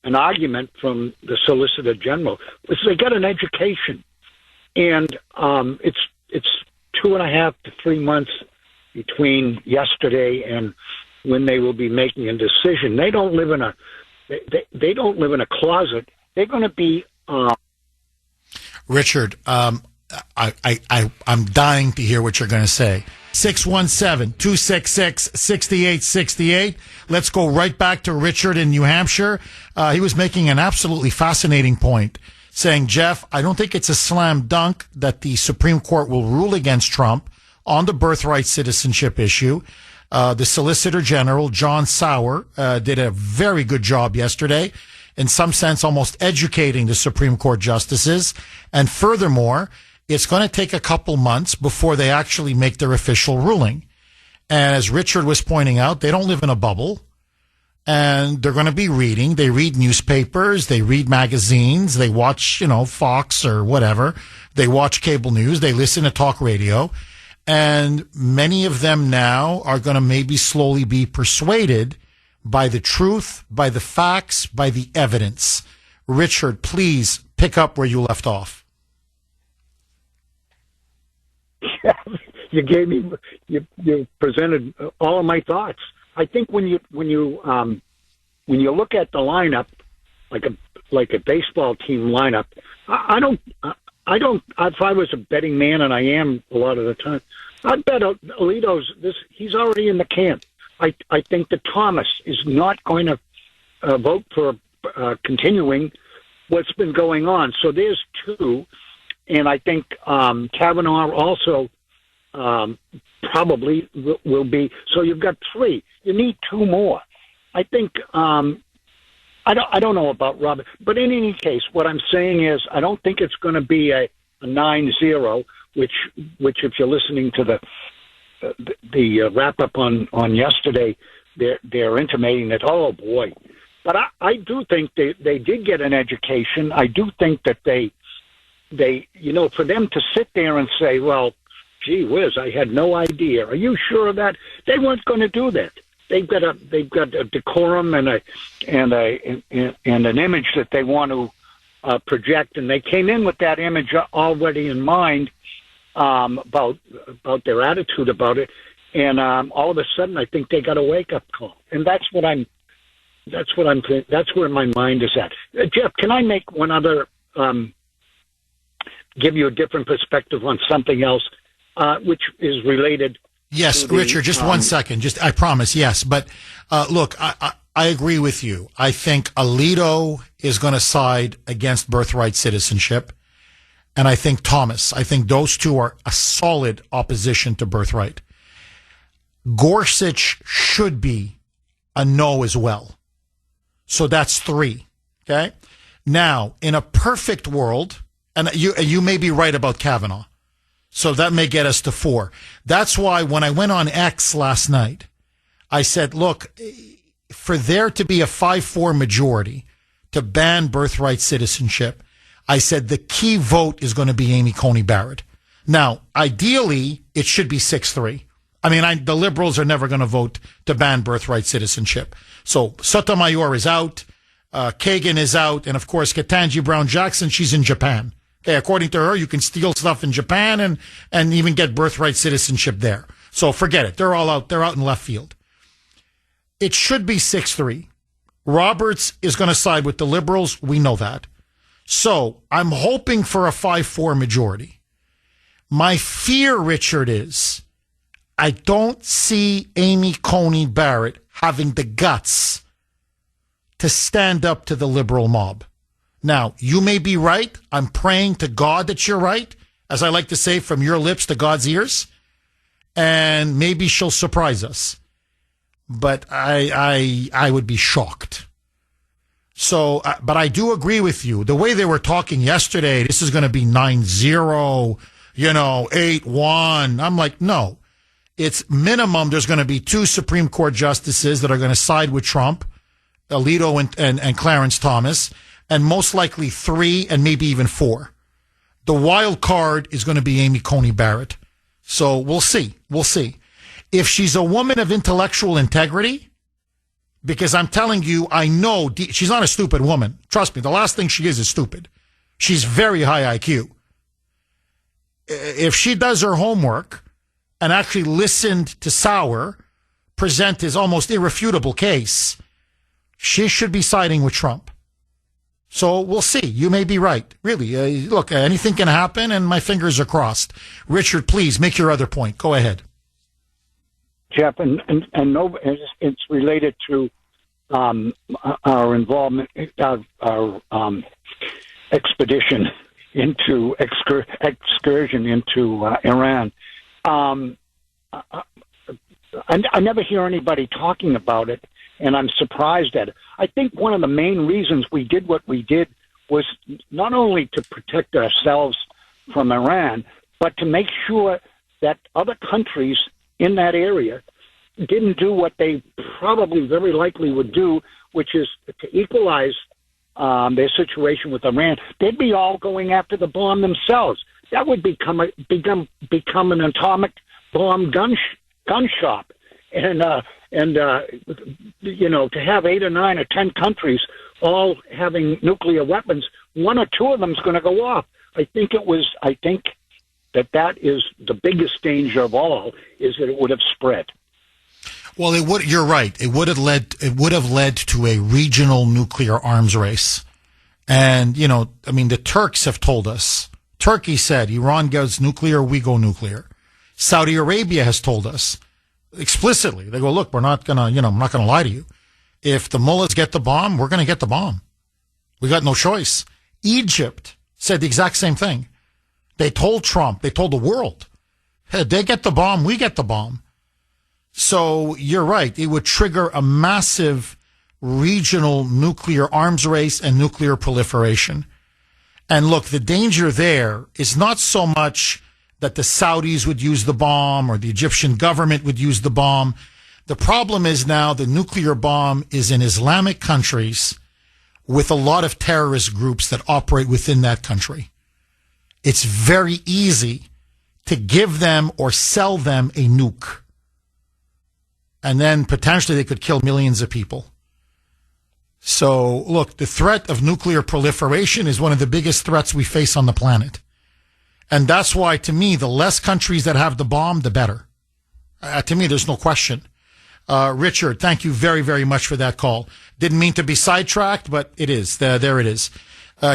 an argument from the Solicitor General, was they got an education, and it's 2.5 to 3 months between yesterday and when they will be making a decision. They don't live in they don't live in a closet. They're going to be. Richard, I'm dying to hear what you're going to say. 617-266-6868. Let's go right back to Richard in New Hampshire. He was making an absolutely fascinating point, saying, Jeff, I don't think it's a slam dunk that the Supreme Court will rule against Trump on the birthright citizenship issue. The Solicitor General, John Sauer, did a very good job yesterday, in some sense almost educating the Supreme Court justices. And furthermore, it's going to take a couple months before they actually make their official ruling. And as Richard was pointing out, they don't live in a bubble. And they're going to be reading. They read newspapers. They read magazines. They watch, Fox or whatever. They watch cable news. They listen to talk radio. And many of them now are going to maybe slowly be persuaded by the truth, by the facts, by the evidence. Richard, please pick up where you left off. You gave me, you presented all of my thoughts. I think when you look at the lineup, like a baseball team lineup, I don't. If I was a betting man, and I am a lot of the time, I'd bet Alito's he's already in the camp. I think that Thomas is not going to vote for continuing what's been going on. So there's two, and I think Kavanaugh also probably will be. So you've got three. You need two more. I think I don't know about Robert, but in any case, what I'm saying is I don't think it's going to be a 9-0, which if you're listening to the wrap up on yesterday, they're intimating that, oh boy. But I do think they did get an education. I do think that they for them to sit there and say, well, gee whiz, I had no idea. Are you sure of that? They weren't going to do that. They've got a decorum and an image that they want to project, and they came in with that image already in mind about their attitude about it, and all of a sudden, I think they got a wake up call, and that's where my mind is at. Jeff, can I make one other, give you a different perspective on something else, which is related? Yes, Richard, just 1 second. I promise, yes. But look, I agree with you. I think Alito is going to side against birthright citizenship. And I think Thomas. I think those two are a solid opposition to birthright. Gorsuch should be a no as well. So that's 3. Okay? Now, in a perfect world, and you may be right about Kavanaugh, so that may get us to 4. That's why when I went on X last night, I said, look, for there to be a 5-4 majority to ban birthright citizenship, I said the key vote is going to be Amy Coney Barrett. Now, ideally, it should be 6-3. I mean, the liberals are never going to vote to ban birthright citizenship. So Sotomayor is out, Kagan is out, and of course, Ketanji Brown Jackson, she's in Japan. Okay, according to her, you can steal stuff in Japan and even get birthright citizenship there. So forget it. They're all out. They're out in left field. It should be 6-3. Roberts is going to side with the liberals. We know that. So I'm hoping for a 5-4 majority. My fear, Richard, is I don't see Amy Coney Barrett having the guts to stand up to the liberal mob. Now, you may be right. I'm praying to God that you're right, as I like to say, from your lips to God's ears. And maybe she'll surprise us. But I would be shocked. So, but I do agree with you. The way they were talking yesterday, this is going to be 9-0, 8-1. I'm like, no. It's minimum. There's going to be 2 Supreme Court justices that are going to side with Trump, Alito and Clarence Thomas, and most likely 3 and maybe even 4. The wild card is going to be Amy Coney Barrett. So we'll see. We'll see. If she's a woman of intellectual integrity, because I'm telling you, I know she's not a stupid woman. Trust me, the last thing she is stupid. She's very high IQ. If she does her homework and actually listened to Sauer present his almost irrefutable case, she should be siding with Trump. So we'll see. You may be right. Really. Look, anything can happen, and my fingers are crossed. Richard, please make your other point. Go ahead. Jeff, and no, it's related to our involvement, our expedition into excursion into Iran. I never hear anybody talking about it, and I'm surprised at it. I think one of the main reasons we did what we did was not only to protect ourselves from Iran, but to make sure that other countries in that area didn't do what they probably very likely would do, which is to equalize their situation with Iran. They'd be all going after the bomb themselves. That would become an atomic bomb gun shop. And to have 8 or 9 or 10 countries all having nuclear weapons, 1 or 2 of them is going to go off. I think that is the biggest danger of all, is that it would have spread. Well, it would. You're right. It would have led to a regional nuclear arms race. And, the Turks have told us. Turkey said, Iran goes nuclear, we go nuclear. Saudi Arabia has told us explicitly. They go, look, we're not going to, I'm not going to lie to you. If the mullahs get the bomb, we're going to get the bomb. We got no choice. Egypt said the exact same thing. They told Trump, they told the world, hey, they get the bomb, we get the bomb. So you're right. It would trigger a massive regional nuclear arms race and nuclear proliferation. And look, the danger there is not so much that the Saudis would use the bomb or the Egyptian government would use the bomb. The problem is now the nuclear bomb is in Islamic countries with a lot of terrorist groups that operate within that country. It's very easy to give them or sell them a nuke. And then potentially they could kill millions of people. So, look, the threat of nuclear proliferation is one of the biggest threats we face on the planet. And that's why, to me, the less countries that have the bomb, the better. To me, there's no question. Richard, thank you very, very much for that call. Didn't mean to be sidetracked, but it is. There it is.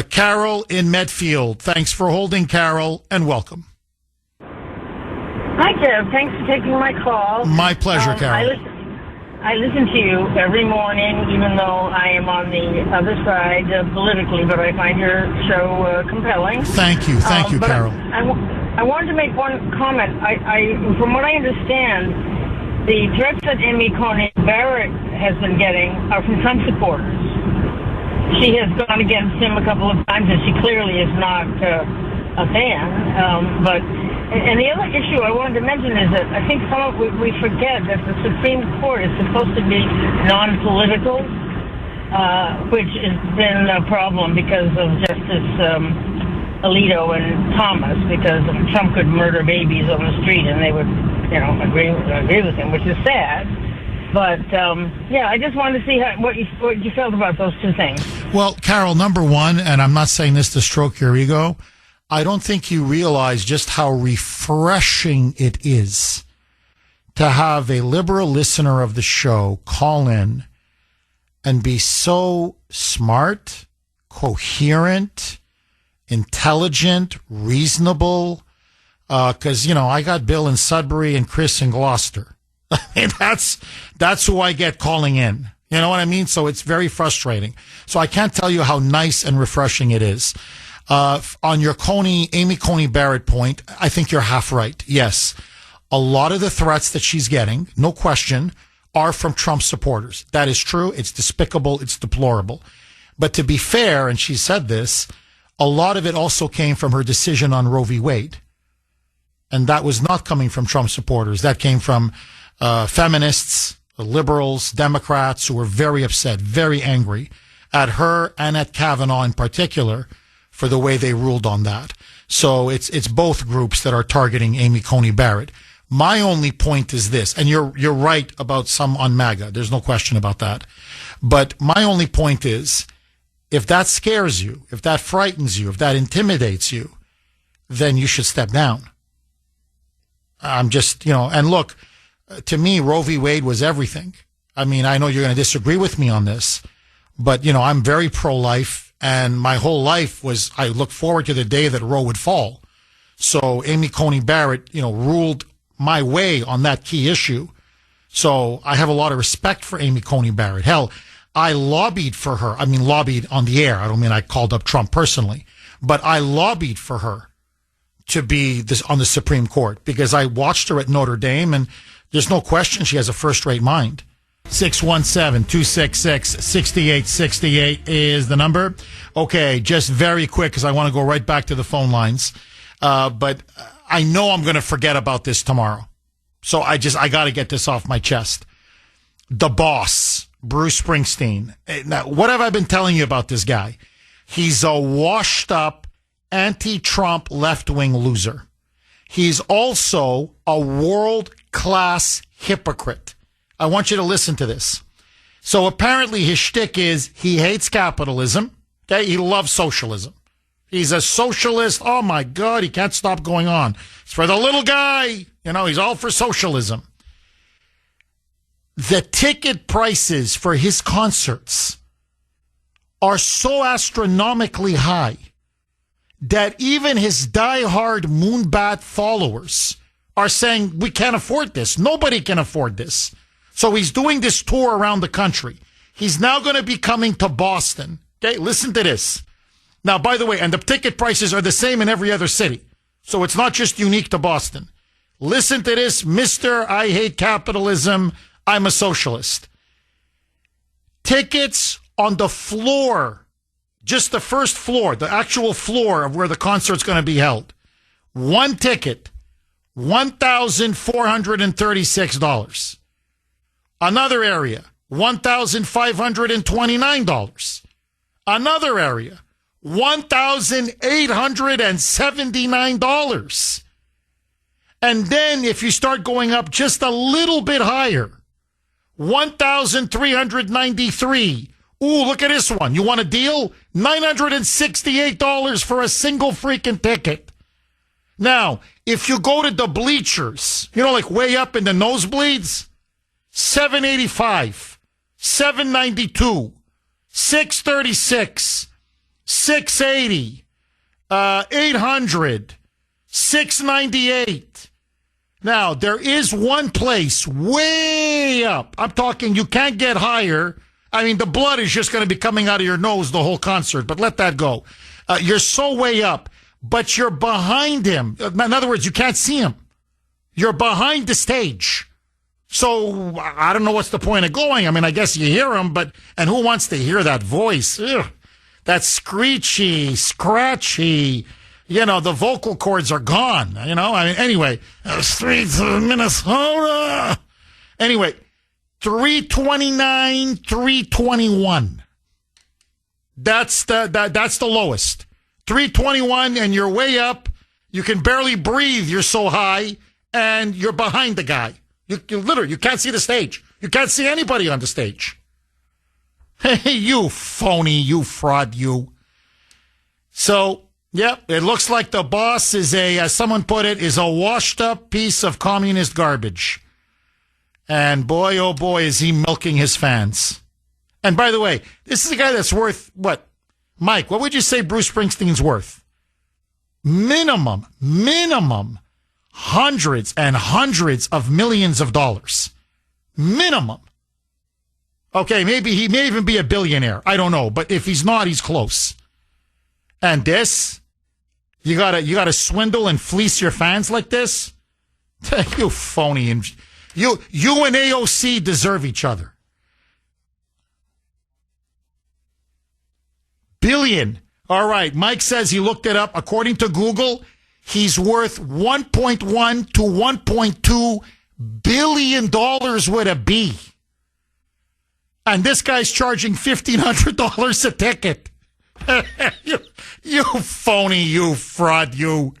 Carol in Medfield. Thanks for holding, Carol, and welcome. Hi, Jeff. Thanks for taking my call. My pleasure, Carol. I listen to you every morning, even though I am on the other side politically, but I find your show compelling. Thank you, Carol. I wanted to make one comment. From what I understand, the threats that Amy Coney Barrett has been getting are from Trump supporters. She has gone against him a couple of times, and she clearly is not a fan. And the other issue I wanted to mention is that I think we forget that the Supreme Court is supposed to be non-political, which has been a problem because of Justice Alito and Thomas, because Trump could murder babies on the street and they would, agree with him, which is sad. But, I just wanted to see what you felt about those two things. Well, Carol, number one, and I'm not saying this to stroke your ego, I don't think you realize just how refreshing it is to have a liberal listener of the show call in and be so smart, coherent, intelligent, reasonable, because, I got Bill in Sudbury and Chris in Gloucester. And that's who I get calling in. You know what I mean? So it's very frustrating. So I can't tell you how nice and refreshing it is. On your Amy Coney Barrett point, I think you're half right. Yes. A lot of the threats that she's getting, no question, are from Trump supporters. That is true. It's despicable. It's deplorable. But to be fair, and she said this, a lot of it also came from her decision on Roe v. Wade. And that was not coming from Trump supporters. That came from feminists, liberals, Democrats who were very upset, very angry at her and at Kavanaugh in particular for the way they ruled on that. So it's both groups that are targeting Amy Coney Barrett. My only point is this, and you're right about some on MAGA. There's no question about that. But my only point is, if that scares you, if that frightens you, if that intimidates you, then you should step down. I'm just, and look, to me, Roe v. Wade was everything. I mean, I know you're going to disagree with me on this, but, I'm very pro-life, and my whole life was, I look forward to the day that Roe would fall. So Amy Coney Barrett, ruled my way on that key issue. So I have a lot of respect for Amy Coney Barrett. Hell, I lobbied for her. I mean, lobbied on the air. I don't mean I called up Trump personally, but I lobbied for her to be on the Supreme Court because I watched her at Notre Dame, and there's no question she has a first-rate mind. 617-266-6868 is the number. Okay, just very quick because I want to go right back to the phone lines. But I know I'm going to forget about this tomorrow. So I got to get this off my chest. The boss, Bruce Springsteen. Now, what have I been telling you about this guy? He's a washed-up, anti-Trump left-wing loser. He's also a world-class hypocrite. I want you to listen to this. So apparently his shtick is he hates capitalism. Okay, he loves socialism. He's a socialist. Oh, my God, he can't stop going on. It's for the little guy. He's all for socialism. The ticket prices for his concerts are so astronomically high that even his diehard Moonbat followers are saying, we can't afford this. Nobody can afford this. So he's doing this tour around the country. He's now going to be coming to Boston. Okay, listen to this. Now, by the way, and the ticket prices are the same in every other city. So it's not just unique to Boston. Listen to this, Mr. I hate capitalism. I'm a socialist. Tickets on the floor, just the first floor, the actual floor of where the concert's going to be held. One ticket, $1,436. Another area, $1,529. Another area, $1,879. And then if you start going up just a little bit higher, $1,393. Ooh, look at this one. You want a deal? $968 for a single freaking ticket. Now, if you go to the bleachers, like way up in the nosebleeds, $785, $792, $636, $680, $800, $698. Now, there is one place way up. I'm talking you can't get higher. I mean, the blood is just going to be coming out of your nose the whole concert, but let that go. You're so way up, but you're behind him. In other words, you can't see him. You're behind the stage. So I don't know what's the point of going. I mean, I guess you hear him, and who wants to hear that voice? Ugh, that screechy, scratchy, the vocal cords are gone, I mean, anyway, streets of Minnesota. Anyway, 329, 321. That's the lowest. 321 and you're way up. You can barely breathe. You're so high and you're behind the guy. You literally, you can't see the stage. You can't see anybody on the stage. Hey, you phony, you fraud, you. So, yep, it looks like the boss is as someone put it, is a washed up piece of communist garbage. And boy, oh boy, is he milking his fans. And by the way, this is a guy that's worth, what? Mike, what would you say Bruce Springsteen's worth? Minimum, hundreds and hundreds of millions of dollars. Minimum. Okay, maybe he may even be a billionaire. I don't know. But if he's not, he's close. And this, you gotta swindle and fleece your fans like this? You phony. And you and AOC deserve each other. Billion. All right. Mike says he looked it up. According to Google, he's worth $1.1 to $1.2 billion with a B. And this guy's charging $1,500 a ticket. You phony, you fraud, you.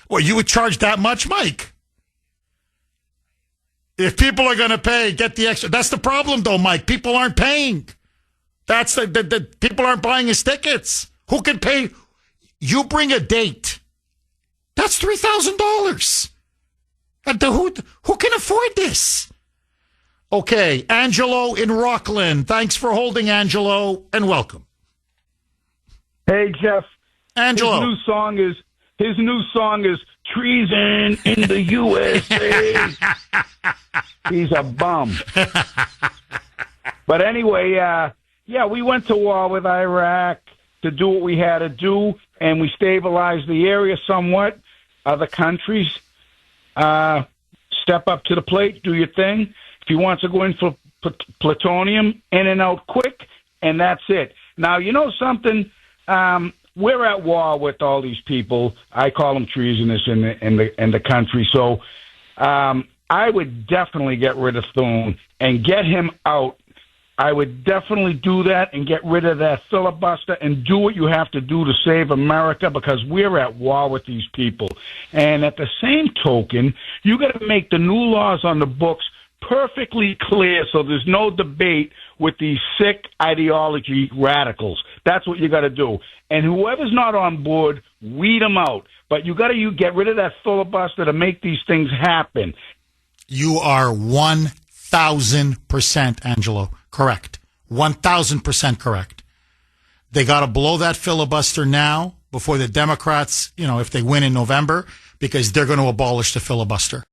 Well, you would charge that much, Mike? If people are going to pay, get the extra. That's the problem, though, Mike. People aren't paying. That's the people aren't buying his tickets. Who can pay? You bring a date. That's $3,000. Who can afford this? Okay, Angelo in Rockland. Thanks for holding, Angelo, and welcome. Hey, Jeff. Angelo. His new song is Treason in the USA. He's a bum. But anyway, we went to war with Iraq to do what we had to do, and we stabilized the area somewhat. Other countries step up to the plate, do your thing. If he wants to go in for plutonium, in and out quick, and that's it. Now, you know something? We're at war with all these people. I call them treasonous in the country. So I would definitely get rid of Thune and get him out. I would definitely do that and get rid of that filibuster and do what you have to do to save America, because we're at war with these people. And at the same token, you got to make the new laws on the books perfectly clear so there's no debate with these sick ideology radicals. That's what you got to do. And whoever's not on board, weed them out. But you got to get rid of that filibuster to make these things happen. You are 1,000%, Angelo, correct. 1,000% correct. They got to blow that filibuster now before the Democrats, if they win in November, because they're going to abolish the filibuster.